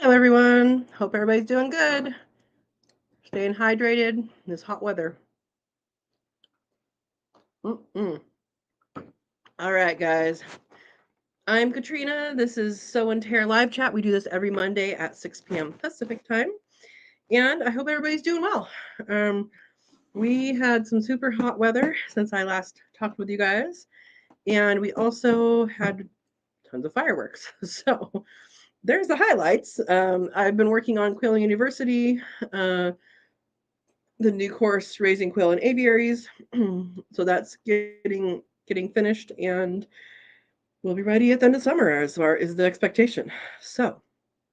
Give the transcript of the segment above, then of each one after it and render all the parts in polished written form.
Hello, everyone. Hope everybody's doing good. Staying hydrated in this hot weather. Mm-mm. All right, guys. I'm Katrina. This is Sow and Tare live chat. We do this every Monday at 6 p.m. Pacific time. And I hope everybody's doing well. Um, we had some super hot weather since I last talked with you guys. And we also had tons of fireworks. So there's the highlights. I've been working on Quail University. The new course raising quail in aviaries. So that's getting finished and we'll be ready at the end of summer as far as the expectation. So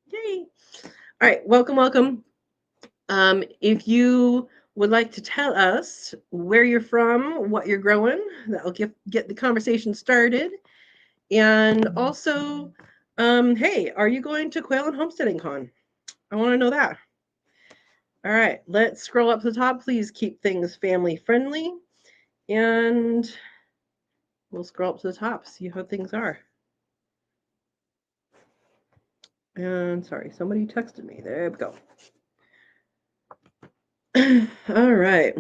yay. All right, welcome. If you would like to tell us where you're from, what you're growing, that'll get the conversation started. And also, hey, are you going to Quail and Homesteading Con? I want to know that. All right, let's scroll up to the top. Please keep things family friendly. And we'll scroll up to the top, see how things are. And sorry, somebody texted me. There we go. All right.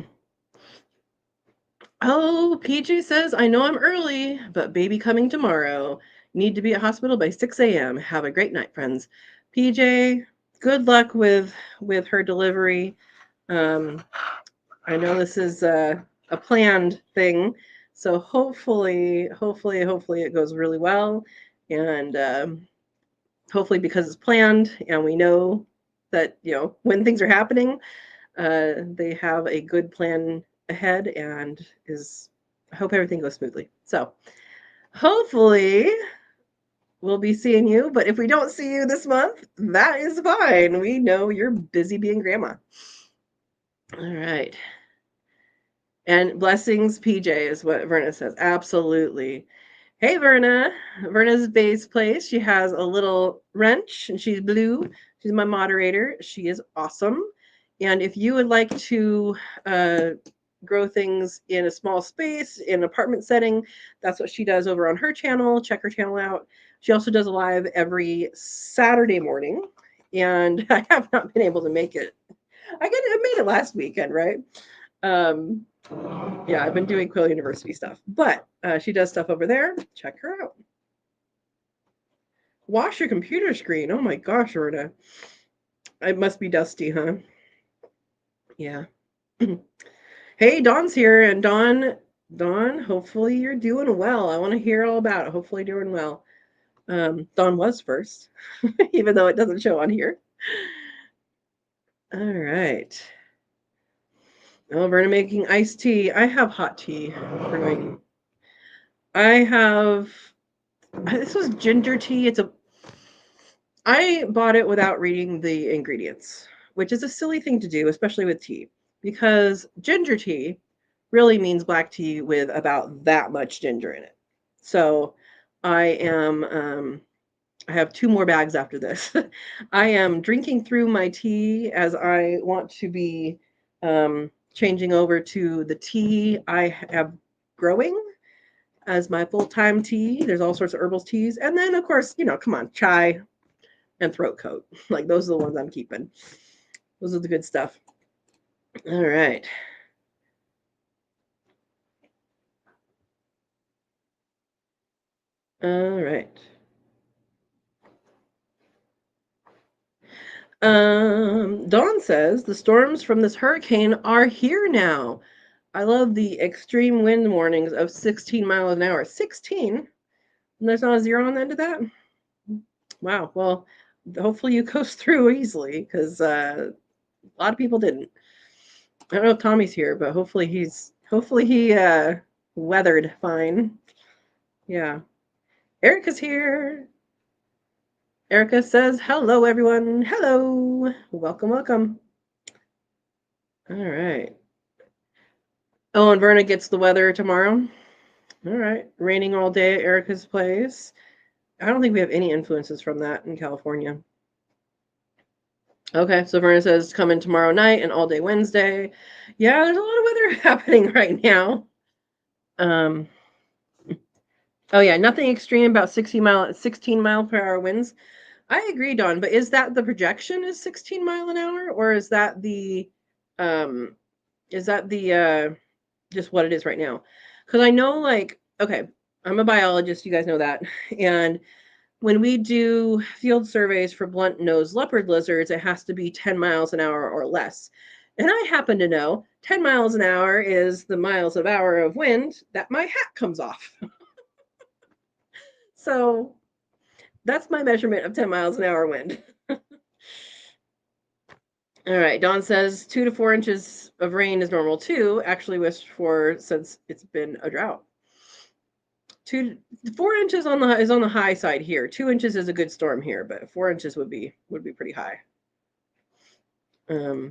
Oh, PJ says, I know I'm early, but baby coming tomorrow. Need to be at hospital by 6 a.m. Have a great night, friends. PJ, good luck with her delivery. I know this is a planned thing, so hopefully it goes really well, and hopefully because it's planned and we know that when things are happening, they have a good plan ahead, and I hope everything goes smoothly. So hopefully we'll be seeing you, but if we don't see you this month, that is fine. We know you're busy being grandma. All right. And blessings, PJ, is what Verna says. Absolutely. Hey, Verna. Verna's Bay's place. She has a little wrench, and she's blue. She's my moderator. She is awesome. And if you would like to grow things in a small space, in an apartment setting, that's what she does over on her channel. Check her channel out. She also does a live every Saturday morning. And I have not been able to make it. I made it last weekend, right? Yeah, I've been doing Quail University stuff, but she does stuff over there. Check her out. Wash your computer screen. Oh my gosh, Rhoda. It must be dusty, huh? Yeah. Hey, Dawn's here, and Dawn, hopefully you're doing well. I want to hear all about it. Hopefully doing well. Dawn was first, even though it doesn't show on here. All right. Oh, Verna making iced tea. I have hot tea brewing. This was ginger tea. I bought it without reading the ingredients, which is a silly thing to do, especially with tea, because ginger tea really means black tea with about that much ginger in it. So I have 2 more bags after this. I am drinking through my tea as I want to be changing over to the tea I have growing as my full-time tea. There's all sorts of herbal teas. And then, of course, come on, chai and throat coat. Like, those are the ones I'm keeping. Those are the good stuff. All right. All right. Dawn says the storms from this hurricane are here now. I love the extreme wind warnings of 16 miles an hour. 16? And there's not a zero on the end of that? Wow. Well, hopefully you coast through easily, because a lot of people didn't. I don't know if Tommy's here, but hopefully he weathered fine. Yeah. Erica's here. Erica says, hello, everyone. Hello. Welcome. All right. Oh, and Verna gets the weather tomorrow. All right. Raining all day at Erica's place. I don't think we have any influences from that in California. Okay, so Verna says come in tomorrow night and all day Wednesday. Yeah, there's a lot of weather happening right now. Oh yeah, nothing extreme about 16 mile per hour winds. I agree, Dawn, but is that the projection is 16 mile an hour, or is that the um just what it is right now? Because I know, like, okay, I'm a biologist, you guys know that. And when we do field surveys for blunt-nosed leopard lizards, it has to be 10 miles an hour or less. And I happen to know 10 miles an hour is the miles of hour of wind that my hat comes off. So that's my measurement of 10 miles an hour wind. All right, Dawn says 2 to 4 inches of rain is normal too. Actually wished for since it's been a drought. 4 inches is on the high side here. 2 inches is a good storm here, but 4 inches would be pretty high. All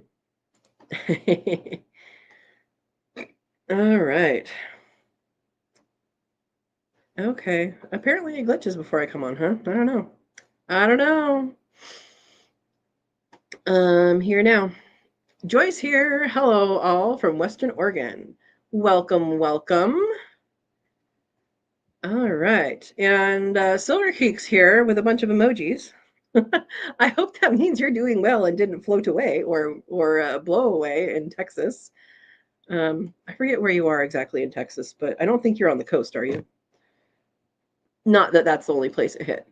right. Okay. Apparently it glitches before I come on, huh? I don't know. I don't know. Here now. Joyce here. Hello, all from Western Oregon. Welcome, welcome. All right. And Silver Creek's here with a bunch of emojis. I hope that means you're doing well and didn't float away or blow away in Texas. I forget where you are exactly in Texas, but I don't think you're on the coast, are you? Not that that's the only place it hit.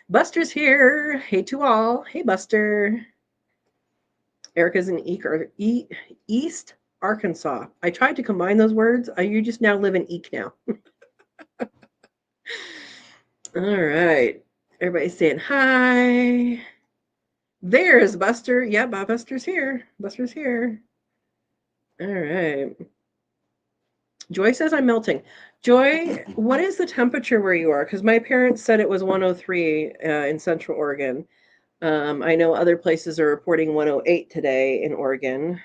Buster's here. Hey to all. Hey, Buster. Erica's in East Arkansas. I tried to combine those words. You just now live in Eek now. All right. Everybody's saying hi. There's Buster. Yeah, Buster's here. Buster's here. All right. Joy says I'm melting. Joy, what is the temperature where you are? Because my parents said it was 103 in Central Oregon. I know other places are reporting 108 today in Oregon.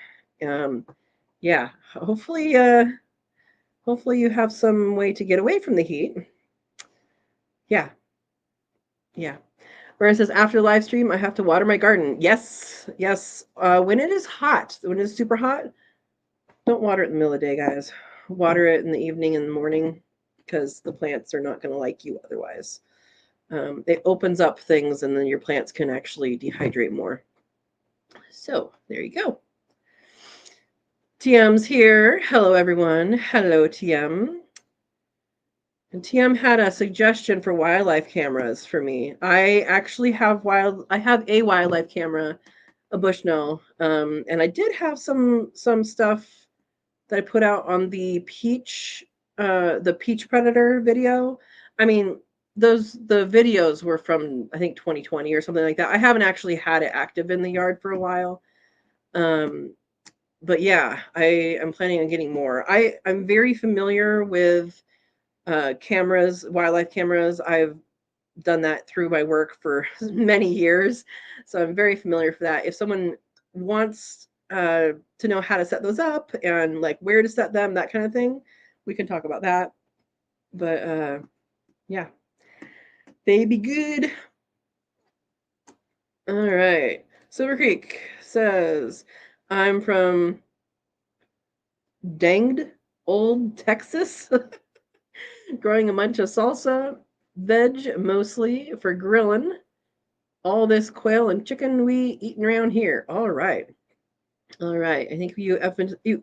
Yeah, hopefully you have some way to get away from the heat. Yeah. Where it says after the live stream, I have to water my garden. Yes. When it is hot, when it's super hot, don't water it in the middle of the day, guys. Water it in the evening and the morning because the plants are not going to like you otherwise. It opens up things and then your plants can actually dehydrate more. So there you go. TM's here. Hello, everyone. Hello, TM. And TM had a suggestion for wildlife cameras for me. I actually have a wildlife camera, a Bushnell, and I did have some stuff that I put out on the peach predator video. I mean, the videos were from I think 2020 or something like that. I haven't actually had it active in the yard for a while. But yeah, I am planning on getting more. I'm very familiar with cameras, wildlife cameras. I've done that through my work for many years, so I'm very familiar for that. If someone wants to know how to set those up and like where to set them, that kind of thing, we can talk about that. But yeah, they be good. All right. Silver Creek says, I'm from danged old Texas, growing a bunch of salsa, veg mostly for grilling. All this quail and chicken we eating around here. All right. I think you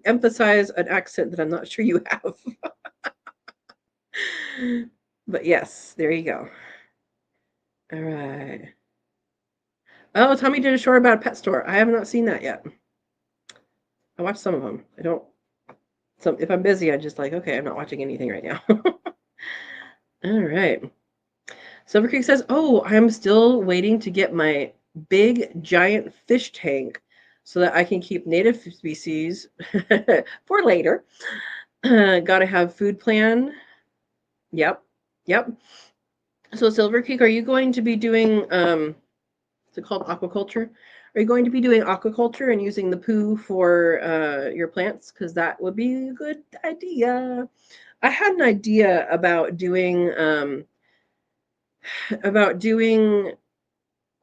emphasize an accent that I'm not sure you have. But yes, there you go. All right. Oh, Tommy did a short about a pet store. I have not seen that yet. I watched some of them. So if I'm busy, I'm just like, okay, I'm not watching anything right now. All right. Silver Creek says, oh, I'm still waiting to get my big giant fish tank so that I can keep native species for later. Gotta have food plan. Yep. So Silver Creek, are you going to be doing is it called aquaculture? Are you going to be doing aquaculture and using the poo for your plants? Because that would be a good idea. I had an idea about doing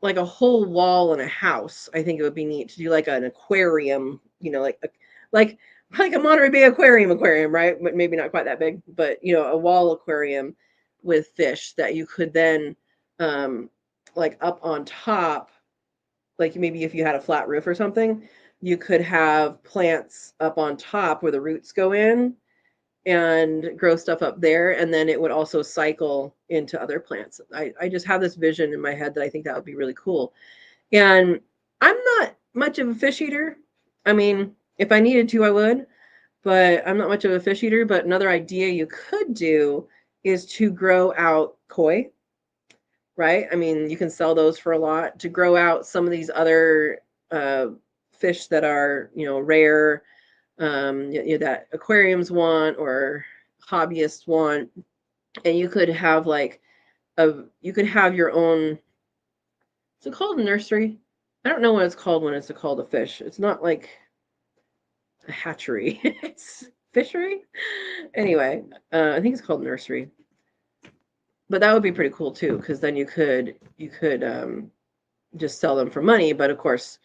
like a whole wall in a house. I think it would be neat to do like an aquarium, like a Monterey Bay aquarium, right? But maybe not quite that big, but a wall aquarium with fish that you could then like up on top, like maybe if you had a flat roof or something, you could have plants up on top where the roots go in and grow stuff up there, and then it would also cycle into other plants. I just have this vision in my head that I think that would be really cool. And I'm not much of a fish eater. I mean, if I needed to, I would, but I'm not much of a fish eater. But another idea you could do is to grow out koi, right? I mean, you can sell those for a lot, to grow out some of these other uh, fish that are, rare, that aquariums want or hobbyists want. And you could have like you could have your own, is it called a nursery? I don't know what it's called when it's called a fish. It's not like a hatchery. It's fishery. Anyway, I think it's called nursery. But that would be pretty cool too, because then you could just sell them for money. But of course,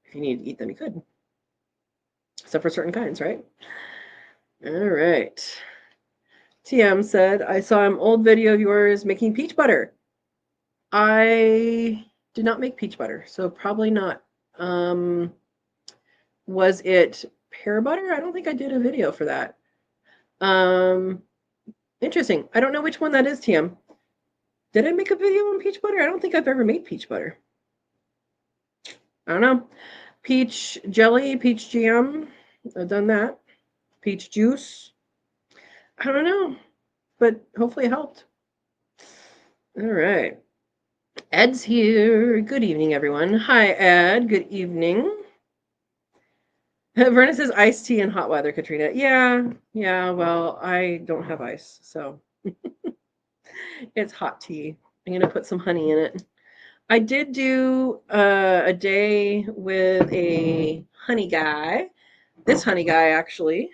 if you need to eat them, you could. Except for certain kinds, right? All right. TM said, I saw an old video of yours making peach butter. I did not make peach butter, so probably not. Was it pear butter? I don't think I did a video for that. Interesting. I don't know which one that is, TM. Did I make a video on peach butter? I don't think I've ever made peach butter. I don't know. Peach jelly, peach jam. I've done that. Peach juice. I don't know, but hopefully it helped. All right. Ed's here. Good evening, everyone. Hi, Ed. Good evening. Verna says iced tea in hot weather, Katrina. Yeah. Well, I don't have ice, so it's hot tea. I'm going to put some honey in it. I did do a day with a honey guy, this honey guy actually,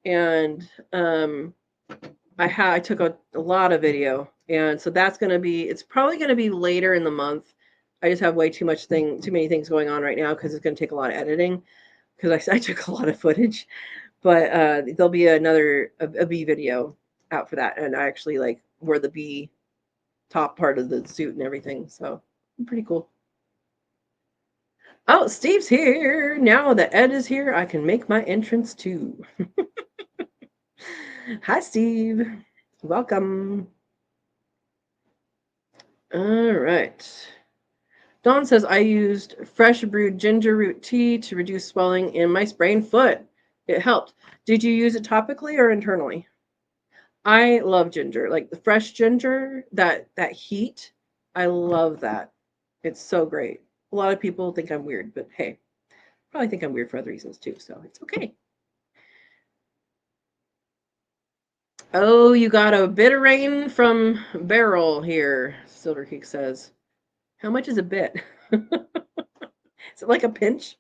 and I took a lot of video, and so that's going to be, it's probably going to be later in the month. I just have way too many things going on right now because it's going to take a lot of editing because I took a lot of footage, but there'll be a bee video out for that, and I actually like wore the bee top part of the suit and everything, so pretty cool. Oh, Steve's here. Now that Ed is here, I can make my entrance too. Hi, Steve. Welcome. All right. Dawn says, I used fresh brewed ginger root tea to reduce swelling in my sprained foot. It helped. Did you use it topically or internally? I love ginger, like the fresh ginger, that heat. I love that. It's so great. A lot of people think I'm weird, but hey, probably think I'm weird for other reasons too, so it's okay. Oh, you got a bit of rain from Barrel here, Silver Creek says. How much is a bit? Is it like a pinch?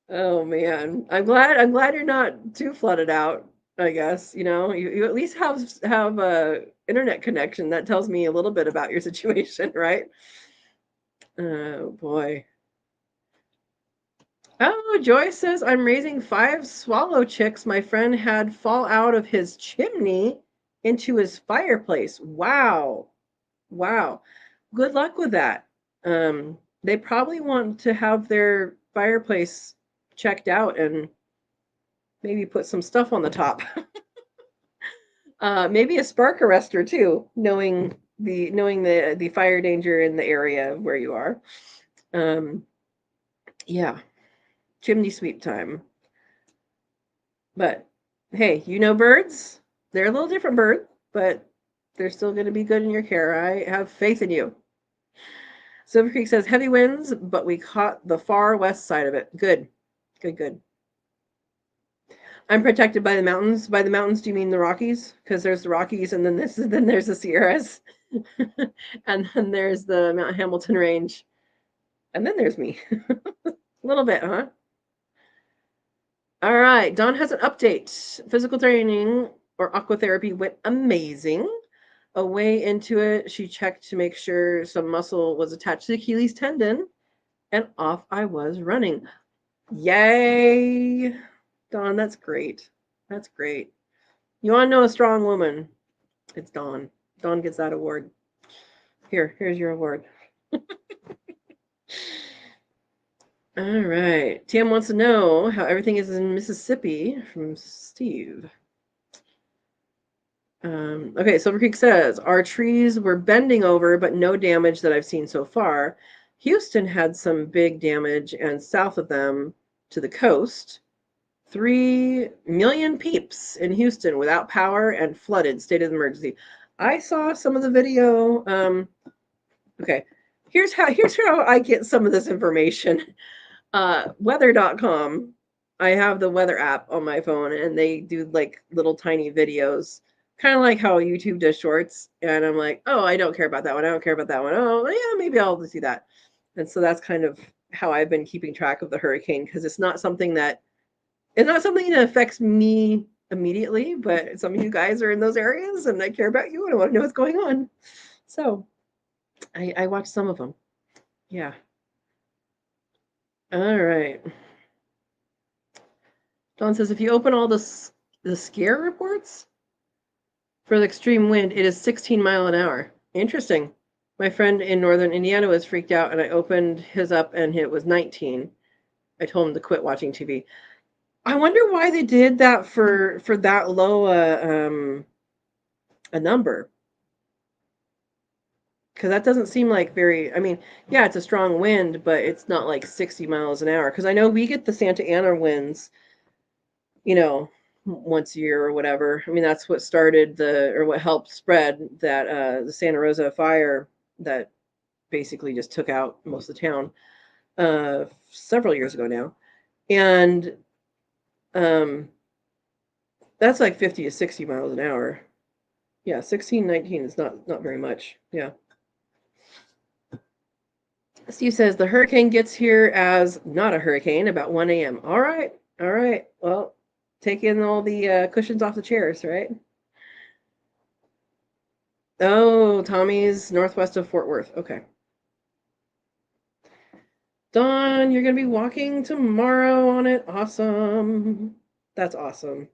Oh man, I'm glad you're not too flooded out. I guess you at least have a internet connection that tells me a little bit about your situation, right? Oh boy. Oh, Joyce says I'm raising 5 swallow chicks my friend had fall out of his chimney into his fireplace. Wow. Good luck with that. They probably want to have their fireplace checked out and maybe put some stuff on the top. Maybe a spark arrestor too, knowing the fire danger in the area where you are. Yeah, chimney sweep time. But hey, birds. They're a little different bird, but they're still going to be good in your care. I have faith in you. Silver Creek says heavy winds, but we caught the far west side of it. Good. I'm protected by the mountains. By the mountains, do you mean the Rockies? Because there's the Rockies, and then there's the Sierras, and then there's the Mount Hamilton Range, and then there's me. A little bit, huh? All right. Dawn has an update. Physical training or aquatherapy went amazing. A way into it, she checked to make sure some muscle was attached to the Achilles tendon, and off I was running. Yay! Dawn, that's great. That's great. You want to know a strong woman? It's Dawn. Dawn gets that award. Here's your award. All right. Tam wants to know how everything is in Mississippi from Steve. Okay, Silver Creek says, our trees were bending over, but no damage that I've seen so far. Houston had some big damage, and south of them to the coast, 3 million peeps in Houston without power and flooded, state of emergency. I saw some of the video. Okay, here's how I get some of this information. Weather.com. I have the weather app on my phone, and they do like little tiny videos, kind of like how YouTube does shorts. And I'm like, oh, I don't care about that one. I don't care about that one. Oh, yeah, maybe I'll see that. And so that's kind of how I've been keeping track of the hurricane, because it's not something that affects me immediately, but some of you guys are in those areas, and I care about you, and I want to know what's going on. So I watched some of them. Yeah. All right. Dawn says, if you open all the scare reports for the extreme wind, it is 16 miles an hour. Interesting. My friend in northern Indiana was freaked out, and I opened his up, and it was 19. I told him to quit watching TV. I wonder why they did that for that low a number. Because that doesn't seem like very, I mean, yeah, it's a strong wind, but it's not like 60 miles an hour. Because I know we get the Santa Ana winds, once a year or whatever. I mean, that's what started what helped spread that the Santa Rosa fire that basically just took out most of the town several years ago now. And that's like 50 to 60 miles an hour. Yeah, 16, 19 is not very much. Yeah. Steve says the hurricane gets here as not a hurricane about 1 a.m. All right. Well, take in all the cushions off the chairs, right? Oh, Tommy's northwest of Fort Worth. Okay. Dawn, you're going to be walking tomorrow on it. Awesome. That's awesome.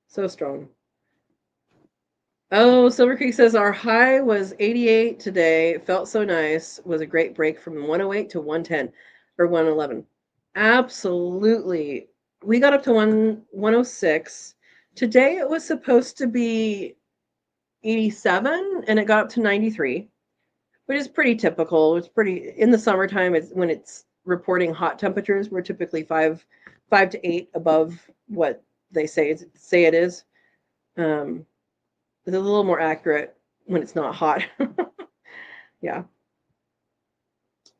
So strong. Oh, Silver Creek says our high was 88 today. Felt so nice. Was a great break from 108 to 110 or 111. Absolutely. We got up to 106. Today it was supposed to be 87, and it got up to 93, which is pretty typical. It's pretty in the summertime. It's when it's reporting hot temperatures. We're typically 5 to 8 above what they say it is. It's a little more accurate when it's not hot. Yeah.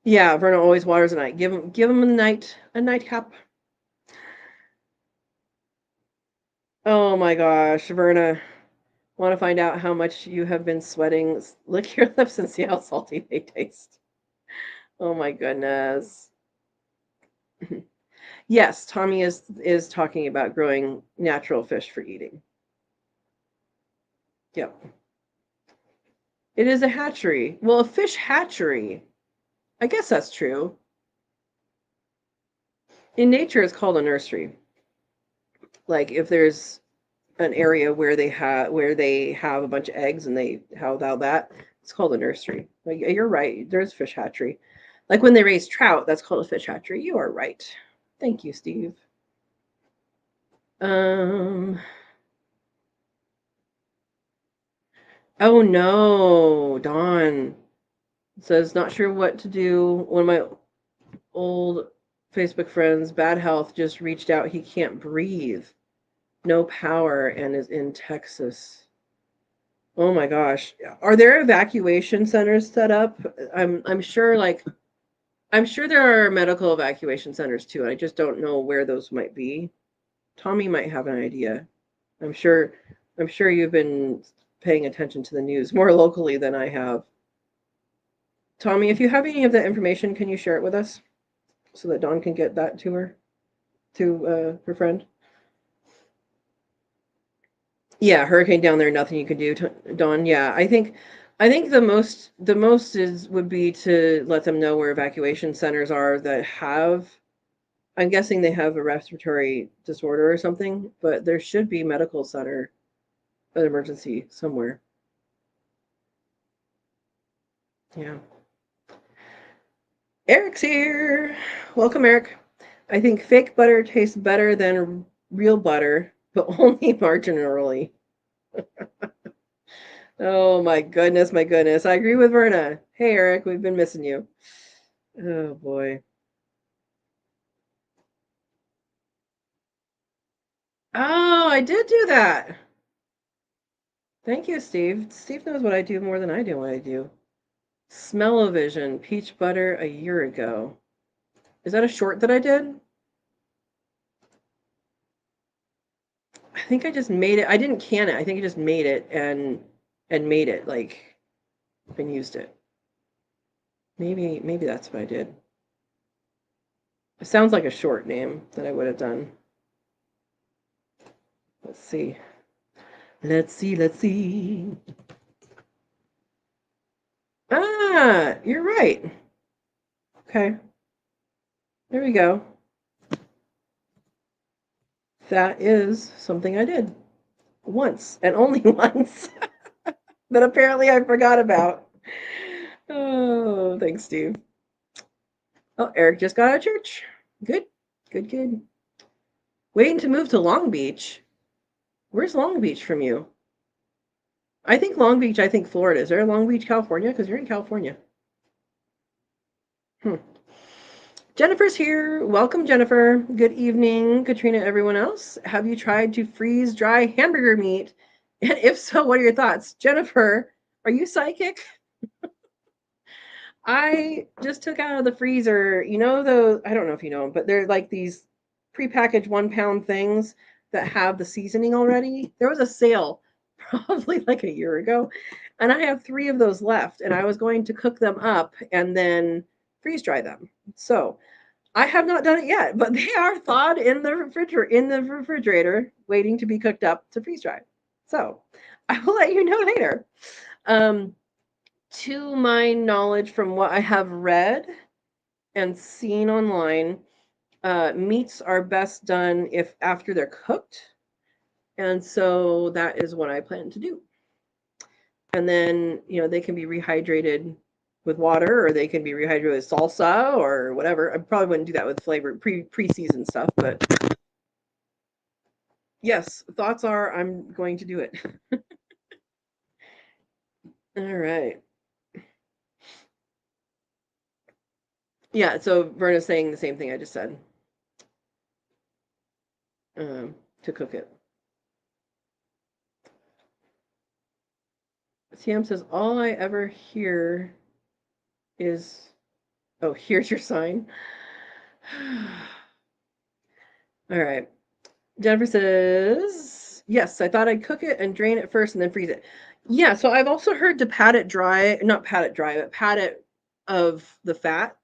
Yeah, Verna always waters at night. Give him a nightcap. Oh my gosh, Verna. Want to find out how much you have been sweating? Lick your lips and see how salty they taste. Oh my goodness. Yes, Tommy is talking about growing natural fish for eating. Yep. It is a hatchery. Well, a fish hatchery. I guess that's true. In nature, it's called a nursery. Like if there's an area where they have a bunch of eggs and they have all that, it's called a nursery. Like you're right. There's fish hatchery. Like when they raise trout, that's called a fish hatchery. You are right. Thank you, Steve. Oh no, Dawn says not sure what to do. One of my old Facebook friends, bad health, just reached out. He can't breathe, no power, and is in Texas. Oh my gosh, are there evacuation centers set up? I'm sure there are medical evacuation centers too. I just don't know where those might be. Tommy might have an idea. I'm sure you've been paying attention to the news more locally than I have. Tommy, if you have any of that information, can you share it with us so that Dawn can get that to her, to her friend? Yeah, hurricane down there, nothing you can do, Dawn. Yeah, I think the most would be to let them know where evacuation centers are that have. I'm guessing they have a respiratory disorder or something, but there should be medical center, an emergency somewhere. Yeah. Eric's here. Welcome, Eric. I think fake butter tastes better than real butter, but only marginally. Oh my goodness, my goodness. I agree with Verna. Hey, Eric, we've been missing you. Oh boy. Oh, I did do that. Thank you, Steve. Steve knows what I do more than I do what I do. Smell-o-vision, peach butter a year ago. Is that a short that I did? I think I just made it. I didn't can it. I think I just made it and made it like and used it. Maybe that's what I did. It sounds like a short name that I would have done. Let's see. Let's see. Let's see. Ah, you're right. Okay. There we go. That is something I did once and only once that apparently I forgot about. Oh, thanks, Steve. Oh, Eric just got out of church. Good, good, good. Waiting to move to Long Beach. Where's Long Beach from you? I think Long Beach, I think Florida. Is there a Long Beach, California? Because you're in California. Hmm. Jennifer's here. Welcome, Jennifer. Good evening, Katrina, everyone else. Have you tried to freeze dry hamburger meat? And if so, what are your thoughts? Jennifer, are you psychic? I just took out of the freezer, I don't know if you know them, but they're like these prepackaged 1 pound things that have the seasoning already. There was a sale probably like a year ago, and I have 3 of those left, and I was going to cook them up and then freeze dry them. So I have not done it yet, but they are thawed in the refrigerator, waiting to be cooked up to freeze dry. So I will let you know later. Um, to my knowledge, from what I have read and seen online, meats are best done if after they're cooked, and so that is what I plan to do. And then they can be rehydrated with water, or they can be rehydrated with salsa or whatever. I probably wouldn't do that with flavored pre-seasoned stuff, but yes, thoughts are I'm going to do it. All right. Yeah, so Verna's saying the same thing I just said. To cook it. Sam says, all I ever hear is, oh, here's your sign. All right. Jennifer says, yes, I thought I'd cook it and drain it first and then freeze it. Yeah, so I've also heard to pat it dry, not pat it dry, but pat it of the fat.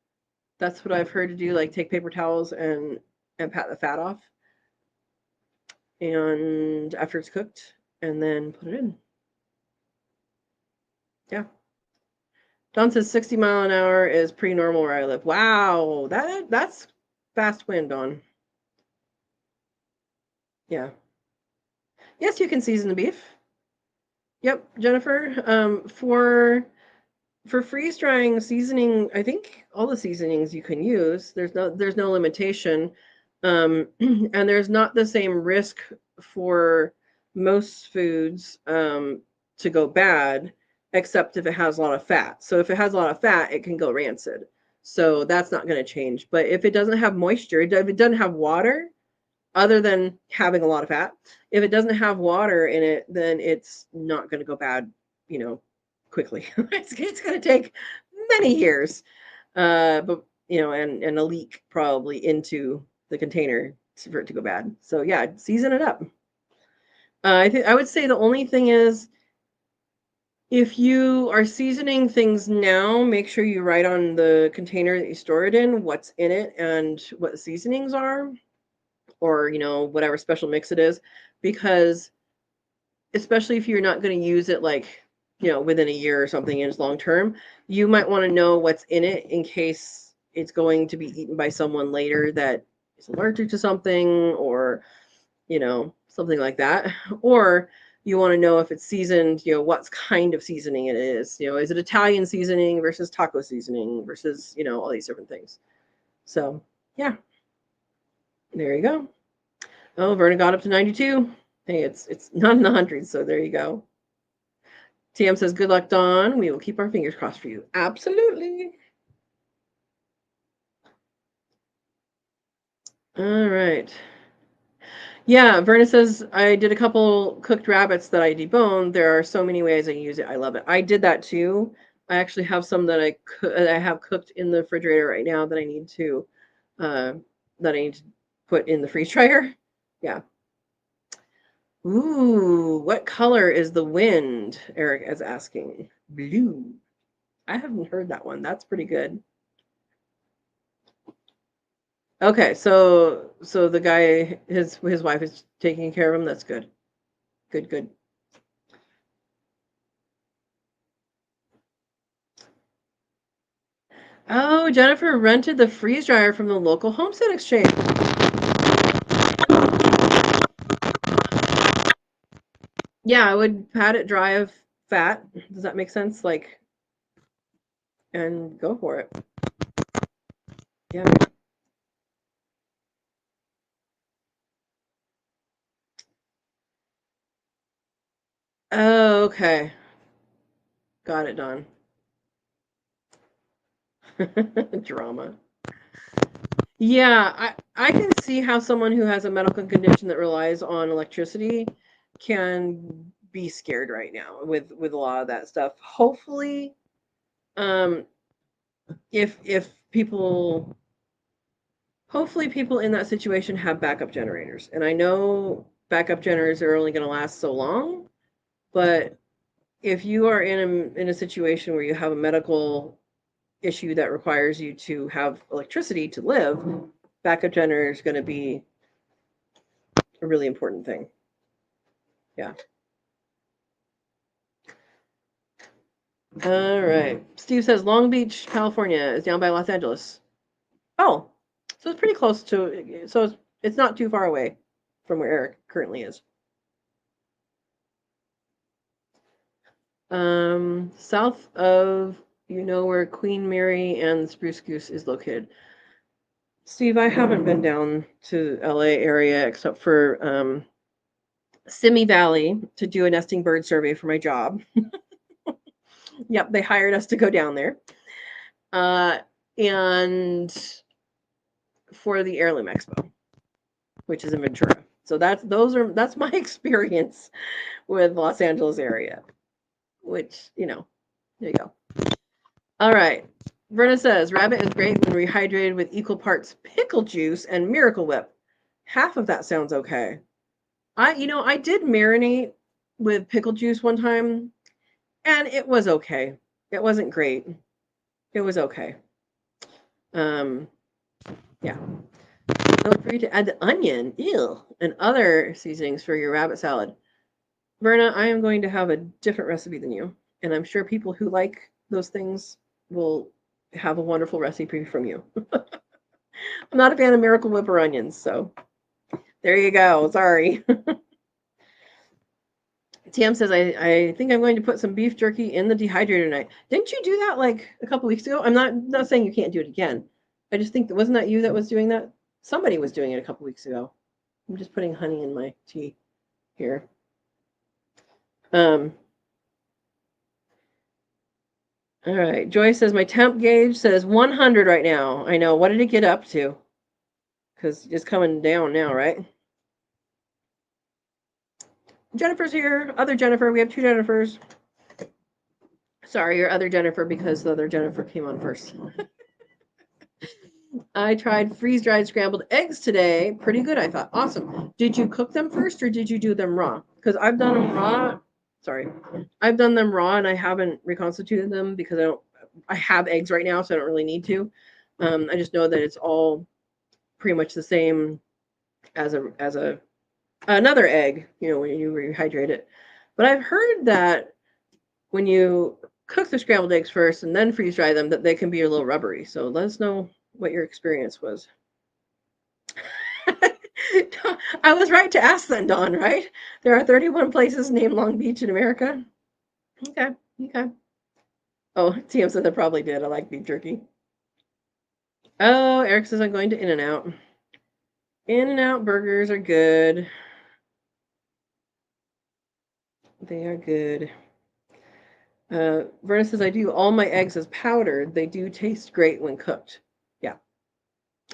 That's what I've heard to do, like take paper towels and pat the fat off. And after it's cooked, and then put it in. Yeah. Don says 60 mile an hour is pretty normal where I live. Wow, that's fast wind, Don. Yeah. Yes, you can season the beef. Yep, Jennifer. For freeze drying seasoning, I think all the seasonings you can use. There's no limitation, and there's not the same risk for most foods to go bad, except if it has a lot of fat. So if it has a lot of fat, it can go rancid. So that's not going to change. But if it doesn't have moisture, if it doesn't have water, other than having a lot of fat, if it doesn't have water in it, then it's not going to go bad, quickly. It's going to take many years, but and a leak probably into the container for it to go bad. So yeah, season it up. I would say the only thing is, if you are seasoning things now, make sure you write on the container that you store it in what's in it and what the seasonings are, or whatever special mix it is, because especially if you're not going to use it like within a year or something and it's long term, you might want to know what's in it in case it's going to be eaten by someone later that is allergic to something, or something like that. Or you want to know if it's seasoned, what kind of seasoning it is. Is it Italian seasoning versus taco seasoning versus, all these different things. So, yeah. There you go. Oh, Verna got up to 92. Hey, it's not in the hundreds, so there you go. TM says, good luck, Dawn. We will keep our fingers crossed for you. Absolutely. All right. Yeah, Verna says, I did a couple cooked rabbits that I deboned. There are so many ways I use it. I love it. I did that too. I actually have some that I have cooked in the refrigerator right now that I need to put in the freeze dryer. Yeah. Ooh, what color is the wind? Eric is asking. Blue. I haven't heard that one. That's pretty good. Okay, so the guy, his wife is taking care of him. That's good. Good. Oh, Jennifer rented the freeze dryer from the local homestead exchange. Yeah, I would pat it dry of fat. Does that make sense? And go for it. Yeah. Oh, okay. Got it, Don. Drama. Yeah, I can see how someone who has a medical condition that relies on electricity can be scared right now with a lot of that stuff. Hopefully, if people hopefully people in that situation have backup generators. And I know backup generators are only going to last so long, but if you are in a situation where you have a medical issue that requires you to have electricity to live, backup generator is going to be a really important thing. Yeah. All right. Steve says Long Beach, California is down by Los Angeles. Oh, so it's pretty close to. So it's not too far away from where Eric currently is. South of where Queen Mary and Spruce Goose is located. Steve, I haven't been down to LA area except for Simi Valley to do a nesting bird survey for my job. Yep, they hired us to go down there. And for the Heirloom Expo, which is in Ventura. So that's my experience with Los Angeles area, which, there you go. All right. Verna says, rabbit is great when rehydrated with equal parts pickle juice and Miracle Whip. Half of that sounds okay. I did marinate with pickle juice one time, and it was okay. It wasn't great. It was okay. Yeah. Feel free to add the onion, and other seasonings for your rabbit salad. Verna, I am going to have a different recipe than you, and I'm sure people who like those things will have a wonderful recipe from you. I'm not a fan of Miracle Whip or onions, so there you go. Sorry. TM says, I think I'm going to put some beef jerky in the dehydrator tonight. Didn't you do that like a couple weeks ago? I'm not saying you can't do it again. I just think wasn't that you that was doing that? Somebody was doing it a couple weeks ago. I'm just putting honey in my tea here. All right. Joy says my temp gauge says 100 right now. I know. What did it get up to? Because it's coming down now, right? Jennifer's here. Other Jennifer. We have two Jennifers. Sorry, your other Jennifer, because the other Jennifer came on first. I tried freeze-dried scrambled eggs today. Pretty good, I thought. Awesome. Did you cook them first or did you do them raw? Because I've done them raw. Sorry. I've done them raw and I haven't reconstituted them because I have eggs right now, so I don't really need to. I just know that it's all pretty much the same as another egg, when you rehydrate it. But I've heard that when you cook the scrambled eggs first and then freeze dry them, that they can be a little rubbery. So let us know what your experience was. I was right to ask then, Dawn, right? There are 31 places named Long Beach in America. Okay, okay. Oh, TM says I probably did. I like beef jerky. Oh, Eric says I'm going to In-N-Out. In-N-Out burgers are good. They are good. Verna says I do all my eggs as powdered. They do taste great when cooked. Yeah.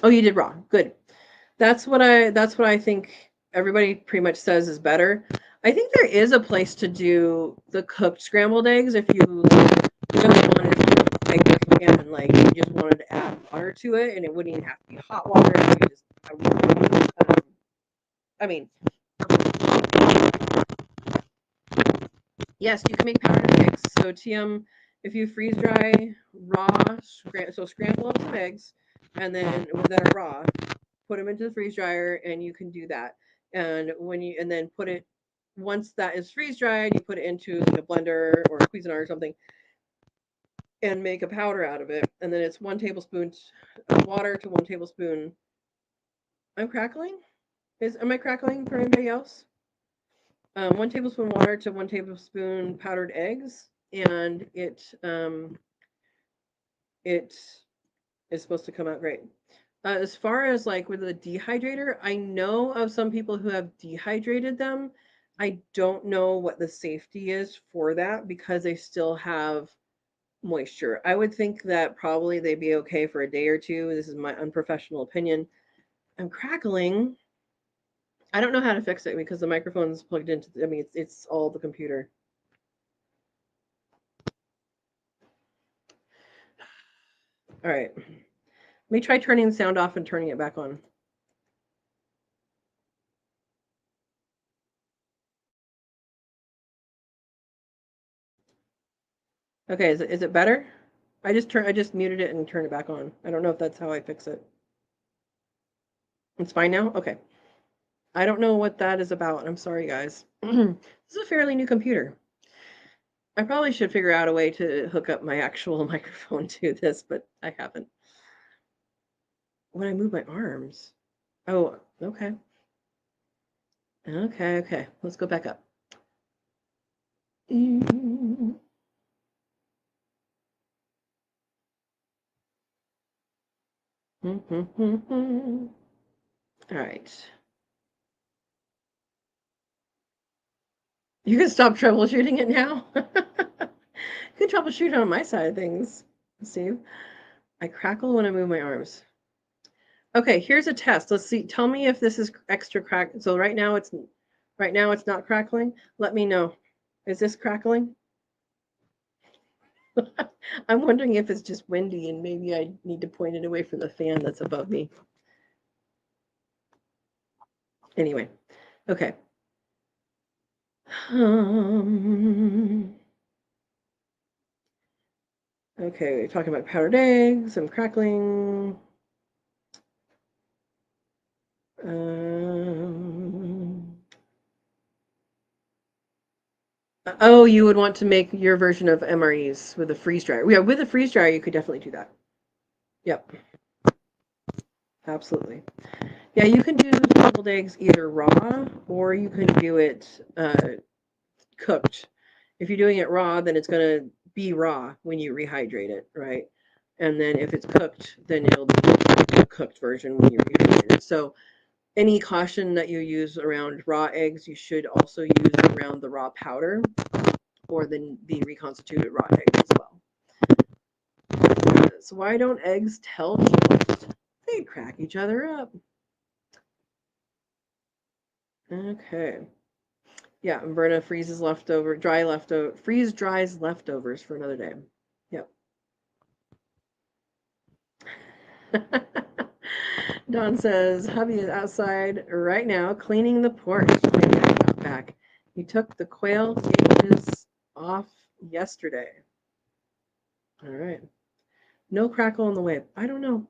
Oh, you did raw. Good. That's what I think everybody pretty much says is better. I think there is a place to do the cooked scrambled eggs if you really wanted to do egg yolk and like you just wanted to add water to it and it wouldn't even have to be hot water. You just, I mean, yes, you can make powdered eggs. So TM, if you freeze dry raw, so scramble up some eggs, and then that are raw, put them into the freeze dryer, and you can do that. And then put it once that is freeze dried, you put it into like a blender or a Cuisinart or something, and make a powder out of it. And then it's 1 tablespoon of water to 1 tablespoon. I'm crackling. Am I crackling for anybody else? 1 tablespoon water to 1 tablespoon powdered eggs, and it is supposed to come out great. As far as like with the dehydrator, I know of some people who have dehydrated them. I don't know what the safety is for that because they still have moisture. I would think that probably they'd be okay for a day or two. This is my unprofessional opinion. I'm crackling. I don't know how to fix it because the microphone's plugged into. I mean, it's all the computer. All right. Let me try turning the sound off and turning it back on. Okay, is it better? I just muted it and turned it back on. I don't know if that's how I fix it. It's fine now? Okay. I don't know what that is about. I'm sorry, guys. This is a fairly new computer. I probably should figure out a way to hook up my actual microphone to this, but I haven't. When I move my arms. Oh, okay. Okay. Let's go back up. All right. You can stop troubleshooting it now. You can troubleshoot on my side of things, Steve. I crackle when I move my arms. Okay, here's a test. Let's see. Tell me if this is extra crack. So right now it's not crackling. Let me know. Is this crackling? I'm wondering if it's just windy and maybe I need to point it away from the fan that's above me. Anyway, okay. Okay, we're talking about powdered eggs and crackling. Oh, you would want to make your version of MREs with a freeze dryer. Yeah, with a freeze dryer, you could definitely do that. Yep. Absolutely. Yeah, you can do scrambled eggs either raw or you can do it cooked. If you're doing it raw, then it's going to be raw when you rehydrate it, right? And then if it's cooked, then it'll be a cooked version when you rehydrate it. So any caution that you use around raw eggs, you should also use around the raw powder or the reconstituted raw eggs as well. So why don't eggs tell jokes? They crack each other up. Okay. Yeah, and Berna freezes freeze dries leftovers for another day. Yep. Don says, hubby is outside right now cleaning the porch. Maybe I got back. He took the quail cages off yesterday. All right. No crackle in the way. I don't know.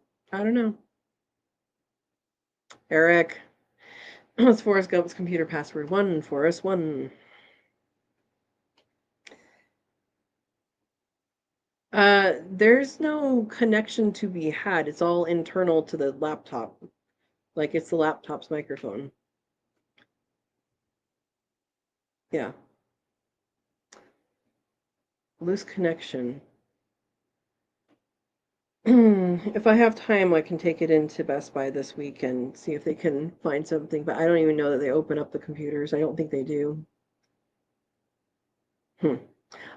Eric. What's Forrest Gump's computer password? 1, Forrest, 1. There's no connection to be had. It's all internal to the laptop. Like it's the laptop's microphone. Yeah. Loose connection. If I have time, I can take it into Best Buy this week and see if they can find something, but I don't even know that they open up the computers. I don't think they do. Hmm.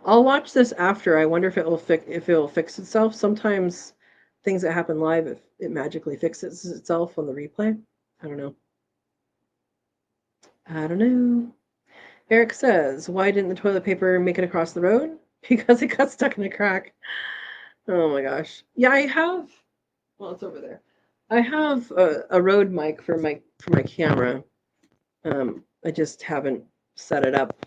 I'll watch this after. I wonder if it will fix itself. Sometimes things that happen live, if it magically fixes itself on the replay. I don't know. I don't know. Eric says, "Why didn't the toilet paper make it across the road? Because it got stuck in a crack." Oh my gosh. Yeah, I have. Well, it's over there. I have a Rode mic for my camera. I just haven't set it up.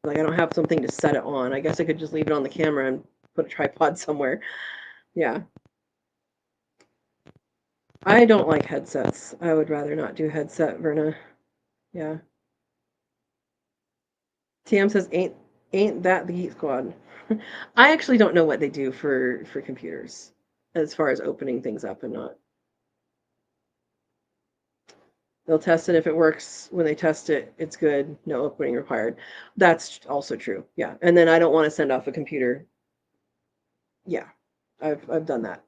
Like I don't have something to set it on. I guess I could just leave it on the camera and put a tripod somewhere. Yeah. I don't like headsets. I would rather not do headset, Verna. Yeah. TM says ain't that the Geek Squad? I actually don't know what they do for computers as far as opening things up and not. They'll test it if it works. When they test it, it's good. No opening required. That's also true. Yeah. And then I don't want to send off a computer. Yeah. I've done that.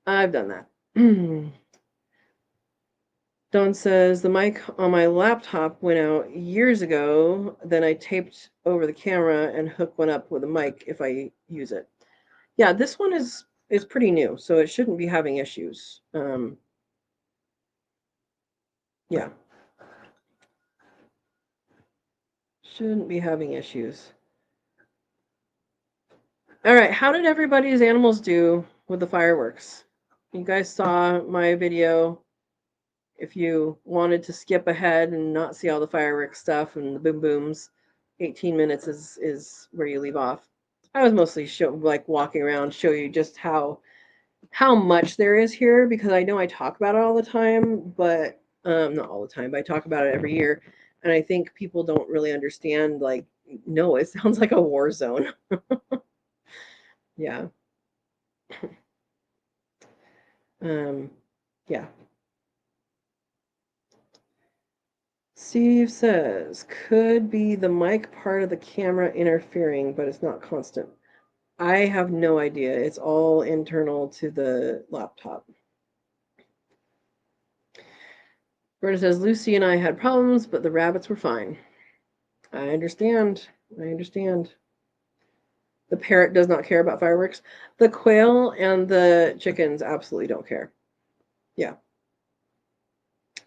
I've done that. Dawn says the mic on my laptop went out years ago. Then I taped over the camera and hook one up with a mic if I use it. Yeah, this one is pretty new, so it shouldn't be having issues. Yeah, shouldn't be having issues. All right, how did everybody's animals do with the fireworks? You guys saw my video. If you wanted to skip ahead and not see all the fireworks stuff and the boom booms, 18 minutes is where you leave off. I was mostly walking around, show you just how much there is here because I know I talk about it all the time, but not all the time, but I talk about it every year, and I think people don't really understand. Like, no, it sounds like a war zone. Yeah. Um, yeah. Steve says, could be the mic part of the camera interfering, but it's not constant. I have no idea. It's all internal to the laptop. Berta says, Lucy and I had problems, but the rabbits were fine. I understand. I understand. The parrot does not care about fireworks. The quail and the chickens absolutely don't care. Yeah.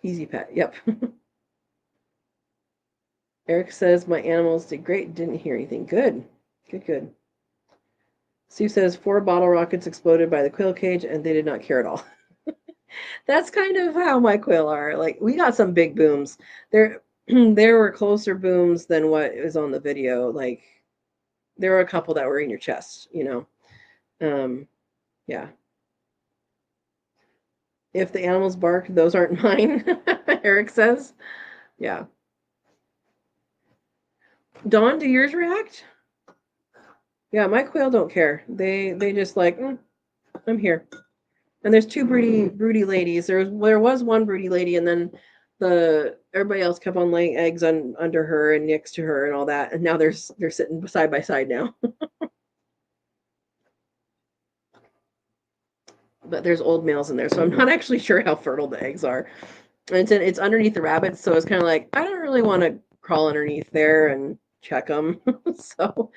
Easy pet. Yep. Eric says, my animals did great. Didn't hear anything. Good. Good, good. Steve says, 4 bottle rockets exploded by the quail cage and they did not care at all. That's kind of how my quail are. Like, we got some big booms. There, there were closer booms than what is on the video. Like, there were a couple that were in your chest, you know. Yeah. If the animals bark, those aren't mine, Eric says. Yeah. Dawn, do yours react? Yeah, my quail don't care. They just like, I'm here. And there's 2 broody ladies. There was one broody lady, and then everybody else kept on laying eggs under her and next to her and all that. And now they're sitting side by side now. But there's old males in there, so I'm not actually sure how fertile the eggs are. And it's underneath the rabbits, so it's kind of like I don't really want to crawl underneath there and check them. So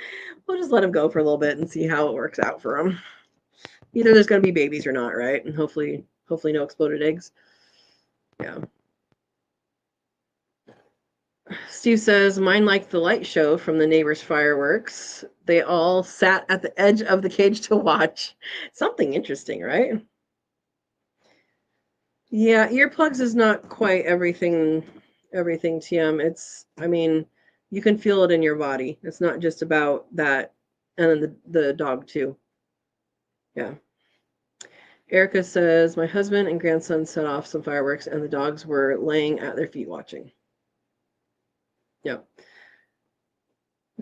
we'll just let them go for a little bit and see how it works out for them. Either there's going to be babies or not, right? And hopefully no exploded eggs. Yeah. Steve says, mine liked the light show from the neighbor's fireworks. They all sat at the edge of the cage to watch. Something interesting, right? Yeah, earplugs is not quite everything, TM. I mean, you can feel it in your body. It's not just about that. And then the dog too. Yeah. Erica says, my husband and grandson set off some fireworks and the dogs were laying at their feet watching. Yep.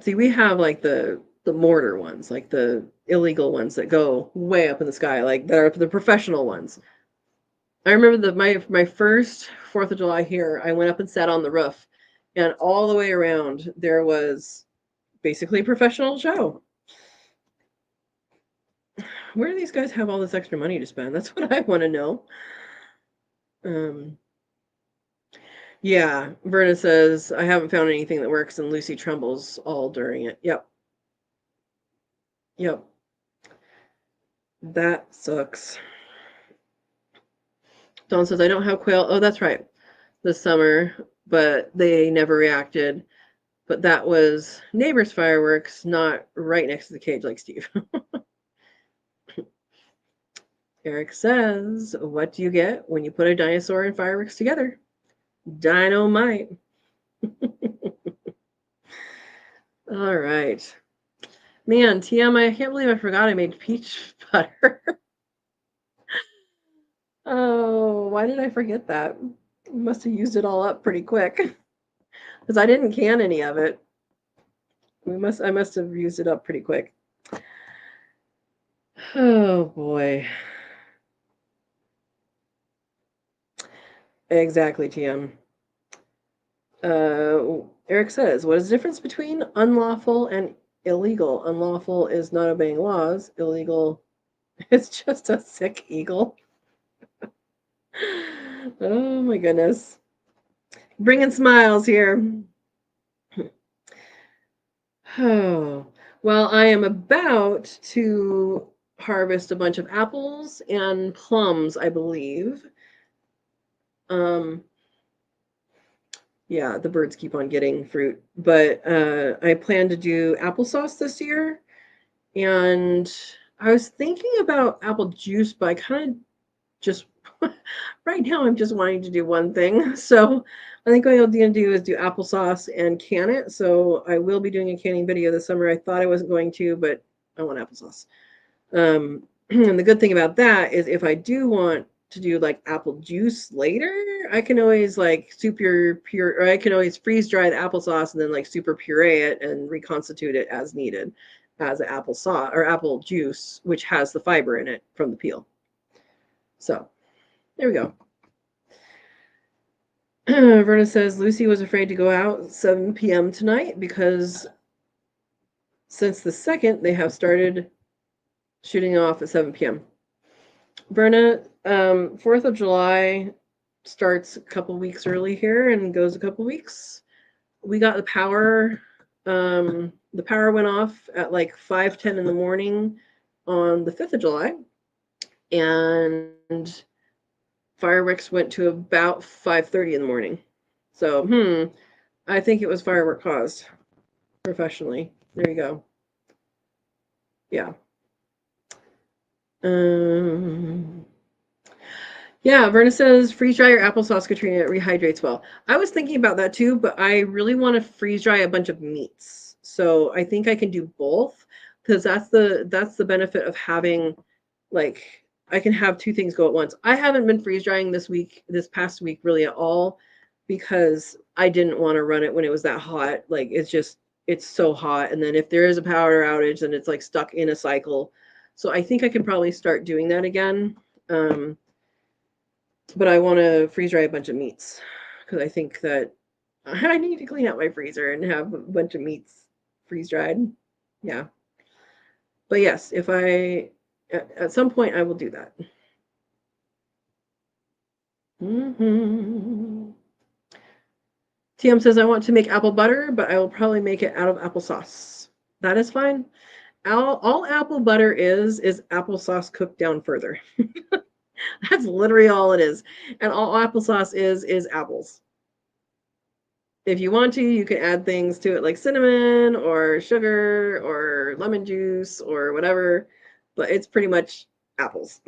See, we have like the mortar ones, like the illegal ones that go way up in the sky, like that are the professional ones. I remember my first 4th of July here, I went up and sat on the roof And all the way around, there was basically a professional show. Where do these guys have all this extra money to spend? That's what I want to know. Yeah, Verna says, I haven't found anything that works, and Lucy trembles all during it. Yep. Yep. That sucks. Dawn says, I don't have quail. Oh, that's right. This summer, but they never reacted. But that was neighbor's fireworks, not right next to the cage like Steve. Eric says, what do you get when you put a dinosaur and fireworks together? Dynamite. All right. Man, TM, I can't believe I forgot I made peach butter. Oh, why did I forget that? Must have used it all up pretty quick. Because I didn't can any of it. I must have used it up pretty quick. Oh boy. Exactly, TM. Eric says, what is the difference between unlawful and illegal? Unlawful is not obeying laws. Illegal is just a sick eagle. Oh my goodness. Bringing smiles here. Oh, well, I am about to harvest a bunch of apples and plums, I believe. Yeah, the birds keep on getting fruit, but I plan to do applesauce this year, and I was thinking about apple juice, but I kind of just right now I'm just wanting to do one thing. So I think what I'm going to do is do applesauce and can it. So I will be doing a canning video this summer. I thought I wasn't going to, but I want applesauce. And the good thing about that is if I do want to do like apple juice later, I can always like super pure, or I can always freeze dry the applesauce and then like super puree it and reconstitute it as needed as an applesauce or apple juice, which has the fiber in it from the peel. So there we go. Verna says Lucy was afraid to go out 7 p.m. tonight because since the 2nd, they have started shooting off at 7 p.m. Verna, 4th of July starts a couple weeks early here and goes a couple weeks. We got the power. The power went off at like 5:10 in the morning on the 5th of July. And fireworks went to about 5:30 in the morning. So, I think it was firework caused professionally. There you go. Yeah. Yeah, Verna says freeze dry your applesauce, Katrina. It rehydrates well. I was thinking about that too, but I really want to freeze dry a bunch of meats. So I think I can do both because that's the benefit of having like I can have two things go at once. I haven't been freeze drying this past week really at all because I didn't want to run it when it was that hot. Like it's so hot. And then if there is a power outage, then it's like stuck in a cycle. So I think I can probably start doing that again. But I want to freeze dry a bunch of meats because I think that I need to clean out my freezer and have a bunch of meats freeze dried. Yeah. But yes, if at some point I will do that. TM says I want to make apple butter, but I will probably make it out of applesauce. That is fine. All apple butter is applesauce cooked down further. That's literally all it is. And all applesauce is apples. If you want to, you can add things to it like cinnamon or sugar or lemon juice or whatever, but it's pretty much apples.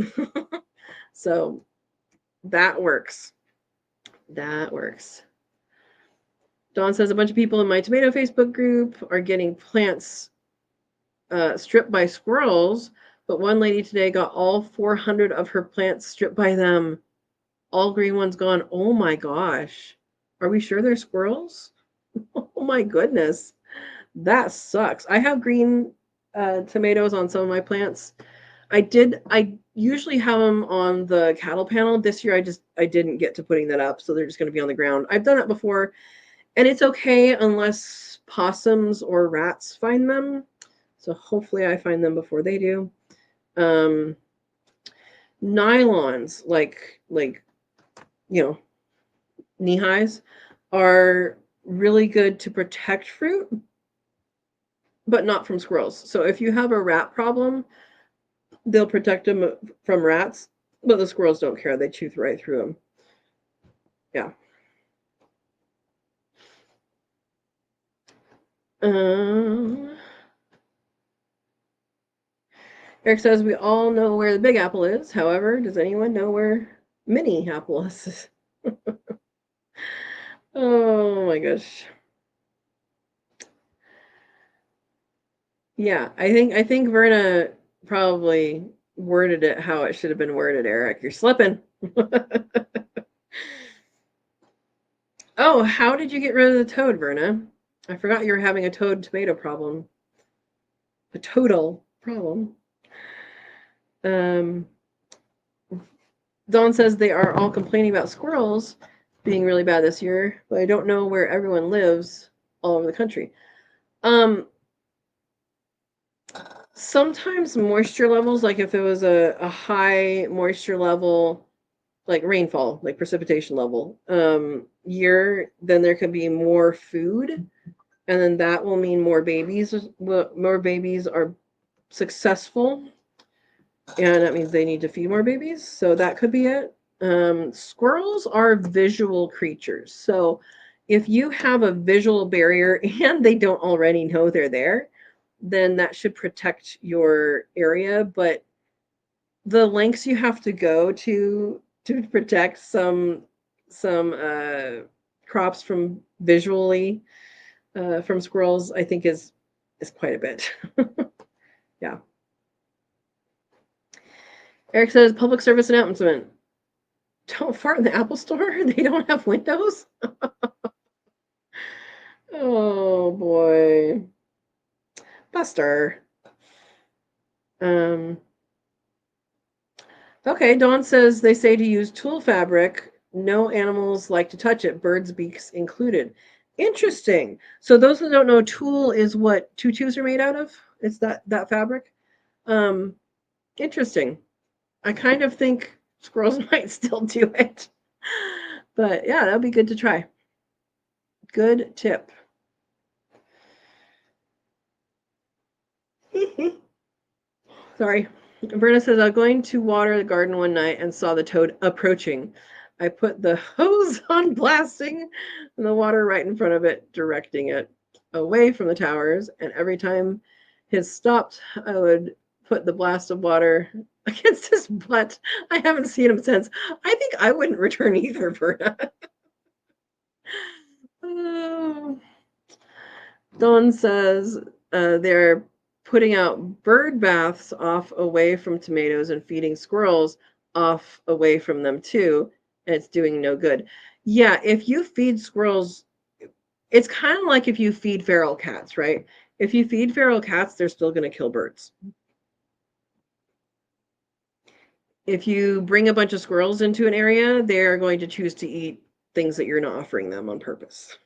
So that works. That works. Dawn says a bunch of people in my tomato Facebook group are getting plants stripped by squirrels, but one lady today got all 400 of her plants stripped by them. All green ones gone. Oh my gosh. Are we sure they're squirrels? Oh my goodness. That sucks. I have green tomatoes on some of my plants. I usually have them on the cattle panel. This year I didn't get to putting that up, so they're just going to be on the ground. I've done it before, And it's okay unless possums or rats find them. So hopefully I find them before they do. Um, Nylons, like knee highs, are really good to protect fruit, but not from squirrels. So if you have a rat problem, they'll protect them from rats, but the squirrels don't care. They chew right through them. Yeah. Um, Eric says we all know where the Big Apple is. However, does anyone know where Mini Apple is? Oh my gosh. Yeah, I think Verna probably worded it how it should have been worded, Eric. You're slipping. Oh, how did you get rid of the toad, Verna? I forgot you were having a toad tomato problem. A total problem. Um, Dawn says they are all complaining about squirrels being really bad this year, but I don't know where everyone lives all over the country. Um, Sometimes moisture levels, like if it was a high moisture level, like rainfall, like precipitation level, year, then there could be more food, and then that will mean more babies. More babies are successful, and that means they need to feed more babies. So that could be it. Squirrels are visual creatures, so if you have a visual barrier and they don't already know they're there, then that should protect your area. But the lengths you have to go to protect some crops from visually from squirrels, I think is quite a bit. Yeah. Eric says public service announcement. Don't fart in the Apple store. They don't have windows. Oh boy. Buster. Um Okay, Dawn says they say to use tulle fabric. No animals like to touch it, birds' beaks included. Interesting. So those who don't know, tulle is what tutus are made out of. It's that fabric. Um, Interesting. I kind of think squirrels might still do it, but yeah, that'd be good to try. Good tip. Sorry. Verna says, I'm going to water the garden one night and saw the toad approaching. I put the hose on blasting and the water right in front of it, directing it away from the towers. And every time his stopped, I would put the blast of water against his butt. I haven't seen him since. I think I wouldn't return either, Verna. Oh. Dawn says they're putting out bird baths off away from tomatoes and feeding squirrels off away from them too, and it's doing no good. Yeah, if you feed squirrels, it's kind of like if you feed feral cats, right? If you feed feral cats, they're still going to kill birds. If you bring a bunch of squirrels into an area, they're going to choose to eat things that you're not offering them on purpose.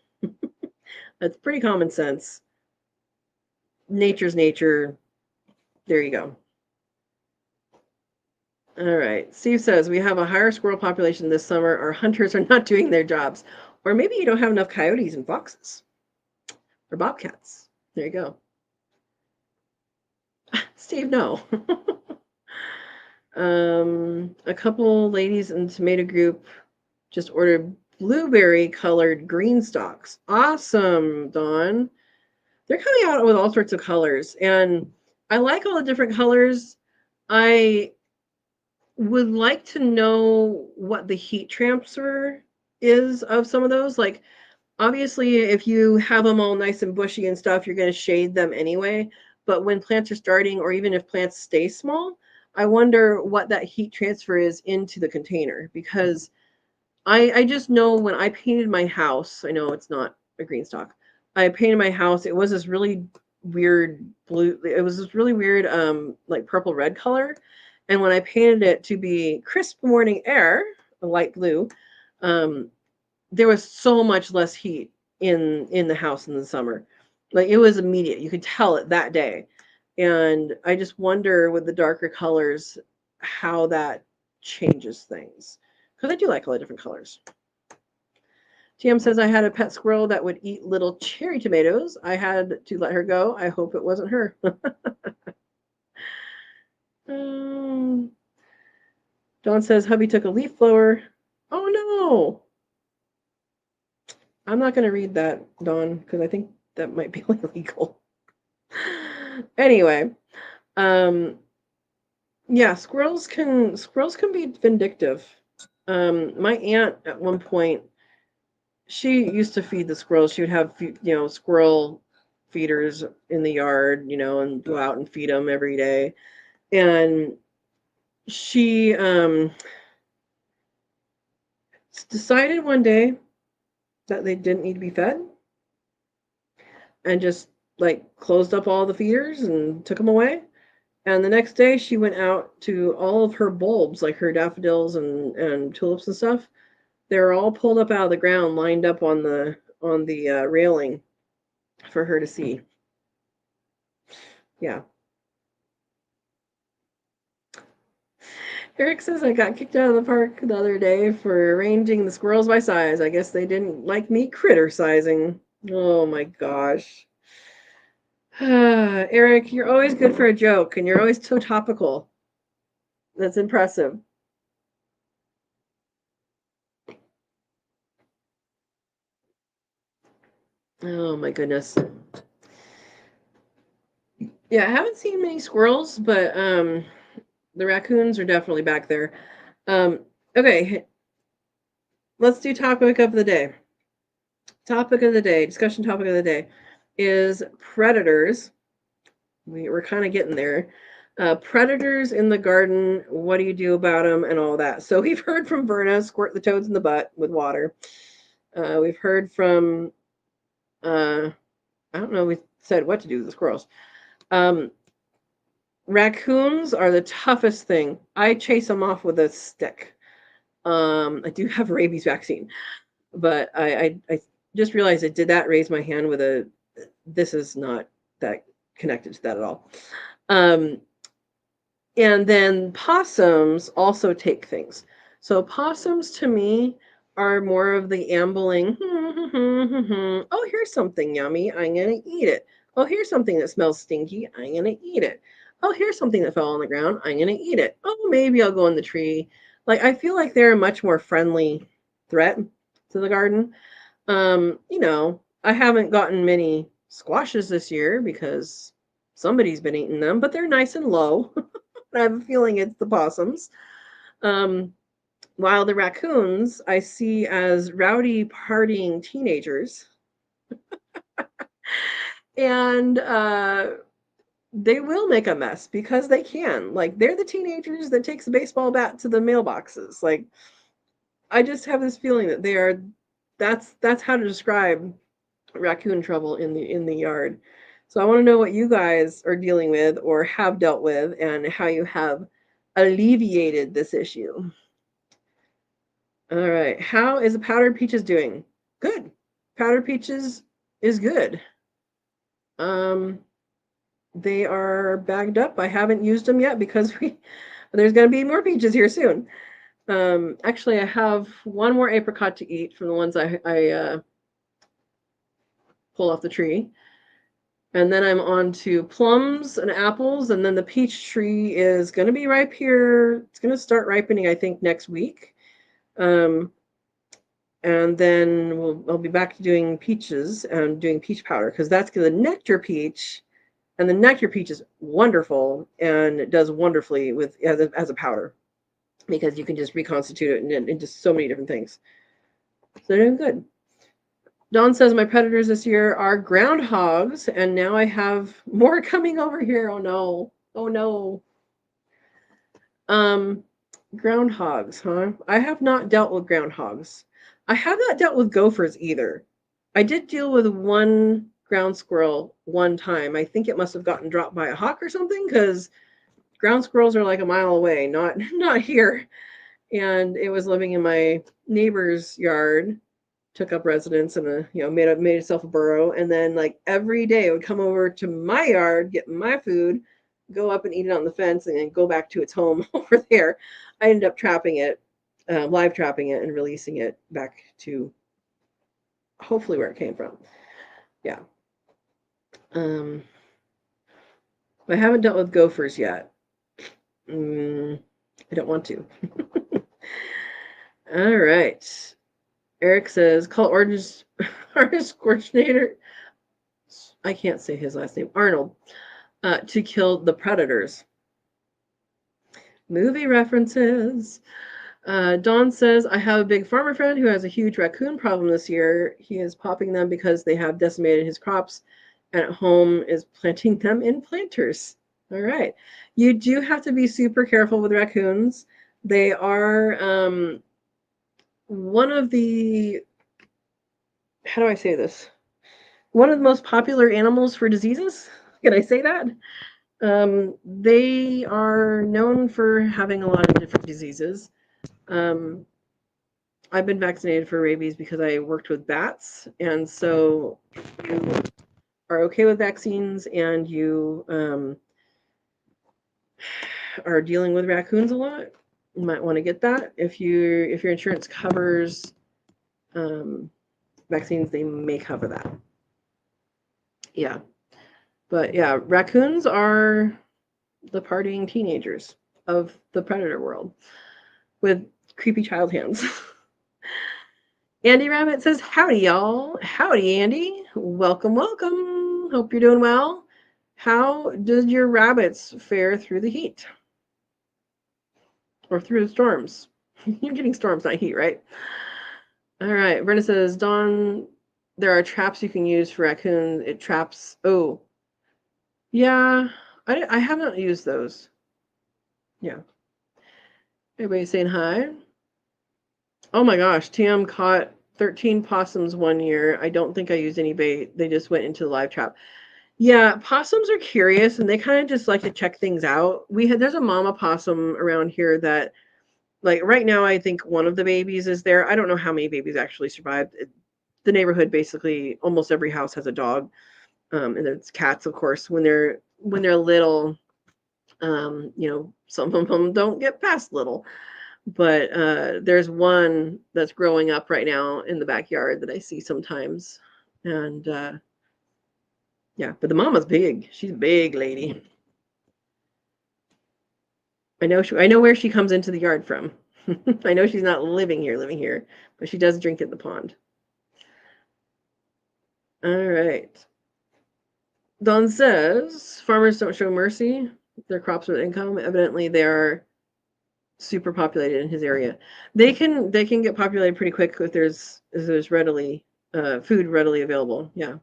That's pretty common sense. Nature's nature. There you go. All right. Steve says we have a higher squirrel population this summer. Our hunters are not doing their jobs. Or maybe you don't have enough coyotes and foxes or bobcats. There you go. Steve, no. A couple ladies in the tomato group just ordered blueberry colored green stalks. Awesome, Dawn. They're coming out with all sorts of colors, and I like all the different colors. I would like to know what the heat transfer is of some of those. Like, obviously, if you have them all nice and bushy and stuff, you're going to shade them anyway. But when plants are starting, or even if plants stay small, I wonder what that heat transfer is into the container, because I just know when I painted my house, I know it's not a green stalk. I painted my house. It was this really weird blue. It was this really weird, like purple red color. And when I painted it to be crisp morning air, a light blue, um, there was so much less heat in the house in the summer. Like, it was immediate. You could tell it that day. And I just wonder with the darker colors how that changes things. Because I do like all the different colors. TM says I had a pet squirrel that would eat little cherry tomatoes. I had to let her go. I hope it wasn't her. Dawn says hubby took a leaf blower. Oh no! I'm not going to read that, Dawn, because I think that might be illegal. Anyway, yeah, squirrels can be vindictive. My aunt at one point, she used to feed the squirrels. She would have squirrel feeders in the yard, and go out and feed them every day. And she decided one day that they didn't need to be fed, and just like closed up all the feeders and took them away. And the next day she went out to all of her bulbs, like her daffodils and tulips and stuff. They were all pulled up out of the ground, lined up on the railing for her to see. Yeah. Eric says I got kicked out of the park the other day for arranging the squirrels by size. I guess they didn't like me critter sizing. Oh my gosh. Eric, you're always good for a joke, and you're always so topical. That's impressive. Oh my goodness. Yeah, I haven't seen many squirrels, but the raccoons are definitely back there. Okay, let's do topic of the day. Topic of the day, discussion topic of the day is predators. We're kind of getting there. Predators in the garden, what do you do about them and all that? So we've heard from Verna, squirt the toads in the butt with water. We've heard from, I don't know, we said what to do with the squirrels. Raccoons are the toughest thing. I chase them off with a stick. I do have a rabies vaccine, but I just realized I did that raise my hand with a, this is not that connected to that at all. And then possums also take things. So possums to me are more of the ambling, oh, here's something yummy, I'm going to eat it. Oh, here's something that smells stinky, I'm going to eat it. Oh, here's something that fell on the ground, I'm going to eat it. Oh, maybe I'll go in the tree. Like, I feel like they're a much more friendly threat to the garden. I haven't gotten many squashes this year because somebody's been eating them, but they're nice and low. I have a feeling it's the possums. While the raccoons I see as rowdy partying teenagers. And they will make a mess because they can. Like, they're the teenagers that takes a baseball bat to the mailboxes. Like, I just have this feeling that they are, that's how to describe raccoon trouble in the yard. So I want to know what you guys are dealing with or have dealt with and how you have alleviated this issue. All right. How is the powdered peaches doing? Good. Powdered peaches is good. They are bagged up. I haven't used them yet because there's going to be more peaches here soon. Actually, I have one more apricot to eat from the ones I pull off the tree. And then I'm on to plums and apples, and then the peach tree is going to be ripe here. It's going to start ripening, I think, next week. And then I'll be back to doing peaches and doing peach powder because that's the nectar peach, and the nectar peach is wonderful and it does wonderfully with as a powder because you can just reconstitute it into so many different things. So they're doing good. Dawn says my predators this year are groundhogs, and now I have more coming over here. Oh no. Oh no. Groundhogs, huh? I have not dealt with groundhogs. I have not dealt with gophers either. I did deal with one ground squirrel one time. I think it must have gotten dropped by a hawk or something because ground squirrels are like a mile away, not here. And it was living in my neighbor's yard took up residence and made itself a burrow, and then like every day it would come over to my yard, get my food, go up and eat it on the fence, and then go back to its home over there. I ended up trapping it, live trapping it, and releasing it back to hopefully where it came from. Yeah. I haven't dealt with gophers yet. I don't want to. All right. Eric says, call Orange Schwarzenegger. I can't say his last name. Arnold. To kill the predators. Movie references. Dawn says, I have a big farmer friend who has a huge raccoon problem this year. He is popping them because they have decimated his crops, and at home is planting them in planters. All right. You do have to be super careful with raccoons. They are one of the, how do I say this? One of the most popular animals for diseases. Can I say that? They are known for having a lot of different diseases. I've been vaccinated for rabies because I worked with bats, and so you are okay with vaccines and you are dealing with raccoons a lot, you might want to get that. If your insurance covers vaccines, they may cover that. Yeah. But yeah, raccoons are the partying teenagers of the predator world with creepy child hands. Andy Rabbit says, howdy, y'all. Howdy, Andy. Welcome, welcome. Hope you're doing well. How did your rabbits fare through the heat? Or through the storms? You're getting storms, not heat, right? All right. Brenda says, Dawn, there are traps you can use for raccoons. It traps. Oh, yeah. I haven't used those. Yeah. Everybody's saying hi. Oh my gosh. Tam caught 13 possums one year. I don't think I used any bait. They just went into the live trap. Yeah, possums are curious and they kind of just like to check things out. There's a mama possum around here that, like, right now I think one of the babies is there. I don't know how many babies actually survived. The neighborhood, basically almost every house has a dog. And there's cats, of course. When they're little, some of them don't get past little. But there's one that's growing up right now in the backyard that I see sometimes. And yeah, but the mama's big. She's a big lady. I know where she comes into the yard from. I know she's not living here, but she does drink at the pond. All right. Don says, farmers don't show mercy. Their crops are income. Evidently, they are super populated in his area. They can get populated pretty quick if there's readily food readily available. Yeah.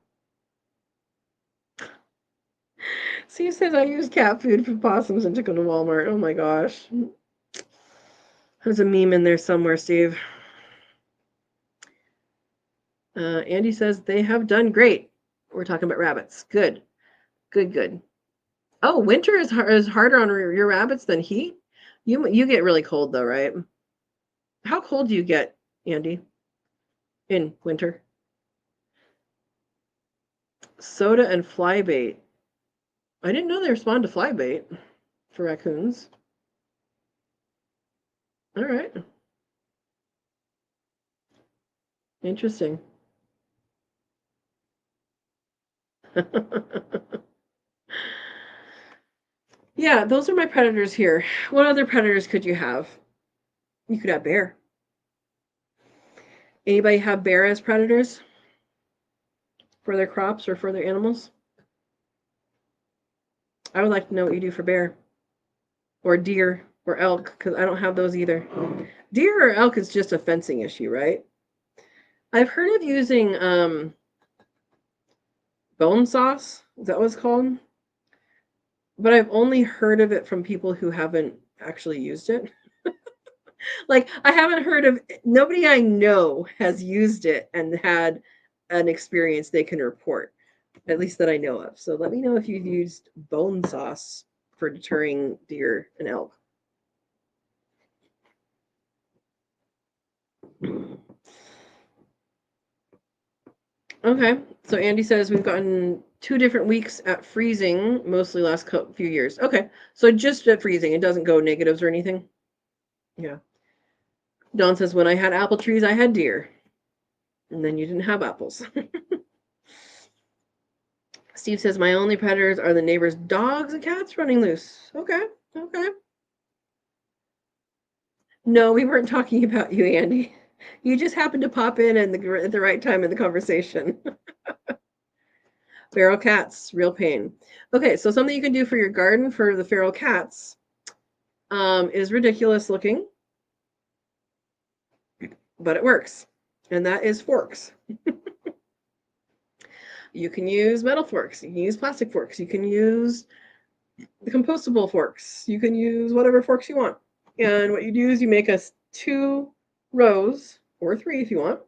Steve says I used cat food for possums and took them to Walmart. Oh my gosh. There's a meme in there somewhere, Steve. Andy says they have done great. We're talking about rabbits. Good. Oh, winter is harder on your rabbits than heat? You get really cold though, right? How cold do you get, Andy, in winter? Soda and fly bait. I didn't know they respond to fly bait for raccoons. All right. Interesting. Yeah, those are my predators here. What other predators could you have? You could have bear. Anybody have bear as predators for their crops or for their animals? I would like to know what you do for bear or deer or elk, because I don't have those either. Deer or elk is just a fencing issue, right? I've heard of using bone sauce. Is that what it's called? But I've only heard of it from people who haven't actually used it. Like, I haven't heard of, nobody I know has used it and had an experience they can report, at least that I know of. So let me know if you've used bone sauce for deterring deer and elk. Okay. So Andy says we've gotten 2 different weeks at freezing, mostly last few years. Okay. So just at freezing. It doesn't go negatives or anything? Yeah. Dawn says, when I had apple trees, I had deer. And then you didn't have apples. Steve says, my only predators are the neighbor's dogs and cats running loose. Okay. Okay. No, we weren't talking about you, Andy. You just happened to pop in at the right time in the conversation. Feral cats, real pain. Okay, so something you can do for your garden for the feral cats is ridiculous looking, but it works. And that is forks. You can use metal forks. You can use plastic forks. You can use the compostable forks. You can use whatever forks you want. And what you do is you make us 2 rows, or 3 if you want,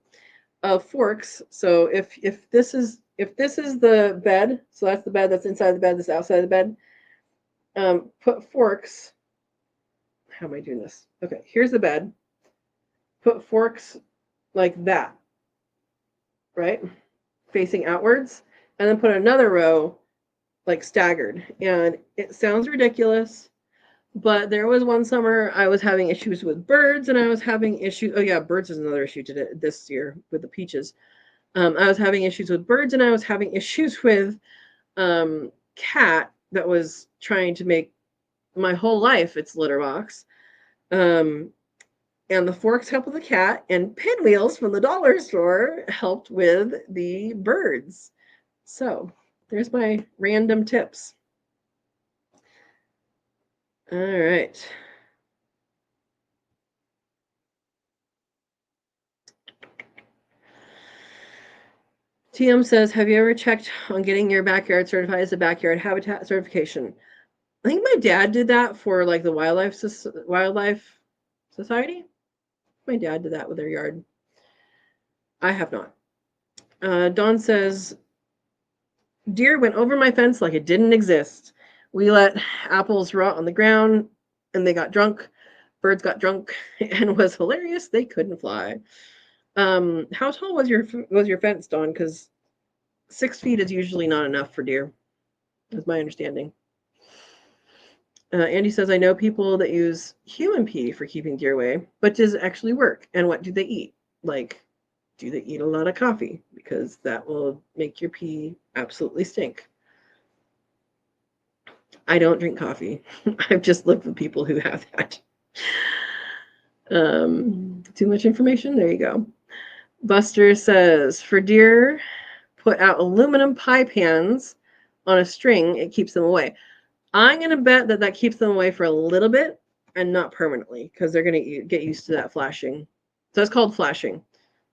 of forks. So if this is the bed, so that's the bed that's inside the bed, this outside the bed, put forks. How am I doing this? Okay, here's the bed. Put forks like that, right? Facing outwards, and then put another row like staggered. And it sounds ridiculous, but there was one summer I was having issues with birds, and I was having issues. Oh yeah, birds is another issue this year with the peaches. I was having issues with birds, and I was having issues with cat that was trying to make my whole life its litter box. And the forks helped with the cat, and pinwheels from the dollar store helped with the birds. So there's my random tips. All right. TM says, have you ever checked on getting your backyard certified as a backyard habitat certification? I think my dad did that for like the wildlife society. My dad did that with their yard. I have not. Dawn says, deer went over my fence like it didn't exist. We let apples rot on the ground and they got drunk. Birds got drunk and was hilarious. They couldn't fly. How tall was your fence, Dawn? Because 6 feet is usually not enough for deer, is my understanding. Andy says, I know people that use human pee for keeping deer away, but does it actually work? And what do they eat? Like, do they eat a lot of coffee? Because that will make your pee absolutely stink. I don't drink coffee. I've just lived with people who have that. Too much information? There you go. Buster says, for deer, put out aluminum pie pans on a string. It keeps them away. I'm going to bet that keeps them away for a little bit and not permanently, because they're going to get used to that flashing. So it's called flashing.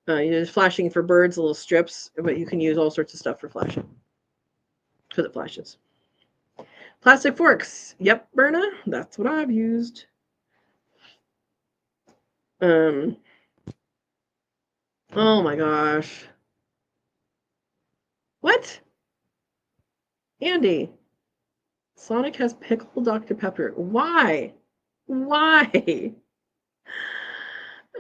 You're flashing for birds, little strips, but you can use all sorts of stuff for flashing because it flashes. Plastic forks. Yep, Berna, that's what I've used. Oh my gosh. What? Andy. Sonic has pickled Dr. Pepper. Why? Why?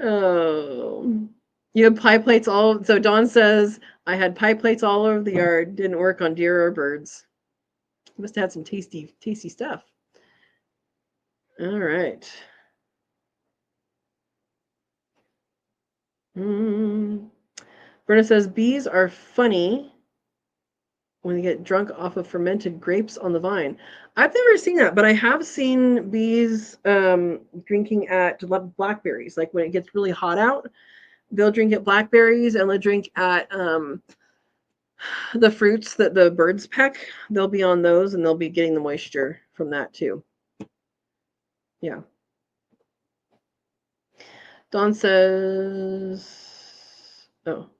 Oh. You have pie plates so Dawn says, I had pie plates all over the yard. Didn't work on deer or birds. You must have had some tasty, tasty stuff. All right. Berna says, bees are funny when they get drunk off of fermented grapes on the vine. I've never seen that, but I have seen bees drinking at blackberries. Like when it gets really hot out, they'll drink at blackberries, and they'll drink at the fruits that the birds peck. They'll be on those, and they'll be getting the moisture from that too. Yeah. Dawn says, oh.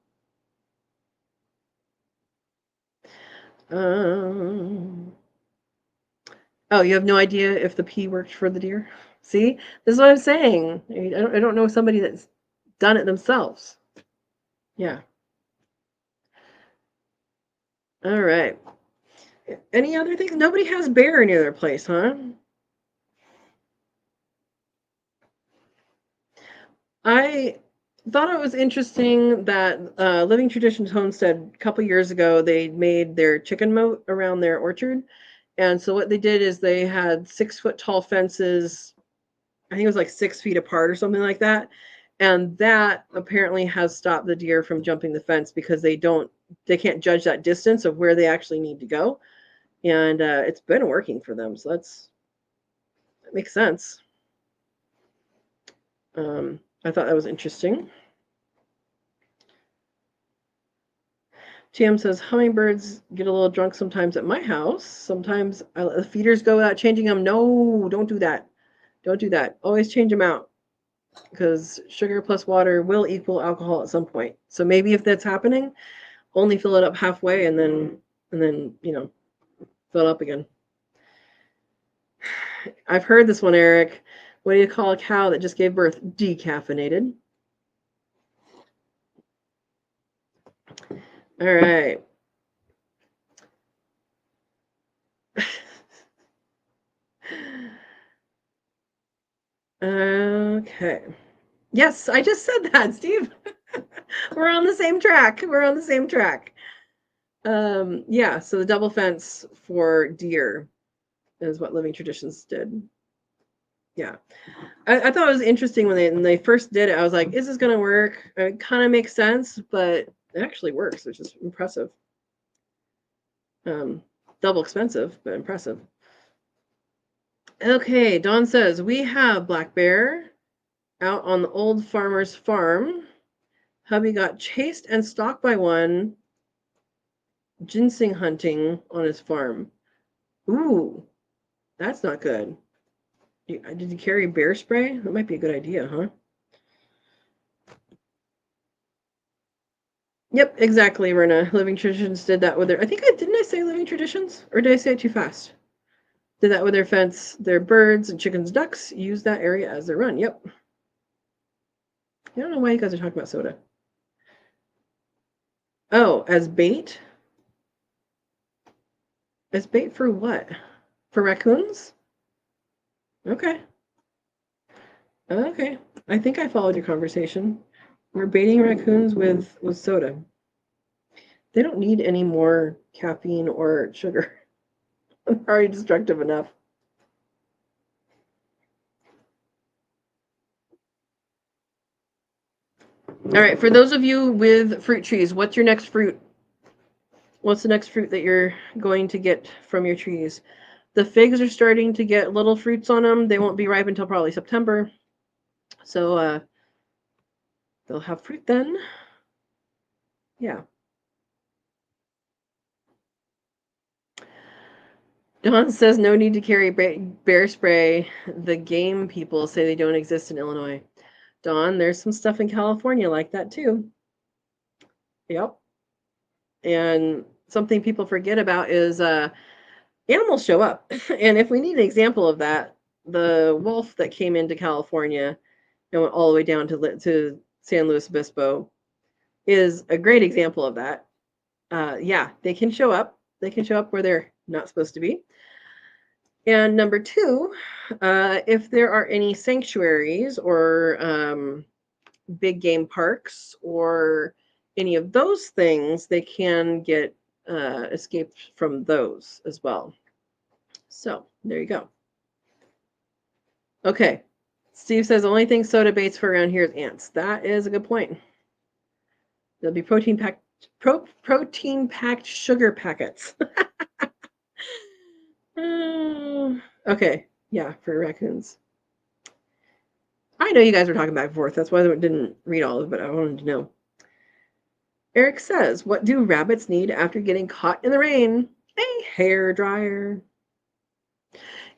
Oh, you have no idea if the pee worked for the deer? See, this is what I'm saying. I don't know somebody that's done it themselves. Yeah. All right. Any other things? Nobody has bear near their place, huh? I thought it was interesting that Living Traditions Homestead, a couple years ago, they made their chicken moat around their orchard. And so what they did is they had 6-foot tall fences. I think it was like 6 feet apart or something like that. And that apparently has stopped the deer from jumping the fence because they can't judge that distance of where they actually need to go. And it's been working for them. So that makes sense. I thought that was interesting. TM says hummingbirds get a little drunk sometimes at my house. Sometimes the feeders go without changing them. No, don't do that. Don't do that. Always change them out because sugar plus water will equal alcohol at some point. So maybe if that's happening, only fill it up halfway and then fill it up again. I've heard this one, Eric. What do you call a cow that just gave birth? Decaffeinated. All right. Okay. Yes, I just said that, Steve. We're on the same track. Yeah, so the double fence for deer is what Living Traditions did. Yeah. I thought it was interesting when they first did it. I was like, is this going to work? It kind of makes sense, but it actually works, which is impressive. Double expensive, but impressive. Okay, Dawn says, we have black bear out on the old farmer's farm. Hubby got chased and stalked by one ginseng hunting on his farm. Ooh, that's not good. Did you carry bear spray? That might be a good idea, huh? Yep, exactly, Rena. Living Traditions did that with their... didn't I say Living Traditions? Or did I say it too fast? Did that with their fence. Their birds and chickens, ducks use that area as their run. Yep. I don't know why you guys are talking about soda. Oh, as bait? As bait for what? For raccoons? Okay. Okay. I think I followed your conversation. We're baiting raccoons with soda. They don't need any more caffeine or sugar. They're already destructive enough. All right, for those of you with fruit trees, what's your next fruit? What's the next fruit that you're going to get from your trees? The figs are starting to get little fruits on them. They won't be ripe until probably September. So they'll have fruit then. Yeah. Dawn says no need to carry bear spray. The game people say they don't exist in Illinois. Dawn, there's some stuff in California like that too. Yep. And something people forget about is animals show up. And if we need an example of that, the wolf that came into California and went all the way down to San Luis Obispo is a great example of that. Yeah, they can show up. They can show up where they're not supposed to be. And number two, if there are any sanctuaries or big game parks or any of those things, they can get escaped from those as well. So there you go. Okay. Steve says the only thing soda baits for around here is ants. That is a good point. There'll be protein packed sugar packets. Okay. Yeah, for raccoons. I know you guys were talking back and forth. That's why I didn't read all of it, but I wanted to know. Eric says, what do rabbits need after getting caught in the rain? A hair dryer.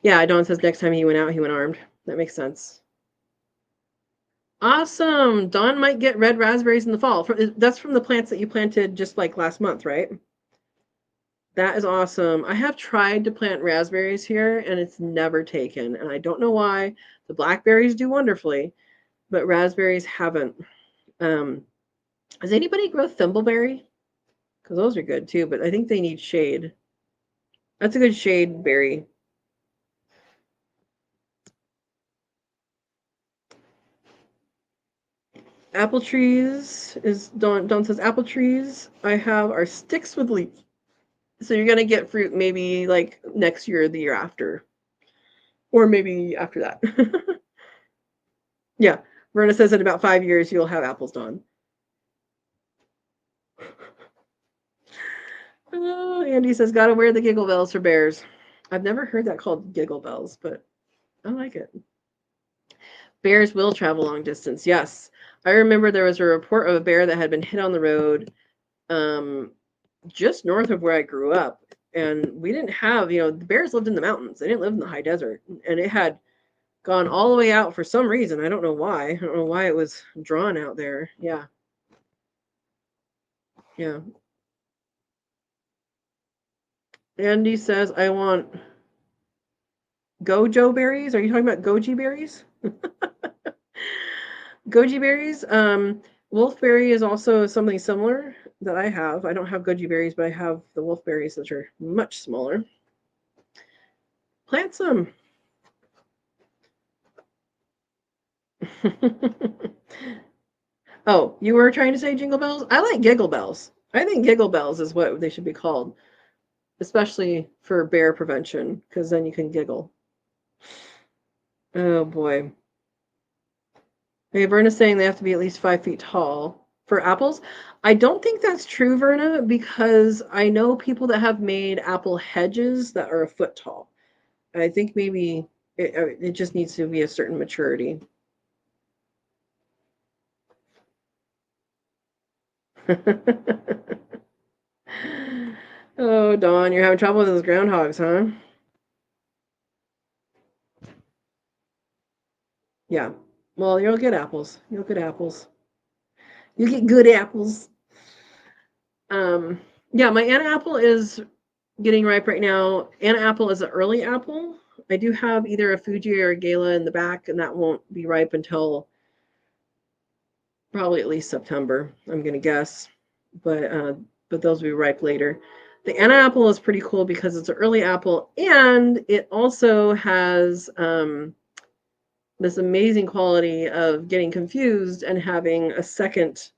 Yeah, Dawn says next time he went out, he went armed. That makes sense. Awesome. Dawn might get red raspberries in the fall. That's from the plants that you planted just like last month, right? That is awesome. I have tried to plant raspberries here and it's never taken. And I don't know why. The blackberries do wonderfully, but raspberries haven't. Does anybody grow thimbleberry? Because those are good too, but I think they need shade. That's a good shade berry. Apple trees is Dawn says apple trees I have are sticks with leaves. So you're gonna get fruit maybe like next year or the year after. Or maybe after that. Yeah. Verna says in about 5 years you'll have apples, Dawn. Oh, Andy says gotta wear the giggle bells for bears. I've never heard that called giggle bells, but I like it. Bears will travel long distance. Yes. I remember there was a report of a bear that had been hit on the road just north of where I grew up. And we didn't have, the bears lived in the mountains. They didn't live in the high desert. And it had gone all the way out for some reason. I don't know why. I don't know why it was drawn out there. Yeah. Yeah. Andy says, I want gojo berries. Are you talking about goji berries? Goji berries. Wolfberry is also something similar that I have. I don't have goji berries, but I have the wolfberries, which are much smaller. Plant some. Oh, you were trying to say jingle bells? I like giggle bells. I think giggle bells is what they should be called, especially for bear prevention, because then you can giggle. Oh boy. Hey, Verna's saying they have to be at least 5 feet tall for apples. I don't think that's true, Verna, because I know people that have made apple hedges that are a foot tall. I think maybe it just needs to be a certain maturity. Oh, Dawn, you're having trouble with those groundhogs, huh? Yeah. Well, you'll get apples. You'll get apples. You get good apples. Yeah, my Anna apple is getting ripe right now. Anna apple is an early apple. I do have either a Fuji or a Gala in the back, and that won't be ripe until probably at least September, I'm gonna guess. But those will be ripe later. The Anna apple is pretty cool because it's an early apple, and it also has this amazing quality of getting confused and having a second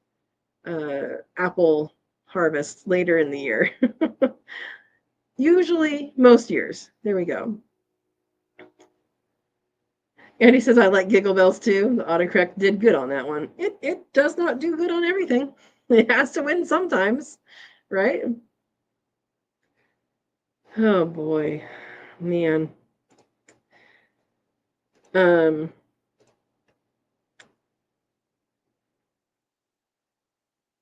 apple harvest later in the year. Usually, most years. There we go. And he says, I like giggle bells too. The autocorrect did good on that one. It does not do good on everything. It has to win sometimes, right? Oh boy, man. Um,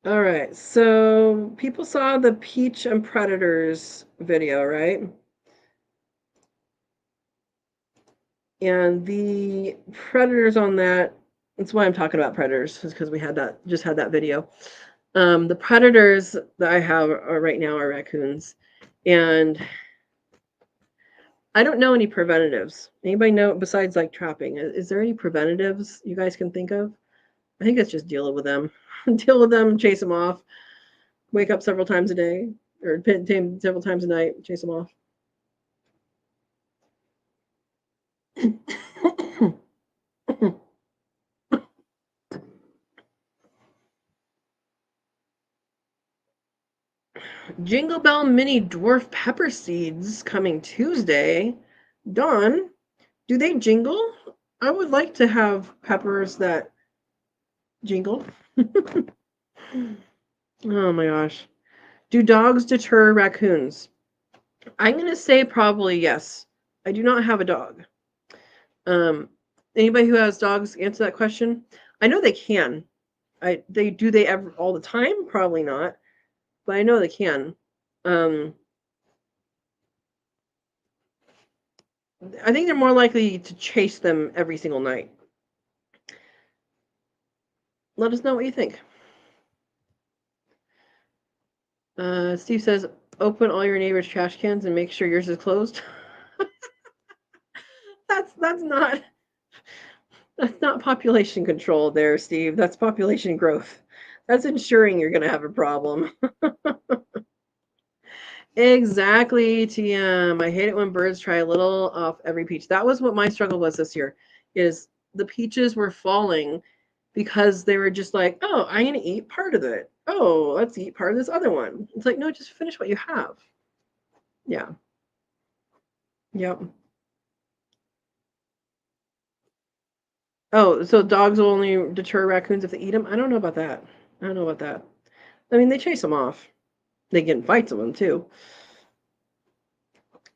all right. So people saw the Peach and Predators video, right? And the predators on that, that's why I'm talking about predators, is because we had that video. The predators that I have right now are raccoons, and I don't know any preventatives. Anybody know besides like trapping? Is there any preventatives you guys can think of? I think it's just dealing with them, deal with them, chase them off, wake up several times a day or several times a night, chase them off. Jingle Bell Mini Dwarf Pepper Seeds coming Tuesday. Dawn, do they jingle? I would like to have peppers that jingle. Oh my gosh. Do dogs deter raccoons? I'm going to say probably yes. I do not have a dog. Anybody who has dogs answer that question? I know they can. They ever all the time? Probably not. But I know they can. I think they're more likely to chase them every single night. Let us know what you think. Steve says, open all your neighbors' trash cans and make sure yours is closed. that's not population control there, Steve. That's population growth. That's ensuring you're going to have a problem. Exactly, TM. I hate it when birds try a little off every peach. That was what my struggle was this year, is the peaches were falling because they were just like, oh, I'm going to eat part of it. Oh, let's eat part of this other one. It's like, no, just finish what you have. Yeah. Yep. Oh, so dogs will only deter raccoons if they eat them? I don't know about that. I don't know about that. I mean, they chase them off. They get in fights with them too.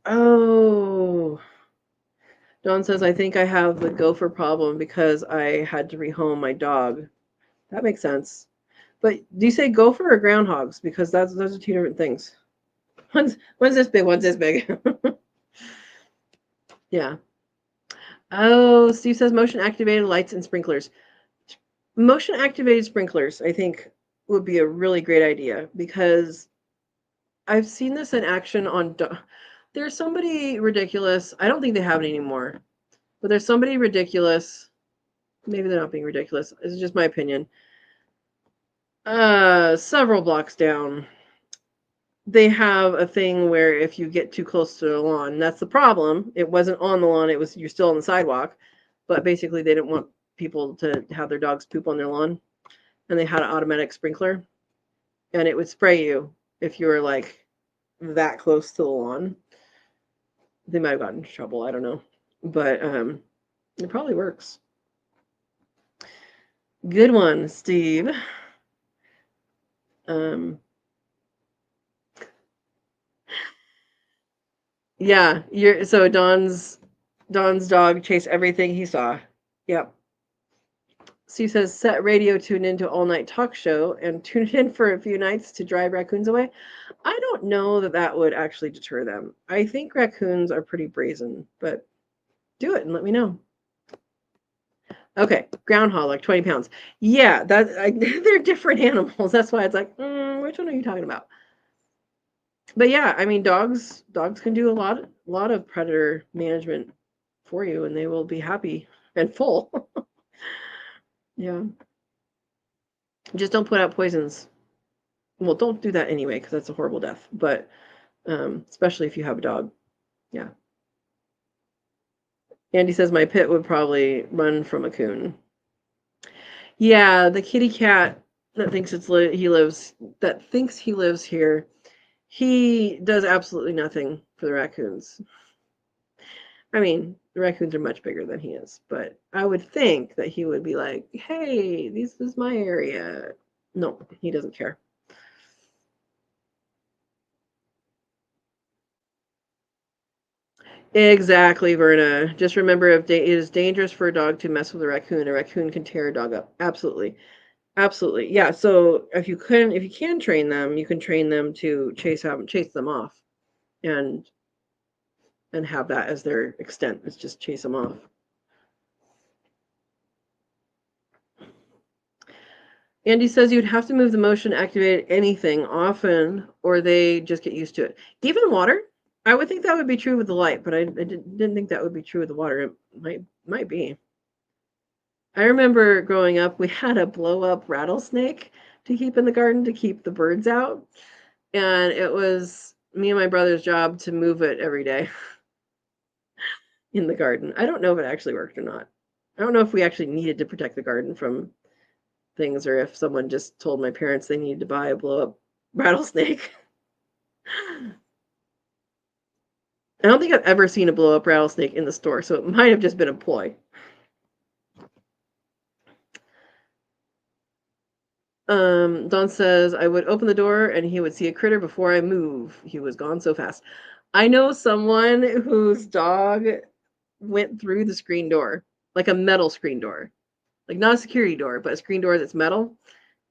Oh, Dawn says, I think I have the gopher problem because I had to rehome my dog. That makes sense. But do you say gopher or groundhogs? Because those are two different things. One's this big, one's this big. Yeah. Oh, Steve says motion activated lights and sprinklers. Motion activated sprinklers, I think, would be a really great idea because I've seen this in action on. There's somebody ridiculous. I don't think they have it anymore, but there's somebody ridiculous. Maybe they're not being ridiculous. It's just my opinion. Several blocks down, they have a thing where if you get too close to the lawn, that's the problem. It wasn't on the lawn, it was you're still on the sidewalk. But basically they didn't want people to have their dogs poop on their lawn. And they had an automatic sprinkler. And it would spray you if you were like that close to the lawn. They might have gotten into trouble, I don't know. But it probably works. Good one, Steve. Yeah, you're so Don's dog chased everything he saw. Yep. Steve says set radio tune into all night talk show and tune it in for a few nights to drive raccoons away. I don't know that that would actually deter them. I think raccoons are pretty brazen, but do it and let me know. Okay, groundhog, like 20 pounds. Yeah, they're different animals. That's why it's like, which one are you talking about? But yeah, I mean, dogs can do a lot of predator management for you, and they will be happy and full. Yeah, just don't put out poisons. Well, don't do that anyway, because that's a horrible death. But especially if you have a dog. Yeah. Andy says my pit would probably run from a coon. Yeah, the kitty cat that thinks he lives here. He does absolutely nothing for the raccoons. I mean, the raccoons are much bigger than he is, but I would think that he would be like, "Hey, this is my area." No, he doesn't care. Exactly, Verna. Just remember, if it is dangerous for a dog to mess with a raccoon can tear a dog up. Absolutely, absolutely. Yeah. So if you can train them, you can train them to chase them off, and have that as their extent. It's just chase them off. Andy says you'd have to move the motion activate anything often, or they just get used to it. Even water, I would think that would be true with the light, but I didn't think that would be true with the water. It might be. I remember growing up, we had a blow up rattlesnake to keep in the garden to keep the birds out, and it was me and my brother's job to move it every day in the garden. I don't know if it actually worked or not. I don't know if we actually needed to protect the garden from things or if someone just told my parents they needed to buy a blow up rattlesnake. I don't think I've ever seen a blow up rattlesnake in the store, so it might have just been a ploy. Don says I would open the door and he would see a critter before I move. He was gone so fast. I know someone whose dog went through the screen door, like a metal screen door, like not a security door, but a screen door that's metal.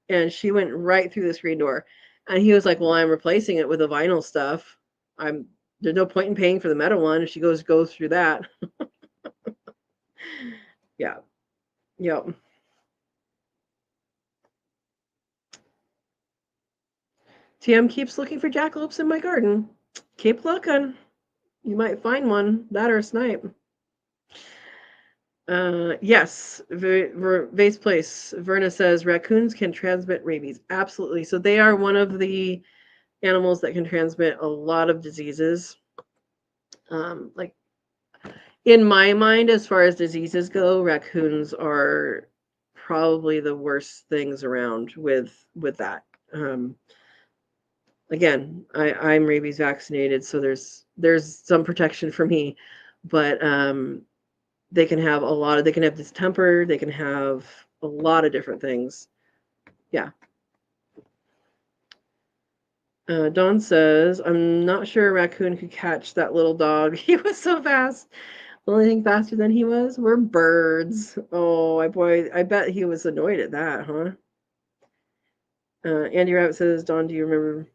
And she went right through the screen door. And he was like, "Well, I'm replacing it with the vinyl stuff. There's no point in paying for the metal one if she goes through that." Yeah. Yep. TM keeps looking for jackalopes in my garden. Keep looking. You might find one, that or a snipe. Yes, Vase Place. Verna says raccoons can transmit rabies. Absolutely. So they are one of the animals that can transmit a lot of diseases. Like in my mind, as far as diseases go, raccoons are probably the worst things around with that. Again, I'm rabies vaccinated, so there's some protection for me, but they can have they can have distemper, they can have a lot of different things. Yeah. Dawn says, I'm not sure a raccoon could catch that little dog. He was so fast. The only thing faster than he was were birds. Oh, boy, I bet he was annoyed at that, huh? Andy Rabbit says, Dawn, do you remember?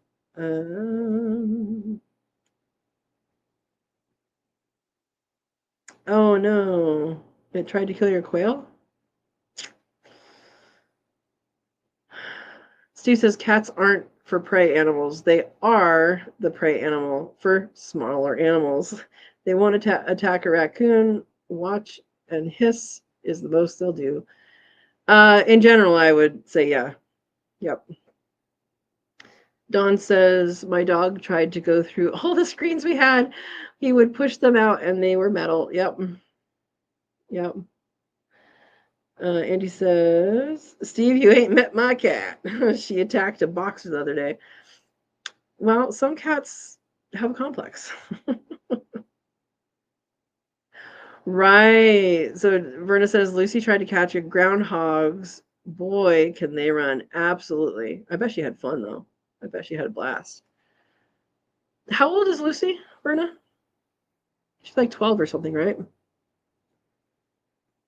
Oh, no. It tried to kill your quail? Steve says, cats aren't for prey animals. They are the prey animal for smaller animals. They won't attack a raccoon. Watch and hiss is the most they'll do. In general, I would say yeah. Yep. Dawn says, my dog tried to go through all the screens we had. He would push them out and they were metal. Yep. Yep. Andy says, Steve, you ain't met my cat. She attacked a boxer the other day. Well, some cats have a complex. Right. So Verna says, Lucy tried to catch a groundhogs. Boy, can they run. Absolutely. I bet she had fun, though. I bet she had a blast. How old is Lucy, Verna? She's like 12 or something, right?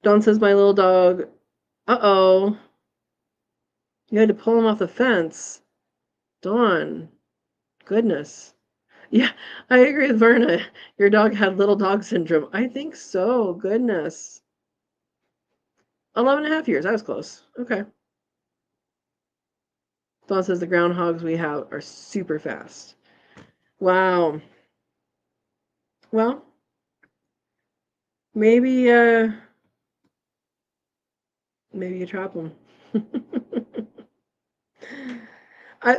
Dawn says, my little dog. Uh-oh. You had to pull him off the fence. Dawn. Goodness. Yeah, I agree with Verna. Your dog had little dog syndrome. I think so. Goodness. 11 and a half years. I was close. Okay. Dawn says the groundhogs we have are super fast. Wow. Well, maybe you trap them.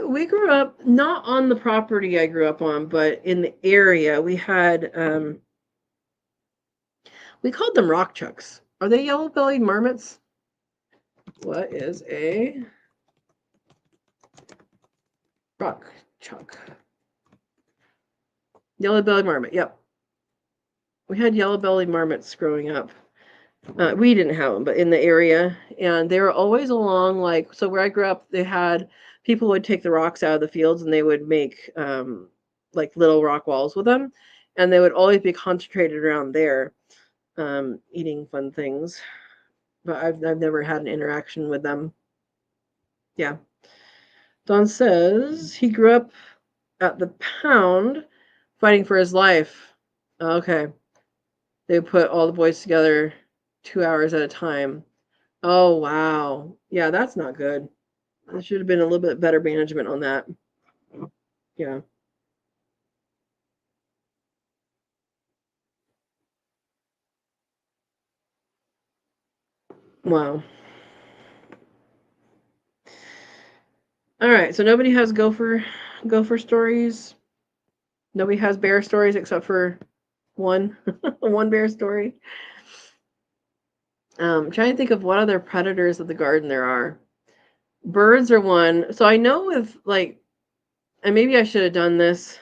We grew up not on the property I grew up on, but in the area. We had we called them rock chucks. Are they yellow-bellied marmots? What is a rock chuck? Yellow-bellied marmot. Yep. We had yellow-bellied marmots growing up. We didn't have them, but in the area, and they were always along so where I grew up, they had people would take the rocks out of the fields and they would make like little rock walls with them, and they would always be concentrated around there, eating fun things. But I've never had an interaction with them. Yeah. Don says he grew up at the pound fighting for his life. Okay. They put all the boys together 2 hours at a time. Oh, wow. Yeah, that's not good. There should have been a little bit better management on that. Yeah. Wow. All right, so nobody has gopher stories. Nobody has bear stories except for one one bear story. Trying to think of what other predators of the garden there are. Birds are one. So I know with and maybe I should have done this.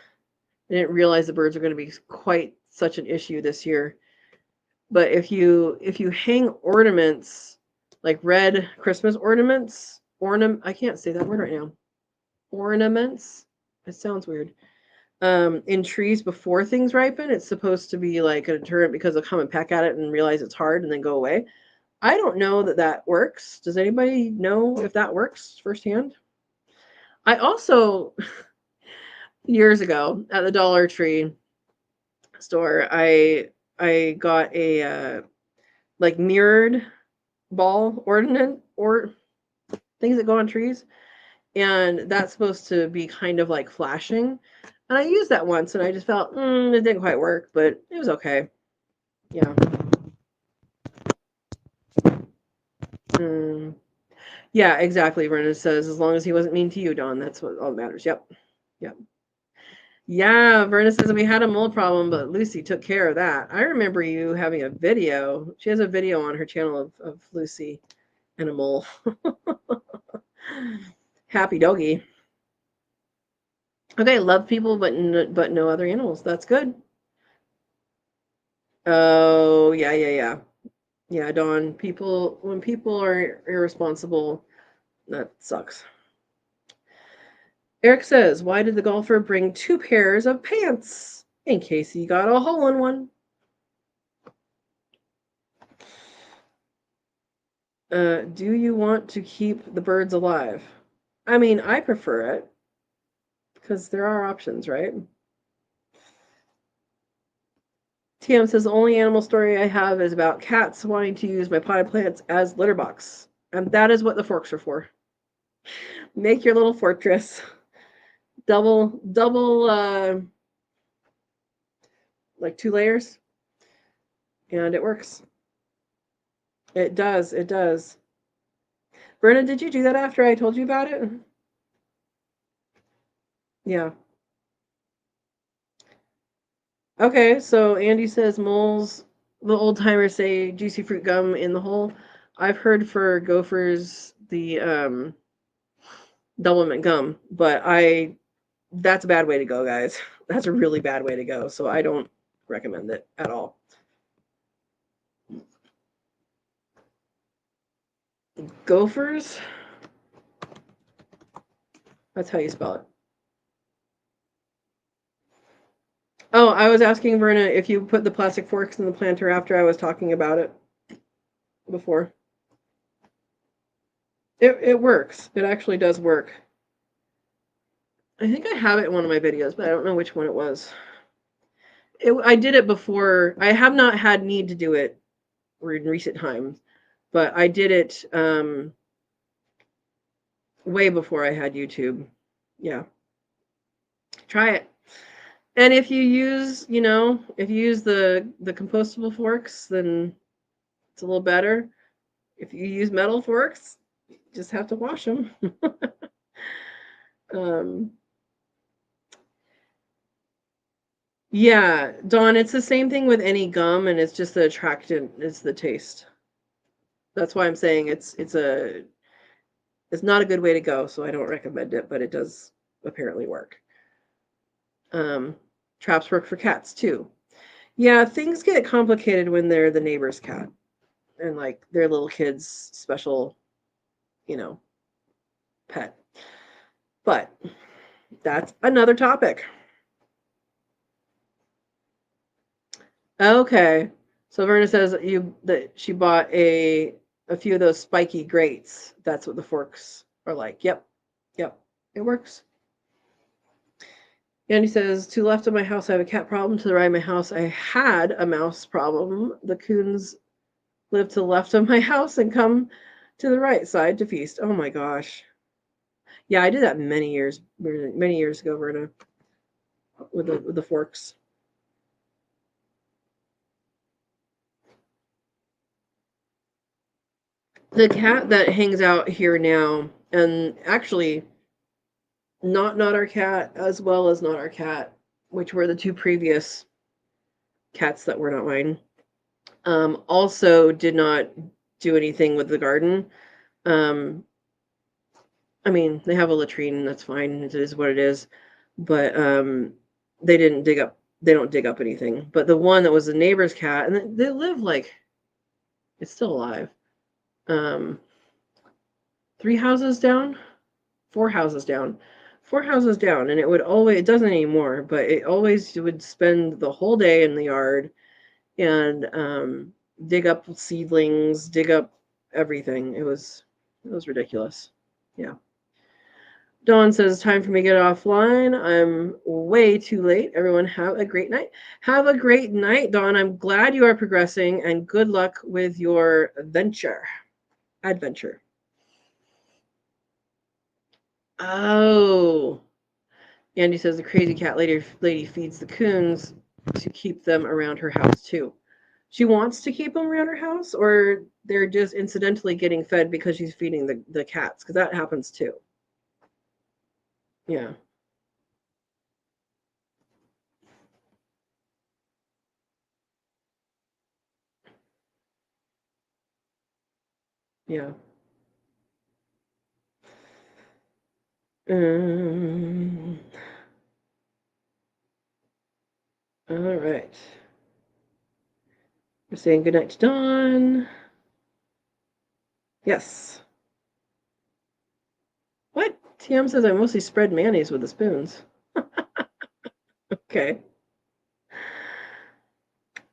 I didn't realize the birds are going to be quite such an issue this year. But if you hang ornaments, like red Christmas ornaments, I can't say that word right now. Ornaments. It sounds weird. In trees before things ripen, it's supposed to be like a deterrent because they'll come and peck at it and realize it's hard and then go away. I don't know that works. Does anybody know if that works firsthand? I also years ago at the Dollar Tree store, I got a like mirrored ball ornament or things that go on trees, and that's supposed to be kind of like flashing. And I used that once, and I just felt it didn't quite work, but it was okay. Yeah. Yeah, exactly. Brennan says, as long as he wasn't mean to you, Dawn, that's what all that matters. Yep. Yep. Yeah, Verna says we had a mold problem, but Lucy took care of that. I remember you having a video. She has a video on her channel of Lucy and a mole. Happy doggy. Okay, love people, but no other animals. That's good. Oh, yeah, yeah, yeah. Yeah, Dawn, when people are irresponsible, that sucks. Eric says, why did the golfer bring 2 pairs of pants? In case he got a hole in one. Do you want to keep the birds alive? I mean, I prefer it because there are options, right? TM says the only animal story I have is about cats wanting to use my potted plants as litter box. And that is what the forks are for. Make your little fortress. Double, like 2 layers. And it works. It does. It does. Verna, did you do that after I told you about it? Yeah. Okay, so Andy says moles, the old timers say juicy fruit gum in the hole. I've heard for gophers the double mint gum, but that's a bad way to go, guys. That's a really bad way to go, so I don't recommend it at all. Gophers? That's how you spell it. Oh, I was asking Verna if you put the plastic forks in the planter after I was talking about it before. It works. It actually does work. I think I have it in one of my videos, but I don't know which one it was. I did it before. I have not had need to do it in recent times, but I did it way before I had YouTube. Yeah. Try it. And if you use, if you use the compostable forks, then it's a little better. If you use metal forks, you just have to wash them. Yeah, Dawn, it's the same thing with any gum, and it's just the attractant is the taste. That's why I'm saying it's not a good way to go, so I don't recommend it, but it does apparently work. Traps work for cats too. Yeah, things get complicated when they're the neighbor's cat and like their little kid's special, pet. But that's another topic. Okay. So Verna says that she bought a few of those spiky grates. That's what the forks are like. Yep. Yep. It works. Andy says, to the left of my house, I have a cat problem. To the right of my house, I had a mouse problem. The coons live to the left of my house and come to the right side to feast. Oh my gosh. Yeah, I did that many years ago, Verna, with the forks. The cat that hangs out here now, and actually not our cat as well as not our cat, which were the 2 previous cats that were not mine, also did not do anything with the garden. I mean, they have a latrine, that's fine. It is what it is. But they don't dig up anything. But the one that was the neighbor's cat, and they live like, it's still alive. 3 houses down, 4 houses down. 4 houses down, and it doesn't anymore, but it always would spend the whole day in the yard and dig up seedlings, dig up everything. It was ridiculous. Yeah. Dawn says, time for me to get offline. I'm way too late. Everyone have a great night. Have a great night, Dawn. I'm glad you are progressing, and good luck with your adventure. Oh. Andy says the crazy cat lady feeds the coons to keep them around her house too. She wants to keep them around her house, or they're just incidentally getting fed because she's feeding the cats, because that happens too. Yeah. Yeah. Um, all right. We're saying goodnight to Dawn. Yes. What? TM says I mostly spread mayonnaise with the spoons. Okay.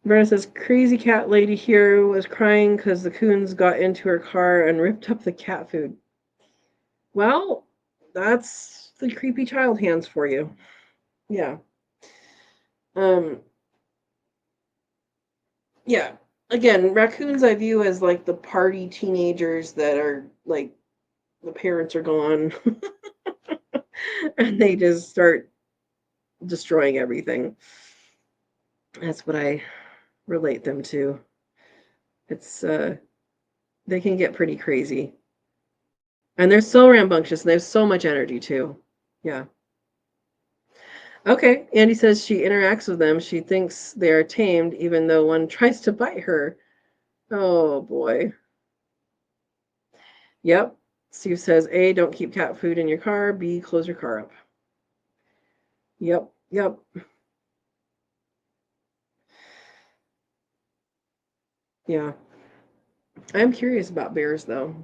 Brenna says crazy cat lady here was crying because the coons got into her car and ripped up the cat food. Well, that's the creepy child hands for you. Yeah. Um. Yeah. Again, raccoons I view as like the party teenagers that are like the parents are gone and they just start destroying everything. That's what I relate them to. It's they can get pretty crazy. And they're so rambunctious and they have so much energy too. Yeah. Okay. Andy says she interacts with them. She thinks they are tamed even though one tries to bite her. Oh boy. Yep. Steve says A, don't keep cat food in your car. B, close your car up. Yep. Yep. Yeah. I'm curious about bears though.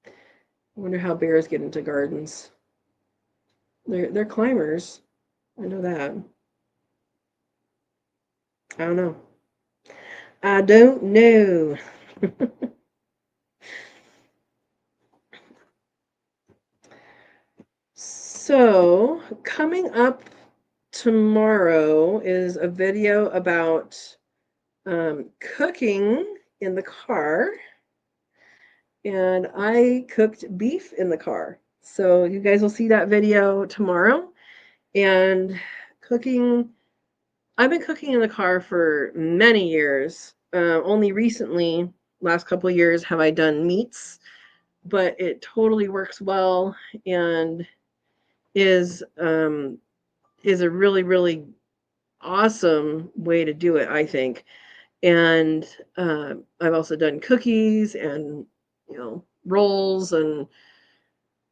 I wonder how bears get into gardens. They're climbers. I know that. I don't know. I don't know. So, coming up tomorrow is a video about cooking in the car. And I cooked beef in the car. So, you guys will see that video tomorrow. And cooking, I've been cooking in the car for many years. Only recently, last couple of years, have I done meats, but it totally works well and is is a really really awesome way to do it, I think. And I've also done cookies and rolls and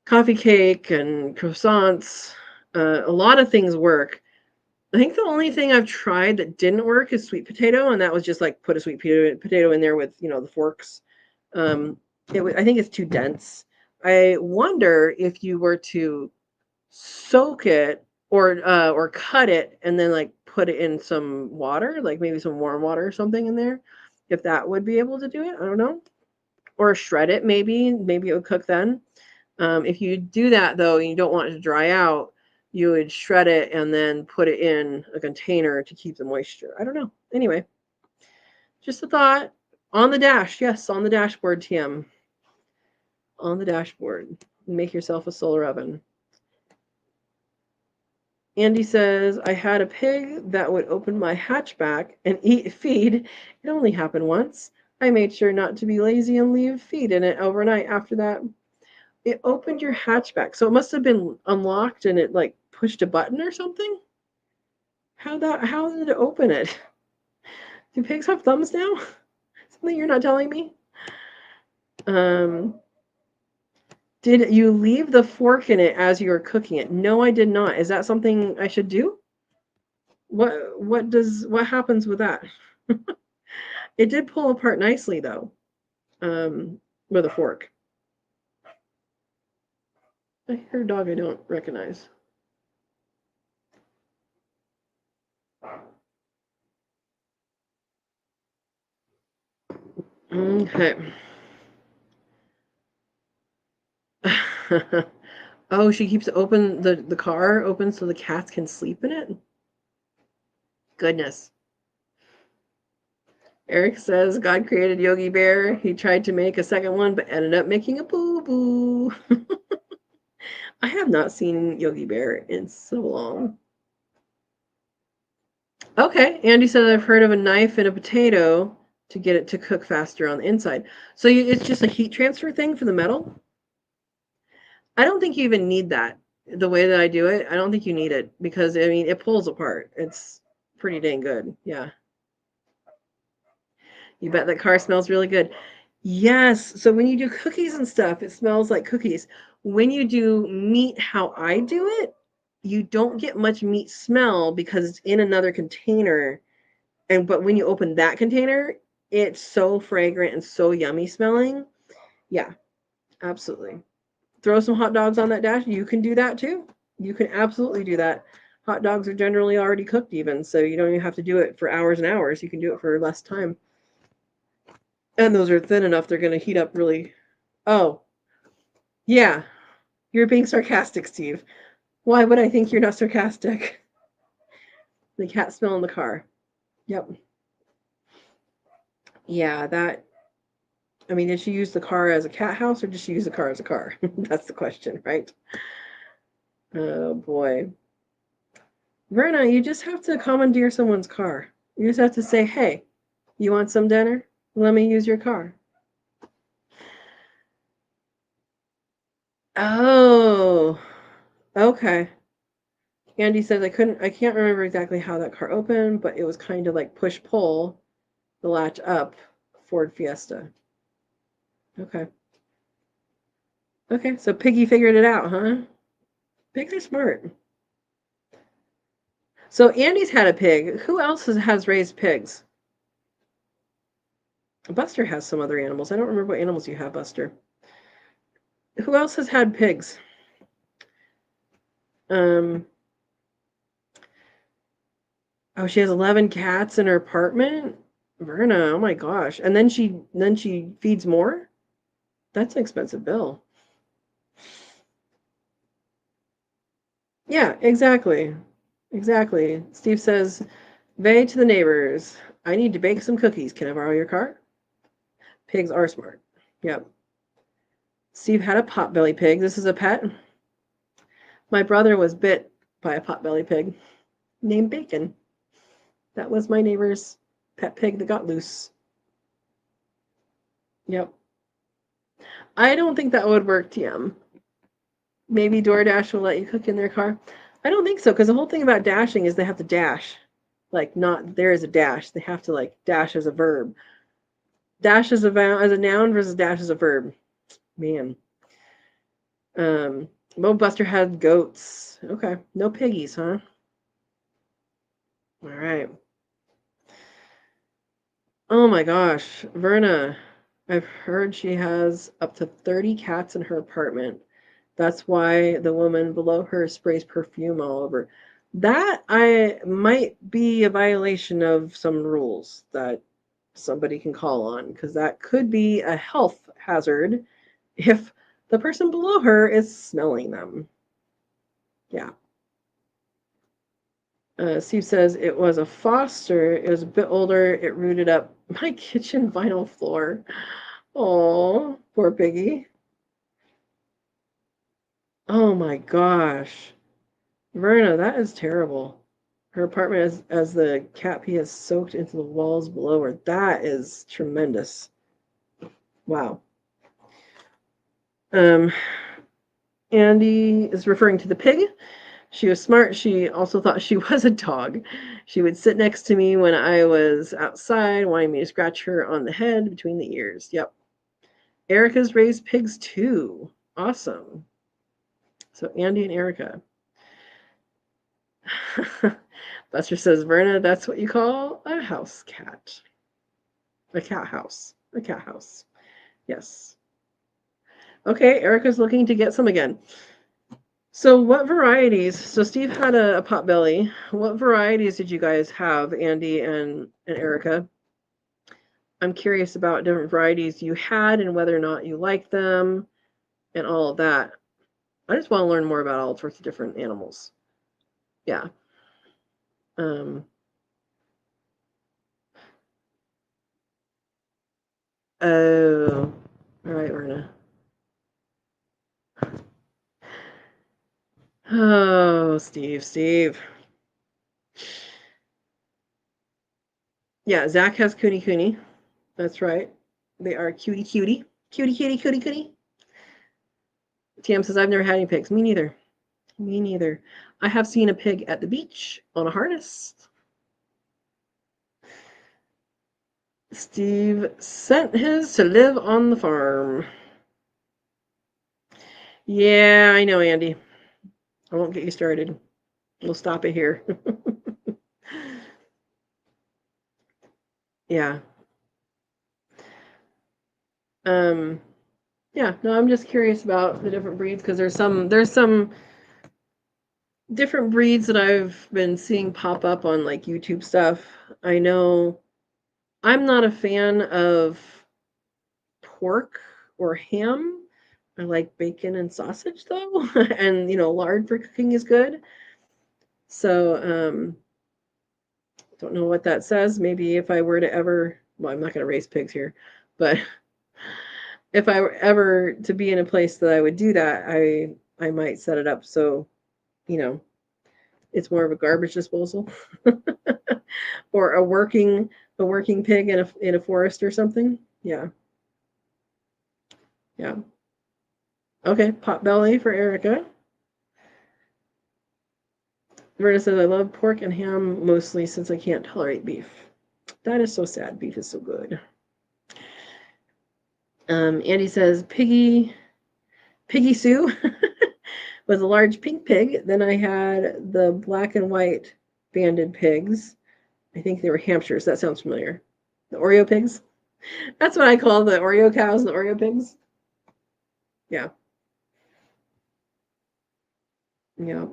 coffee cake and croissants. A lot of things work. I think the only thing I've tried that didn't work is sweet potato, and that was just like put a sweet potato in there with the forks. Um, I think it's too dense. I wonder if you were to soak it or cut it and then like put it in some water, like maybe some warm water or something in there, if that would be able to do it. I don't know. Or shred it, maybe it would cook then. If you do that though, and you don't want it to dry out, you would shred it and then put it in a container to keep the moisture. I don't know. Anyway, just a thought. On the dash, yes, on the dashboard, TM. On the dashboard. Make yourself a solar oven. Andy says, I had a pig that would open my hatchback and eat feed. It only happened once. I made sure not to be lazy and leave feed in it overnight after that. It opened your hatchback. So it must have been unlocked and it like pushed a button or something? How did it open it? Do pigs have thumbs now? Something you're not telling me? Did you leave the fork in it as you were cooking it? No, I did not. Is that something I should do? What happens with that? It did pull apart nicely though, with a fork. I hear a dog I don't recognize. Okay. Oh, she keeps the car open so the cats can sleep in it? Goodness. Eric says God created Yogi Bear. He tried to make a second one, but ended up making a boo-boo. I have not seen Yogi Bear in so long. Okay, Andy says I've heard of a knife and a potato to get it to cook faster on the inside. So it's just a heat transfer thing for the metal? I don't think you even need that. The way that I do it, I don't think you need it because I mean it pulls apart. It's pretty dang good. Yeah. You bet that car smells really good. Yes. So when you do cookies and stuff, it smells like cookies. when you do meat how I do it, you don't get much meat smell because it's in another container. But when you open that container, it's so fragrant and so yummy smelling. Yeah, absolutely. Throw some hot dogs on that dash. You can do that too. You can absolutely do that. Hot dogs are generally already cooked even, so you don't even have to do it for hours and hours. You can do it for less time. And those are thin enough, they're going to heat up really. Oh, yeah. You're being sarcastic, Steve. Why would I think you're not sarcastic? The cat smell in the car. Yep. Yeah, that. I mean, did she use the car as a cat house or did she use the car as a car? That's the question, right? Oh, boy. Verna, you just have to commandeer someone's car. You just have to say, hey, you want some dinner? Let me use your car. Oh, okay. Andy says I can't remember exactly how that car opened, but it was kind of like push pull, the latch up Ford Fiesta. Okay. Okay, so Piggy figured it out, huh? Pigs are smart. So Andy's had a pig. Who else has raised pigs? Buster has some other animals. I don't remember what animals you have, Buster. Who else has had pigs? Oh, she has 11 cats in her apartment. Verna, oh my gosh. And then she feeds more? That's an expensive bill. Yeah, exactly. Exactly. Steve says, "Vey to the neighbors. I need to bake some cookies. Can I borrow your car?" Pigs are smart. Yep. Steve had a potbelly pig. This is a pet. My brother was bit by a potbelly pig named Bacon. That was my neighbor's pet pig that got loose. Yep. I don't think that would work, TM. Maybe DoorDash will let you cook in their car. I don't think so, because the whole thing about dashing is they have to dash. Like, not there is a dash. They have to like dash as a verb. Dash as a noun versus dash as a verb. Man. Mo Buster had goats. Okay. No piggies, huh? All right. Oh my gosh. Verna. I've heard she has up to 30 cats in her apartment. That's why the woman below her sprays perfume all over. That I might be a violation of some rules that somebody can call on, because that could be a health hazard if the person below her is smelling them. Yeah. Steve says it was a foster. It was a bit older. It rooted up my kitchen vinyl floor. Oh, poor piggy. Oh my gosh. Verna, that is terrible. Her apartment as the cat pee has soaked into the walls below her. That is tremendous. Wow. Um, Andy is referring to the pig. She was smart. She also thought she was a dog. She would sit next to me when I was outside, wanting me to scratch her on the head between the ears. Yep. Erica's raised pigs too. Awesome. So Andy and Erica. Buster says, Verna, that's what you call a house cat. A cat house. A cat house. Yes. Okay, Erica's looking to get some again. So what varieties? So Steve had a potbelly. What varieties did you guys have, Andy and Erica? I'm curious about different varieties you had and whether or not you like them and all of that. I just want to learn more about all sorts of different animals. Yeah. Um, oh, all right, Verna. Oh, Steve. Yeah, Zach has Cooney Cooney. That's right. They are cutie cutie. Cutie cutie cutie cutie. TM says, I've never had any pigs. Me neither. Me neither. I have seen a pig at the beach on a harness. Steve sent his to live on the farm. Yeah, I know, Andy. I won't get you started. We'll stop it here. Yeah. Um, yeah, no, I'm just curious about the different breeds because there's some different breeds that I've been seeing pop up on like YouTube stuff. I know I'm not a fan of pork or ham. I like bacon and sausage though, and lard for cooking is good. So, don't know what that says. Maybe if I were to ever, well, I'm not going to raise pigs here, but if I were ever to be in a place that I would do that, I might set it up so, you know, it's more of a garbage disposal or a working pig in a forest or something. Yeah. Yeah. Okay, potbelly for Erica. Verna says I love pork and ham mostly since I can't tolerate beef. That is so sad. Beef is so good. Andy says Piggy Sue was a large pink pig. Then I had the black and white banded pigs. I think they were Hampshires. That sounds familiar. The Oreo pigs. That's what I call the Oreo cows and the Oreo pigs. Yeah. Yeah.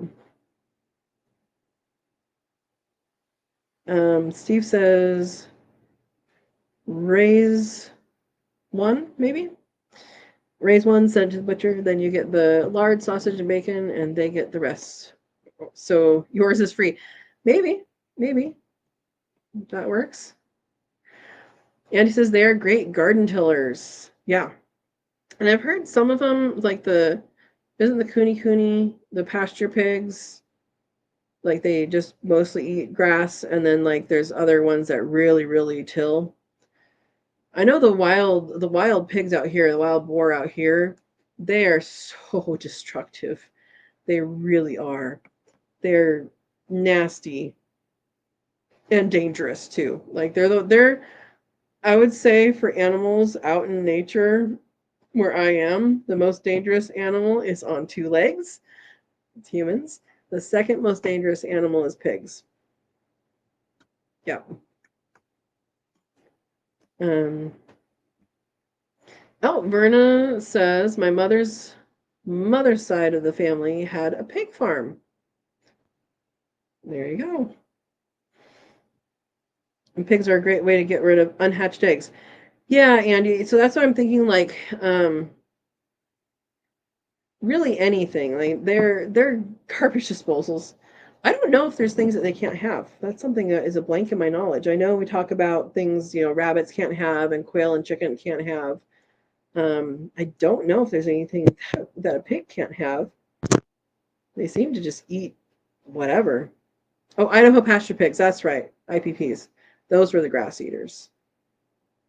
Steve says raise one, maybe? Raise one, send to the butcher, then you get the lard, sausage, and bacon, and they get the rest. So yours is free. Maybe that works. Andy says they are great garden tillers. Yeah. And I've heard some of them, like isn't the Kuni the pasture pigs, like they just mostly eat grass, and then like there's other ones that really, really till. I know the wild pigs out here, the wild boar out here, they are so destructive. They really are. They're nasty and dangerous too. Like they're I would say for animals out in nature where I am, the most dangerous animal is on two legs. It's humans. The second most dangerous animal is pigs. Yeah. Um, Verna says my mother's side of the family had a pig farm. There you go. And pigs are a great way to get rid of unhatched eggs. Yeah, Andy. So that's what I'm thinking. Like, really anything. Like they're garbage disposals. I don't know if there's things that they can't have. That's something that is a blank in my knowledge. I know we talk about things, rabbits can't have and quail and chicken can't have. I don't know if there's anything that a pig can't have. They seem to just eat whatever. Oh, Idaho pasture pigs. That's right. IPPs. Those were the grass eaters.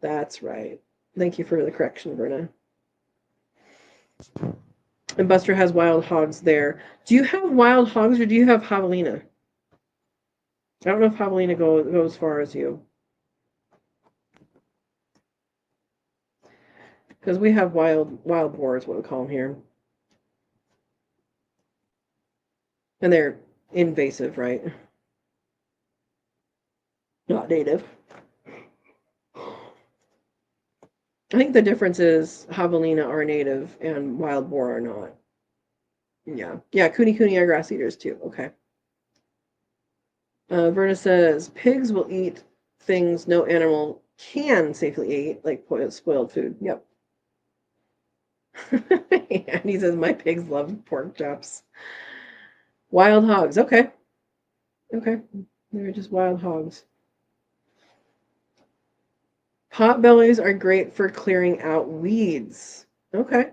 That's right. Thank you for the correction, Verna. And Buster has wild hogs there. Do you have wild hogs or do you have javelina? I don't know if javelina goes as far as you. Because we have wild boar is what we call them here. And they're invasive, right? Not native. I think the difference is javelina are native and wild boar are not. Yeah. Yeah, kuni are grass eaters too. Okay. Verna says pigs will eat things no animal can safely eat, like spoiled food. Yep. And he says my pigs love pork chops. Wild hogs. Okay. Okay. They're just wild hogs. Potbellies are great for clearing out weeds. Okay.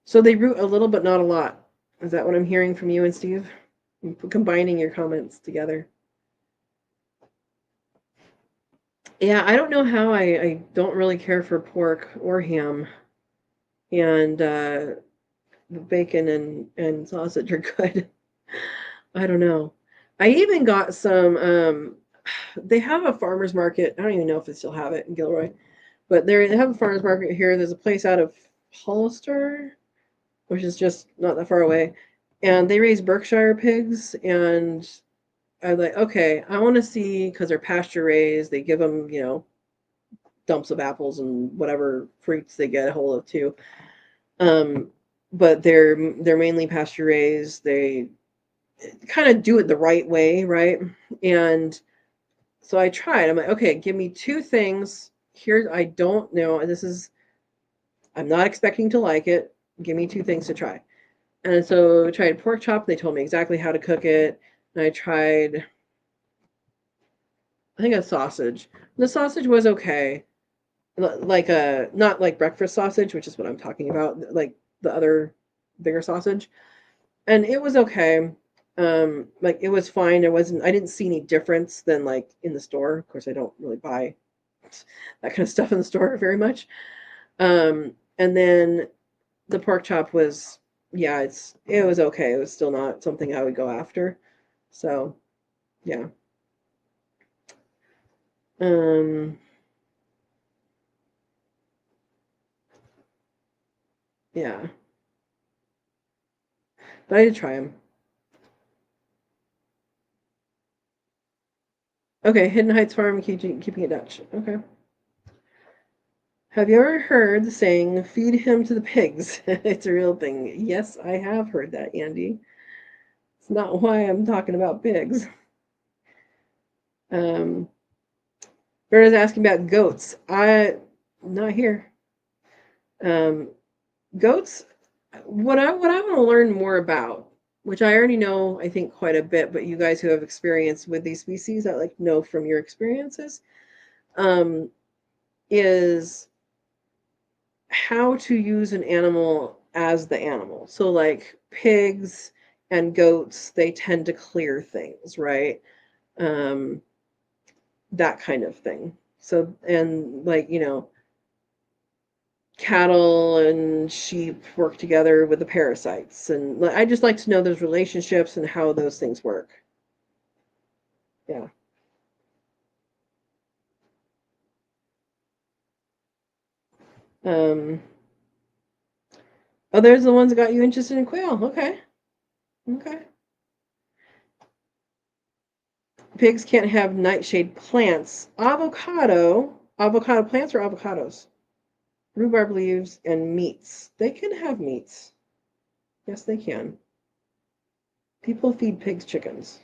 So they root a little, but not a lot. Is that what I'm hearing from you and Steve? Combining your comments together. Yeah, I don't know how I don't really care for pork or ham. And bacon and sausage are good. I don't know. I even got some they have a farmer's market. I don't even know if they still have it in Gilroy. But they have a farmer's market here. There's a place out of Hollister. which is just not that far away. And they raise Berkshire pigs, and I was like, okay, I want to see, because they're pasture raised. They give them, dumps of apples and whatever fruits they get a hold of too. Um, but they're mainly pasture raised. They kind of do it the right way, right? And so I tried. I'm like, okay, give me two things. Here, I don't know. I'm not expecting to like it. Give me two things to try. And so I tried pork chop. They told me exactly how to cook it. And I tried, I think, a sausage. The sausage was okay. Like not like breakfast sausage, which is what I'm talking about, like the other bigger sausage. And it was okay. Like it was fine. I didn't see any difference than like in the store. Of course, I don't really buy that kind of stuff in the store very much. And then the pork chop was, yeah, it was okay. It was still not something I would go after. So, yeah. Um, yeah. But I did try them. Okay, Hidden Heights Farm, keeping it Dutch. Okay. Have you ever heard the saying, feed him to the pigs? It's a real thing. Yes, I have heard that, Andy. It's not why I'm talking about pigs. Um, Berta's asking about goats. Not here. Um, Goats, what I want to learn more about, which I already know, I think, quite a bit, but you guys who have experience with these species, I like to know from your experiences, um, is how to use an animal as the animal. So like pigs and goats, they tend to clear things, right? Um, that kind of thing. So, and like, cattle and sheep work together with the parasites. And I just like to know those relationships and how those things work. Yeah. Um, oh, there's the ones that got you interested in quail. Okay. Okay. Pigs can't have nightshade plants. Avocado plants or avocados? Rhubarb leaves and meats. They can have meats. Yes, they can. People feed pigs chickens.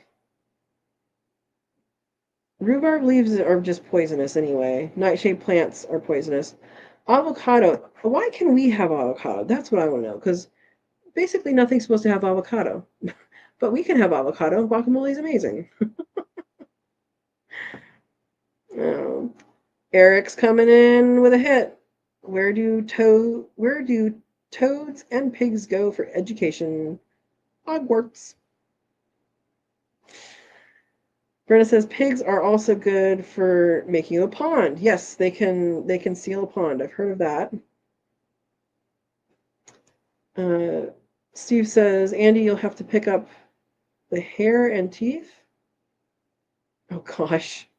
Rhubarb leaves are just poisonous anyway. Nightshade plants are poisonous. Avocado. Why can we have avocado? That's what I want to know. Because basically nothing's supposed to have avocado. But we can have avocado. Guacamole is amazing. Oh, Eric's coming in with a hit. Where do toads and pigs go for education? Hogwarts. Brenda says pigs are also good for making a pond. Yes, they can seal a pond. I've heard of that. Uh, Steve says, Andy, you'll have to pick up the hair and teeth. Oh gosh.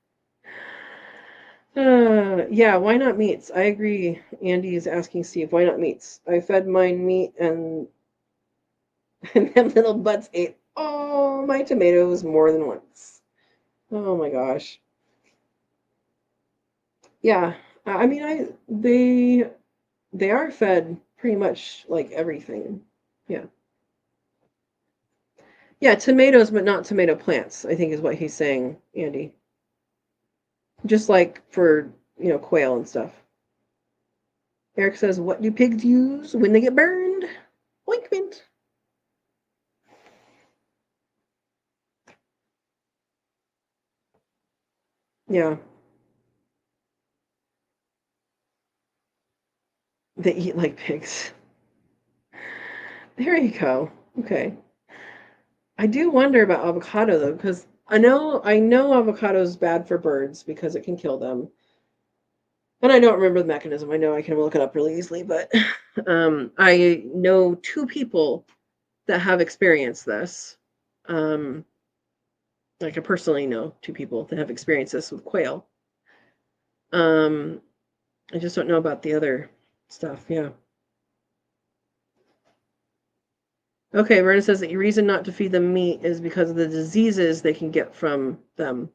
Yeah, why not meats? I agree. Andy is asking Steve, why not meats? I fed mine meat and and them little butts ate all my tomatoes more than once. Oh my gosh. Yeah. I mean, they are fed pretty much like everything. Yeah. Yeah, tomatoes, but not tomato plants, I think is what he's saying, Andy. Just like for, quail and stuff. Eric says, what do pigs use when they get burned? Ointment. Yeah, they eat like pigs. There you go. Okay. I do wonder about avocado though, because I know avocado is bad for birds because it can kill them. And I don't remember the mechanism. I know I can look it up really easily, but I know two people that have experienced this. Um, like I personally know two people that have experienced this with quail. Um, I just don't know about the other stuff. Yeah. Okay, Verna says the reason not to feed them meat is because of the diseases they can get from them.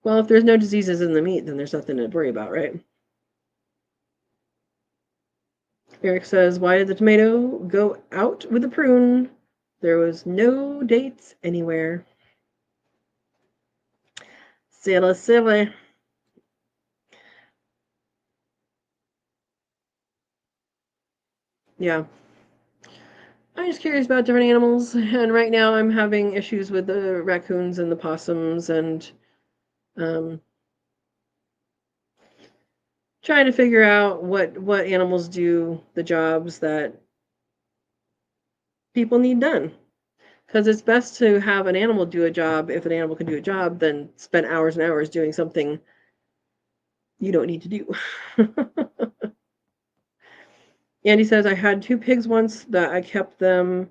Well, if there's no diseases in the meat, then there's nothing to worry about, right? Eric says, why did the tomato go out with the prune? There was no dates anywhere. Silly, silly. Yeah. I'm just curious about different animals, and right now I'm having issues with the raccoons and the possums, and um, trying to figure out what animals do the jobs that people need done. Because it's best to have an animal do a job if an animal can do a job than spend hours and hours doing something you don't need to do. Andy says, I had 2 pigs once that I kept them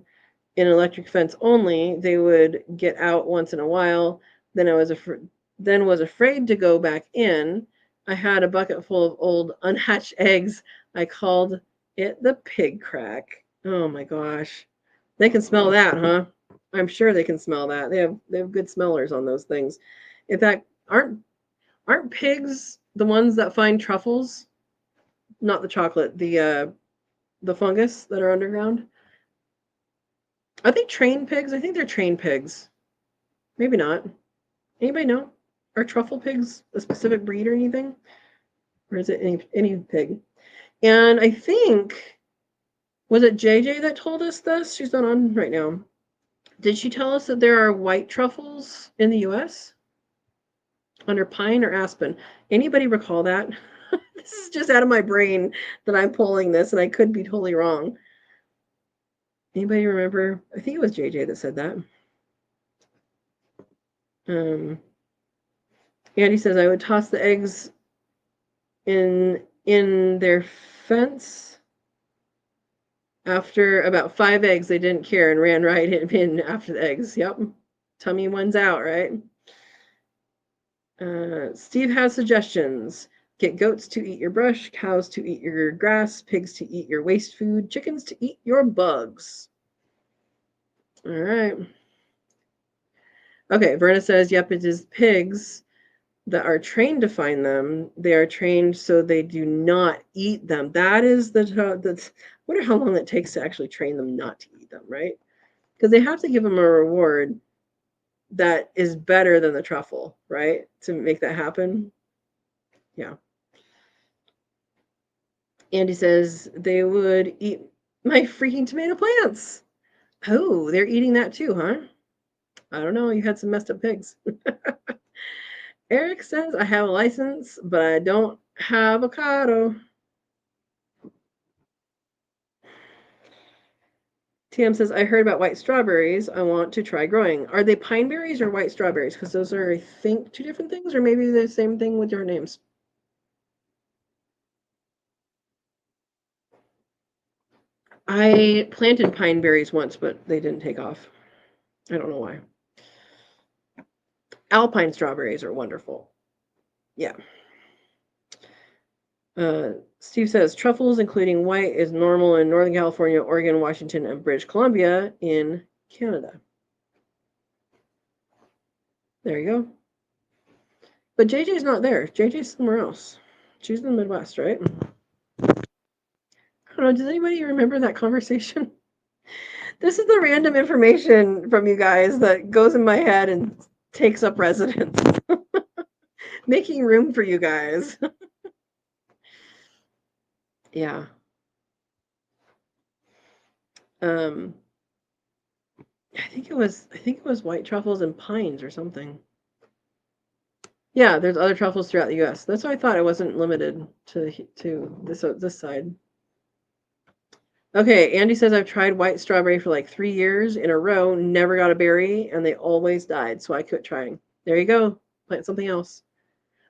in an electric fence only. They would get out once in a while. Then I was afraid to go back in. I had a bucket full of old unhatched eggs. I called it the pig crack. Oh my gosh. They can smell that, huh? I'm sure they can smell that. They have good smellers on those things. In fact, aren't pigs the ones that find truffles? Not the chocolate, the fungus that are underground. Are they trained pigs? I think they're trained pigs. Maybe not. Anybody know? Are truffle pigs a specific breed or anything? Or is it any pig? And I think, was it JJ that told us this? She's not on right now. Did she tell us that there are white truffles in the US? Under pine or aspen? Anybody recall that? This is just out of my brain that I'm pulling this, and I could be totally wrong. Anybody remember? I think it was JJ that said that. Andy says I would toss the eggs in their fence. After about 5 eggs, they didn't care and ran right in after the eggs. Yep, tummy one's out, right? Steve has suggestions. Get goats to eat your brush, cows to eat your grass, pigs to eat your waste food, chickens to eat your bugs. All right. Okay, Verna says, yep, it is pigs that are trained to find them. They are trained so they do not eat them. That is I wonder how long it takes to actually train them not to eat them, right? Because they have to give them a reward that is better than the truffle, right? To make that happen. Yeah. Andy says they would eat my freaking tomato plants. Oh, they're eating that too, huh? I don't know. You had some messed up pigs. Eric says I have a license, but I don't have avocado. Tam says I heard about white strawberries. I want to try growing. Are they pine berries or white strawberries? Because those are, I think, 2 different things, or maybe the same thing with different names. I planted pine berries once, but they didn't take off. I don't know why. Alpine strawberries are wonderful. Yeah. Steve says truffles, including white, is normal in Northern California, Oregon, Washington, and British Columbia in Canada. There you go. But JJ's not there. JJ's somewhere else. She's in the Midwest, right? I don't know. Does anybody remember that conversation? This is the random information from you guys that goes in my head and takes up residence. Making room for you guys. Yeah. I think it was white truffles and pines or something. Yeah, there's other truffles throughout the U.S. That's why I thought it wasn't limited to this side. Okay, Andy says I've tried white strawberry for like 3 years in a row, never got a berry, and they always died, so I quit trying. There you go. Plant something else.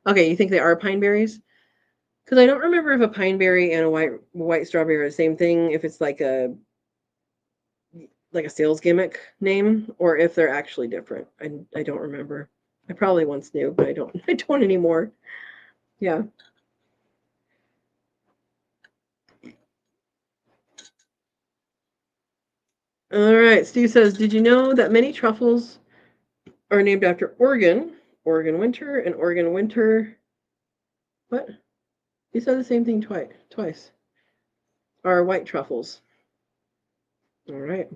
Okay, you think they are pine berries? Because I don't remember if a pine berry and a white strawberry are the same thing, if it's like a sales gimmick name, or if they're actually different. I don't remember. I probably once knew, but I don't anymore. Yeah. All right. Steve says, did you know that many truffles are named after Oregon? Oregon winter and Oregon winter. What? He said the same thing twice. Are white truffles. All right.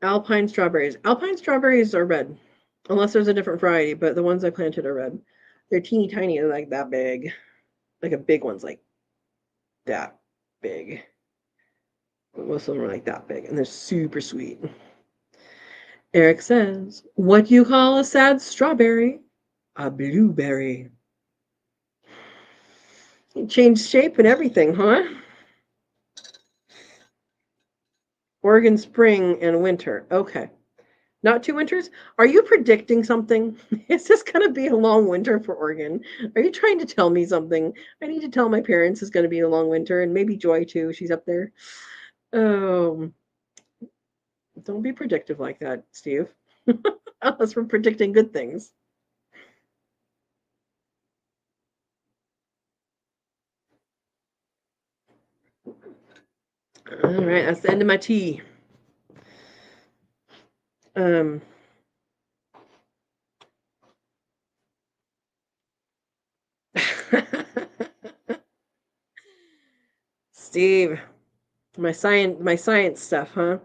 Alpine strawberries. Alpine strawberries are red, unless there's a different variety, but the ones I planted are red. They're teeny tiny, they're like that big. Like a big one's like that big. But most of them are like that big, and they're super sweet. Eric says, what do you call a sad strawberry? A blueberry. It changed shape and everything, huh? Oregon spring and winter. Okay. Not 2 winters? Are you predicting something? Is this going to be a long winter for Oregon? Are you trying to tell me something? I need to tell my parents it's going to be a long winter, and maybe Joy too. She's up there. Oh, don't be predictive like that, Steve. Unless we're predicting good things. All right, that's the end of my tea. Steve, my science stuff, huh?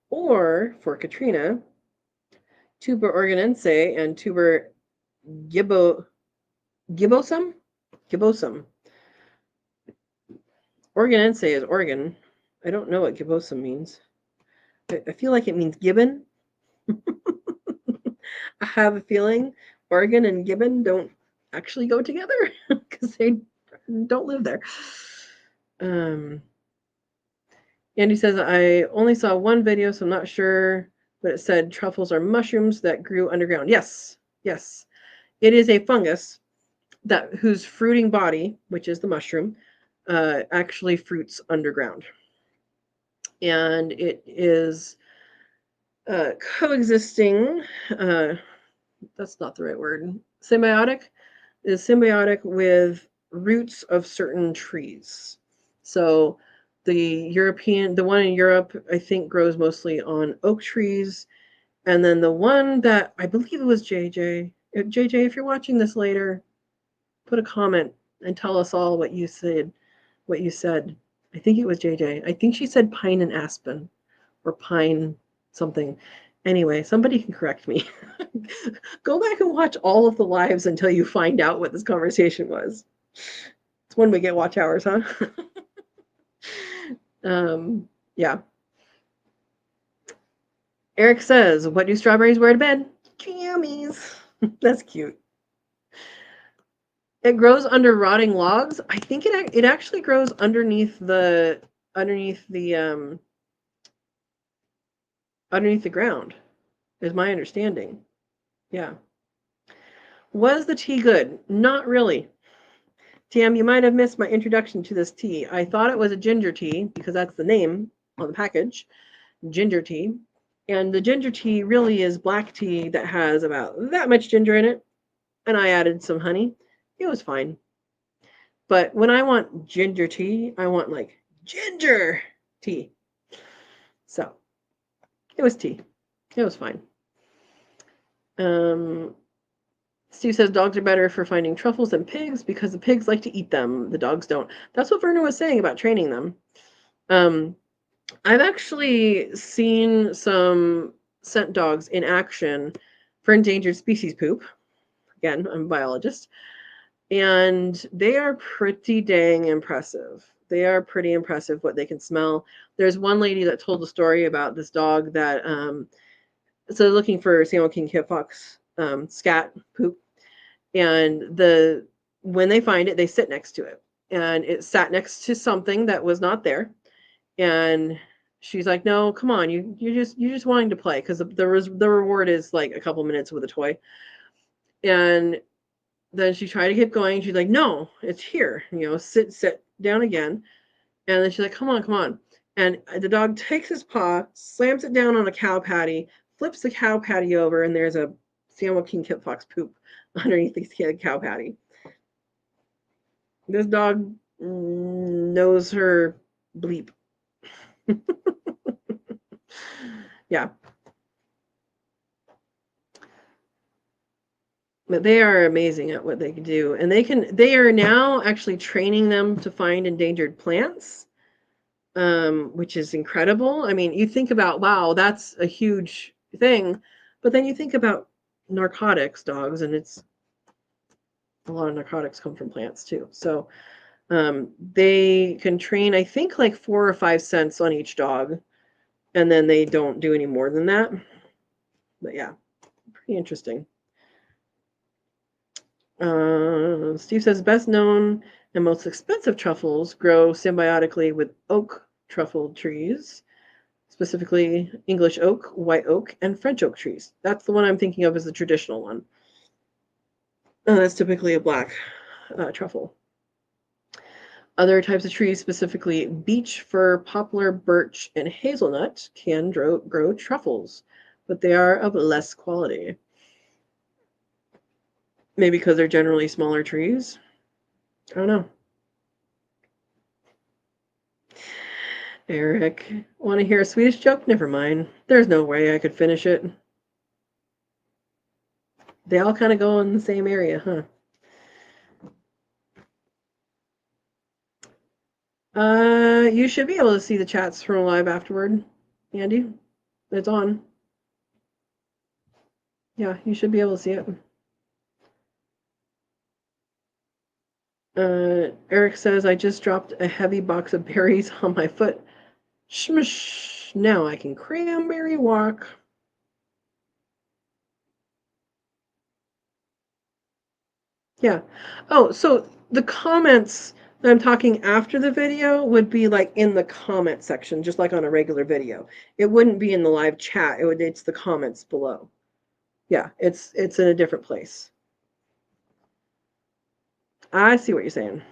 Or for Katrina, tuber organense and tuber gibbosum. Organense is organ. I don't know what gibbosum means. I feel like it means gibbon. I have a feeling Oregon and gibbon don't actually go together because they don't live there. Andy says, I only saw one video, so I'm not sure, but it said truffles are mushrooms that grew underground. Yes. It is a fungus that whose fruiting body, which is the mushroom, actually fruits underground. And it is coexisting, that's not the right word, symbiotic with roots of certain trees. So the one in Europe, I think grows mostly on oak trees. And then the one that I believe it was JJ. JJ, if you're watching this later, put a comment and tell us all what you said. I think it was JJ. I think she said pine and aspen or pine something. Anyway, somebody can correct me. Go back and watch all of the lives until you find out what this conversation was. It's when we get watch hours, huh? Yeah. Eric says, what do strawberries wear to bed? Jammies. That's cute. It grows under rotting logs. I think it actually grows underneath the ground, is my understanding. Yeah. Was the tea good? Not really. Tam, you might have missed my introduction to this tea. I thought it was a ginger tea because that's the name on the package, ginger tea. And the ginger tea really is black tea that has about that much ginger in it. And I added some honey. It was fine. But when I want ginger tea, I want like ginger tea. So it was tea. It was fine. Steve says dogs are better for finding truffles than pigs because the pigs like to eat them. The dogs don't. That's what Verna was saying about training them. I've actually seen some scent dogs in action for endangered species poop. Again, I'm a biologist. And they are pretty dang impressive. They are pretty impressive what they can smell. There's one lady that told a story about this dog that, so looking for Samuel King kit fox scat poop. And when they find it, they sit next to it. And it sat next to something that was not there. And she's like, no, come on, you're just wanting to play because the reward is like a couple minutes with a toy. And then she tried to keep going. She's like, no, it's here. Sit down again. And then she's like, come on. And the dog takes his paw, slams it down on a cow patty, flips the cow patty over, and there's a Samuel King kit fox poop underneath the cow patty. This dog knows her bleep. Yeah. But they are amazing at what they can do. And they are now actually training them to find endangered plants, which is incredible. I mean, you think about, wow, that's a huge thing. But then you think about narcotics dogs, and it's a lot of narcotics come from plants too. So they can train, I think, like 4 or 5 scents on each dog, and then they don't do any more than that. But yeah, pretty interesting. Steve says best known and most expensive truffles grow symbiotically with oak truffle trees, specifically English oak, white oak, and French oak trees. That's the one I'm thinking of as the traditional one. That's typically a black truffle. Other types of trees, specifically beech, fir, poplar, birch, and hazelnut, can grow truffles, but they are of less quality. Maybe because they're generally smaller trees. I don't know. Eric, want to hear a Swedish joke? Never mind. There's no way I could finish it. They all kind of go in the same area, huh? You should be able to see the chats from live afterward, Andy. It's on. Yeah, you should be able to see it. Eric says, I just dropped a heavy box of berries on my foot. Shmush. Now I can cranberry walk. Yeah. Oh, so the comments that I'm talking after the video would be like in the comment section, just like on a regular video. It wouldn't be in the live chat. It's the comments below. Yeah, it's in a different place. I see what you're saying.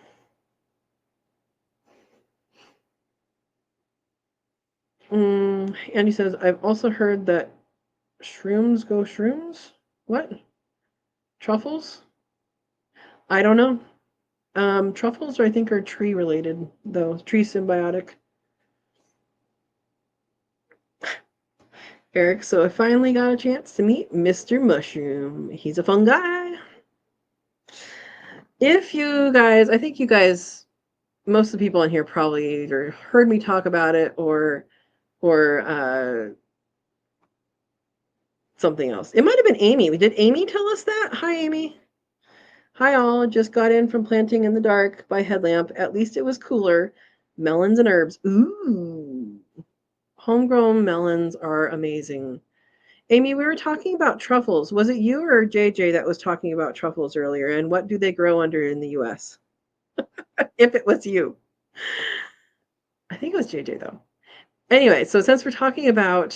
Andy says, I've also heard that shrooms go shrooms? What? Truffles? I don't know. Truffles, I think, are tree related, though. Tree symbiotic. Eric, so I finally got a chance to meet Mr. Mushroom. He's a fun guy. If you guys, I think you guys, most of the people in here probably either heard me talk about it or something else. It might have been Amy. Did Amy tell us that? Hi, Amy. Hi, all. Just got in from planting in the dark by headlamp. At least it was cooler. Melons and herbs. Ooh. Homegrown melons are amazing. Amy, we were talking about truffles. Was it you or JJ that was talking about truffles earlier? And what do they grow under in the US? If it was you. I think it was JJ, though. Anyway, so since we're talking about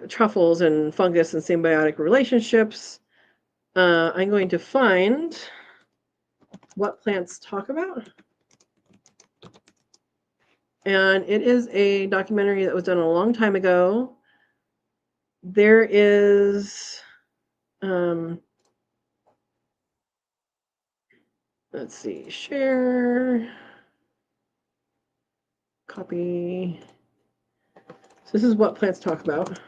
truffles and fungus and symbiotic relationships, I'm going to find what plants talk about. And it is a documentary that was done a long time ago. There is, let's see, share, copy. So this is what plants talk about.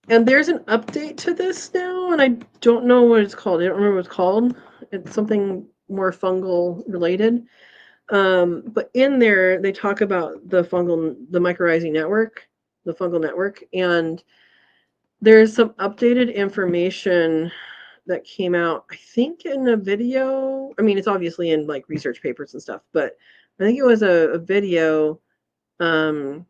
And there's an update to this now, and I don't know what it's called. I don't remember what it's called. It's something more fungal related. But in there, they talk about the mycorrhizal network, the fungal network, and there's some updated information that came out, I think, in a video. I mean, it's obviously in like research papers and stuff, but I think it was a video about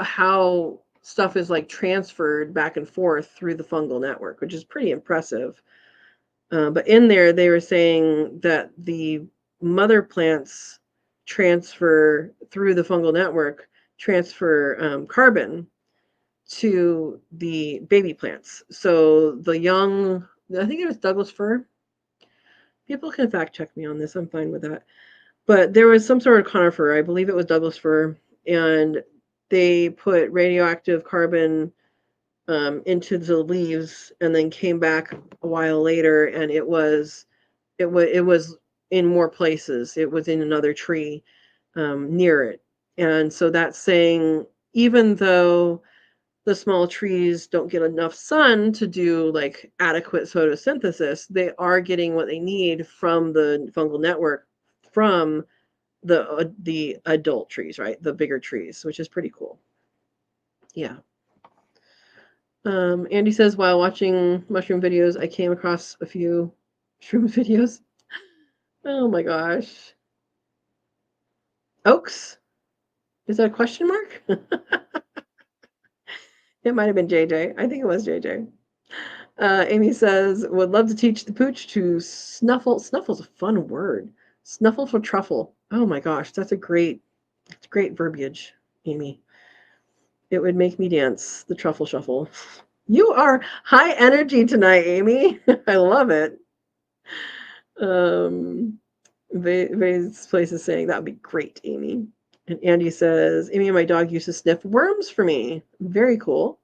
how stuff is like transferred back and forth through the fungal network, which is pretty impressive. But in there, they were saying that the mother plants transfer through the fungal network, transfer carbon to the baby plants. So the young, I think it was Douglas fir. People can fact check me on this. I'm fine with that. But there was some sort of conifer. I believe it was Douglas fir, and they put radioactive carbon into the leaves and then came back a while later, and it was It was in more places. It was in another tree near it. And so that's saying, even though the small trees don't get enough sun to do like adequate photosynthesis, they are getting what they need from the fungal network from the adult trees, right? The bigger trees, which is pretty cool. Yeah. Andy says, while watching mushroom videos, I came across a few shroom videos. Oh my gosh. Oaks? Is that a question mark? It might have been JJ. I think it was JJ. Amy says, would love to teach the pooch to snuffle. Snuffle's a fun word. Snuffle for truffle. Oh my gosh, that's great verbiage, Amy. It would make me dance, the truffle shuffle. You are high energy tonight, Amy. I love it. Vay's place is saying that would be great, Amy. And Andy says, Amy and my dog used to sniff worms for me. Very cool.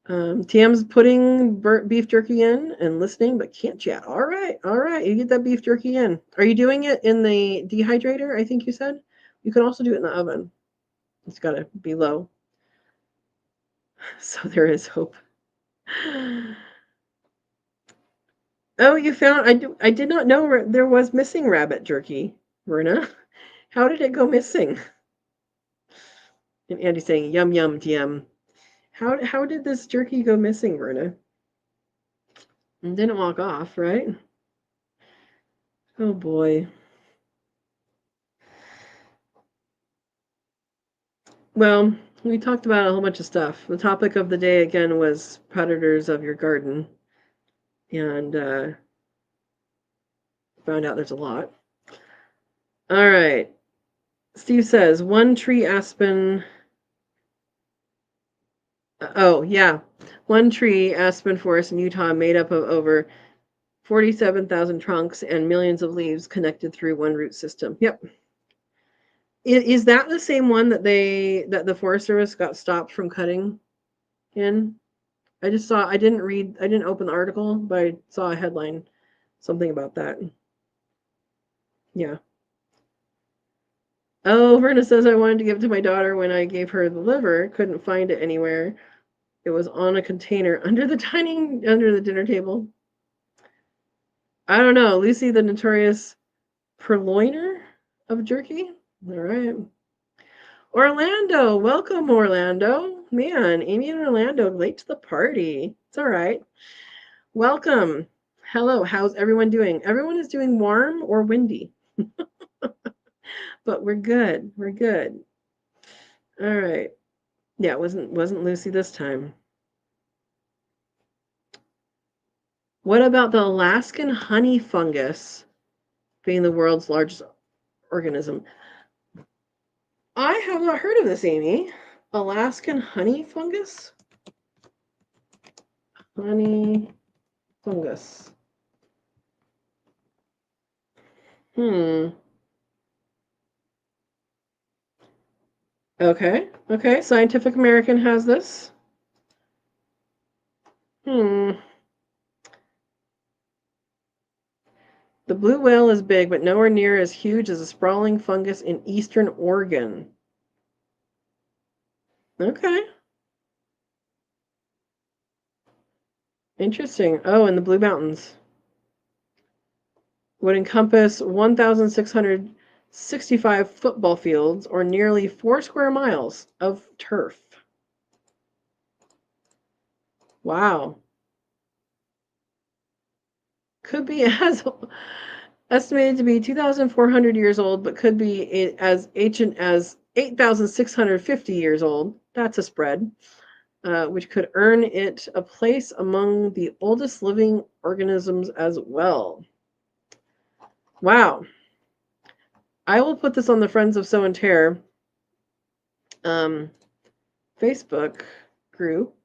Tam's putting beef jerky in and listening, but can't chat. All right. You get that beef jerky in. Are you doing it in the dehydrator? I think you said. You can also do it in the oven. It's got to be low. So there is hope. Oh, you found, I did not know there was missing rabbit jerky, Verna. How did it go missing? And Andy's saying, yum, yum, TM. How did this jerky go missing, Verna? It didn't walk off, right? Oh boy. Well, we talked about a whole bunch of stuff. The topic of the day again was predators of your garden. And found out there's a lot. All right. Steve says, one tree aspen. Oh, yeah. One tree aspen forest in Utah made up of over 47,000 trunks and millions of leaves connected through one root system. Yep. Is that the same one that the Forest Service got stopped from cutting in? I just saw, I didn't open the article, but I saw a headline, something about that. Yeah. Oh, Verna says, I wanted to give it to my daughter when I gave her the liver. Couldn't find it anywhere. It was on a container under the dinner table. I don't know. Lucy, the notorious purloiner of jerky? All right. Orlando, welcome, Orlando. Man, Amy and Orlando late to the party. It's all right. Welcome. Hello, how's everyone doing? Everyone is doing warm or windy. But we're good. We're good. All right. Yeah, it wasn't Lucy this time. What about the Alaskan honey fungus being the world's largest organism? I have not heard of this, Amy. Alaskan honey fungus? Honey fungus. Okay. Scientific American has this. The blue whale is big, but nowhere near as huge as a sprawling fungus in eastern Oregon. Okay. Interesting. Oh, in the Blue Mountains. Would encompass 1,665 football fields or nearly 4 square miles of turf. Wow. Could be as estimated to be 2,400 years old, but could be as ancient as 8,650 years old. That's a spread, which could earn it a place among the oldest living organisms as well. Wow. I will put this on the Friends of Sow and Tare Facebook group.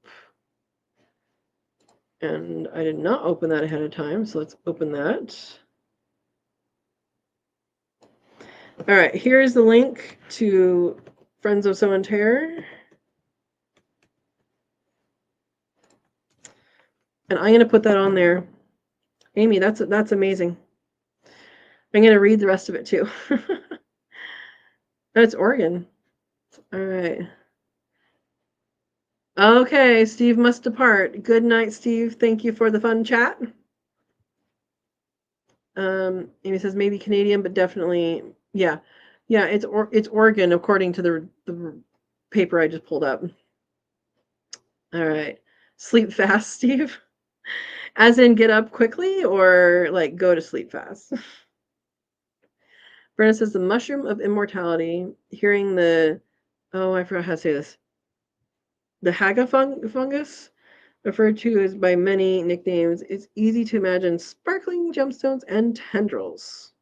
And I did not open that ahead of time, so let's open that. All right, here's the link to Friends of Sow and Tare. And I'm going to put that on there Amy, that's amazing. I'm going to read the rest of it too. That's Oregon. All right. Okay, Steve must depart. Good night, Steve. Thank you for the fun chat. Amy says maybe Canadian, but definitely, yeah. Yeah, it's Oregon according to the paper I just pulled up. All right. Sleep fast, Steve. As in get up quickly or like go to sleep fast? Brenna says the mushroom of immortality, hearing I forgot how to say this. The haga fungus, referred to as by many nicknames, it's easy to imagine sparkling gemstones and tendrils.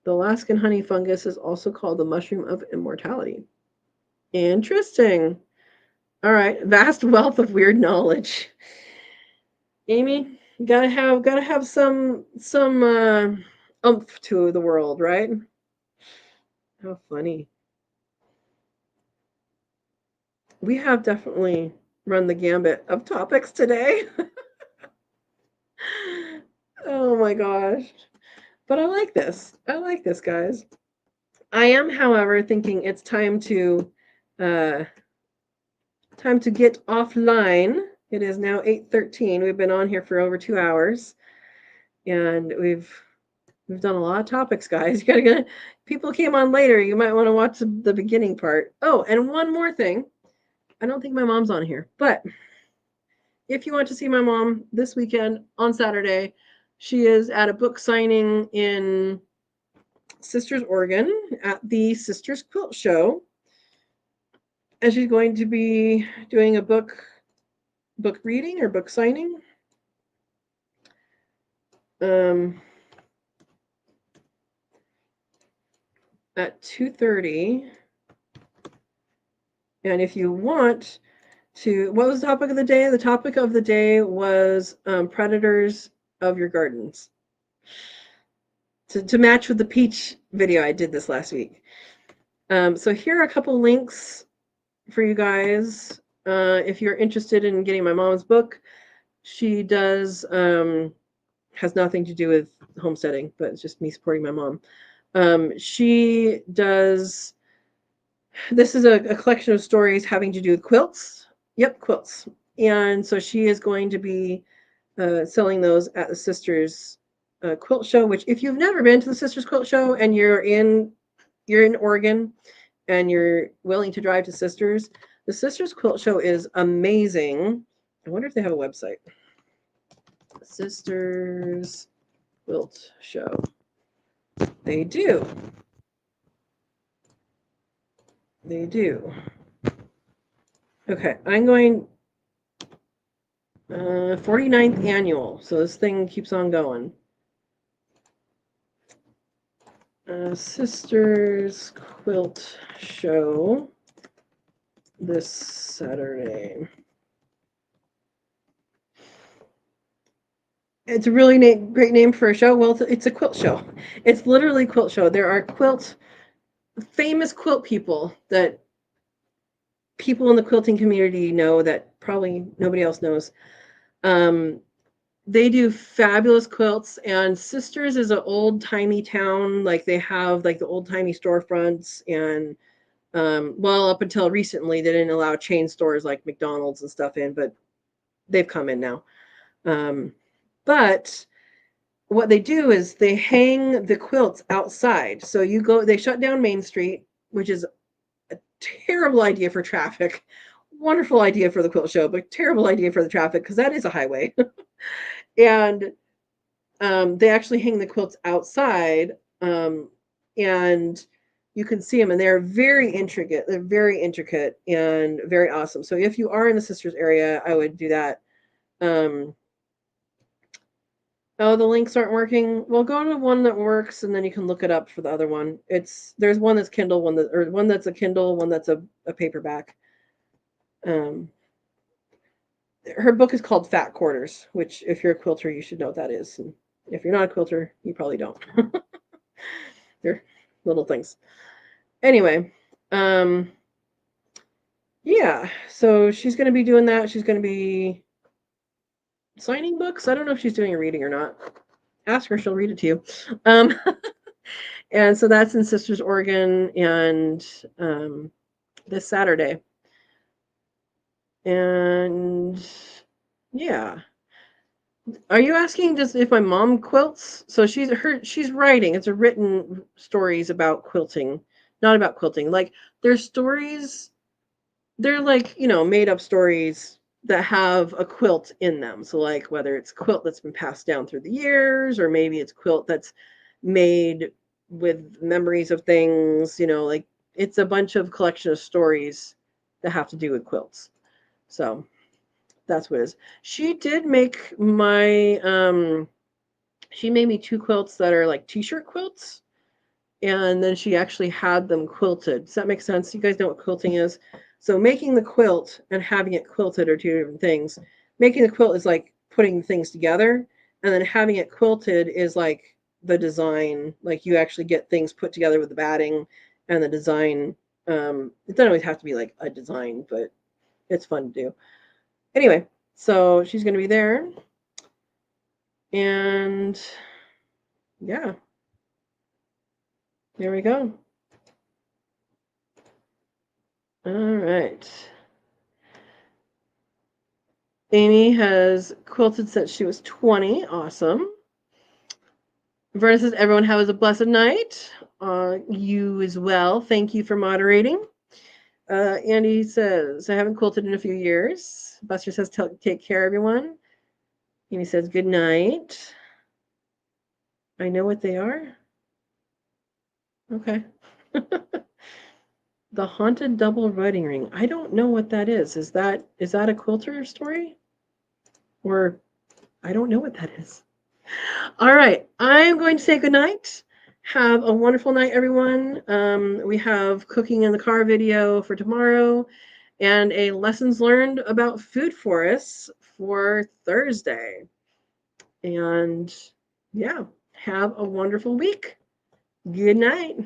The Alaskan honey fungus is also called the mushroom of immortality. Interesting. All right, vast wealth of weird knowledge. Amy, gotta have some oomph to the world, right? How funny. We have definitely run the gambit of topics today. Oh my gosh. But I like this. I like this, guys. I am, however, thinking it's time to get offline. It is now 8:13. We've been on here for over 2 hours, and we've done a lot of topics, guys. You gotta people came on later. You might want to watch the beginning part. Oh, and one more thing. I don't think my mom's on here, but if you want to see my mom this weekend on Saturday, she is at a book signing in Sisters, Oregon at the Sisters Quilt Show. And she's going to be doing a book reading or book signing. At 2:30. And if you want to, what was the topic of the day? The topic of the day was predators of your gardens. To match with the peach video I did this last week. So here are a couple links for you guys. If you're interested in getting my mom's book, she does has nothing to do with homesteading, but it's just me supporting my mom. She does. This is a collection of stories having to do with quilts. Yep, quilts. And so she is going to be selling those at the Sisters Quilt Show. Which, if you've never been to the Sisters Quilt Show and you're in Oregon and you're willing to drive to Sisters, the Sisters Quilt Show is amazing. I wonder if they have a website. Sisters Quilt Show. They do. They do. Okay, I'm going 49th annual, so this thing keeps on going. Sisters Quilt Show this Saturday. It's a really great name for a show. Well, it's a quilt show. It's literally a quilt show. There are famous quilt people that people in the quilting community know that probably nobody else knows. They do fabulous quilts, and Sisters is an old-timey town. Like, they have like the old-timey storefronts, and well, up until recently they didn't allow chain stores like McDonald's and stuff in, but they've come in now. But what they do is they hang the quilts outside. So they shut down Main Street, which is a terrible idea for traffic. Wonderful idea for the quilt show, but terrible idea for the traffic because that is a highway. And they actually hang the quilts outside, and you can see them, and they're very intricate. They're very intricate and very awesome. So if you are in the Sisters area, I would do that. Oh, the links aren't working. Well, go to one that works, and then you can look it up for the other one. There's one that's Kindle, one that's a Kindle, one that's a paperback. Her book is called Fat Quarters, which, if you're a quilter, you should know what that is. And if you're not a quilter, you probably don't. They're little things. Anyway, yeah. So she's going to be doing that. She's going to be signing books. I don't know if she's doing a reading or not. Ask her, she'll read it to you. Um, and so that's in Sisters, Oregon, and this Saturday. And yeah. Are you asking just if my mom quilts? So she's writing. It's a written stories about quilting, not about quilting. Like there's stories, they're like, made up stories that have a quilt in them. So like whether it's quilt that's been passed down through the years, or maybe it's quilt that's made with memories of things, like it's a bunch of collection of stories that have to do with quilts. So that's what it is. She did make she made me two quilts that are like t-shirt quilts, and then she actually had them quilted. Does that make sense? You guys know what quilting is? So making the quilt and having it quilted are two different things. Making the quilt is like putting things together, and then having it quilted is like the design, like you actually get things put together with the batting and the design. It doesn't always have to be like a design, but it's fun to do. Anyway, so she's going to be there. And yeah, there we go. All right. Amy has quilted since she was 20. Awesome. Verna says, everyone have a blessed night. You as well. Thank you for moderating. Andy says, I haven't quilted in a few years. Buster says, take care, everyone. Amy says, good night. I know what they are. Okay. The haunted double wedding ring. I don't know what that is. Is that a quilter story? Or I don't know what that is. All right. I'm going to say good night. Have a wonderful night, everyone. We have cooking in the car video for tomorrow and a lessons learned about food forests for Thursday. And yeah, have a wonderful week. Good night.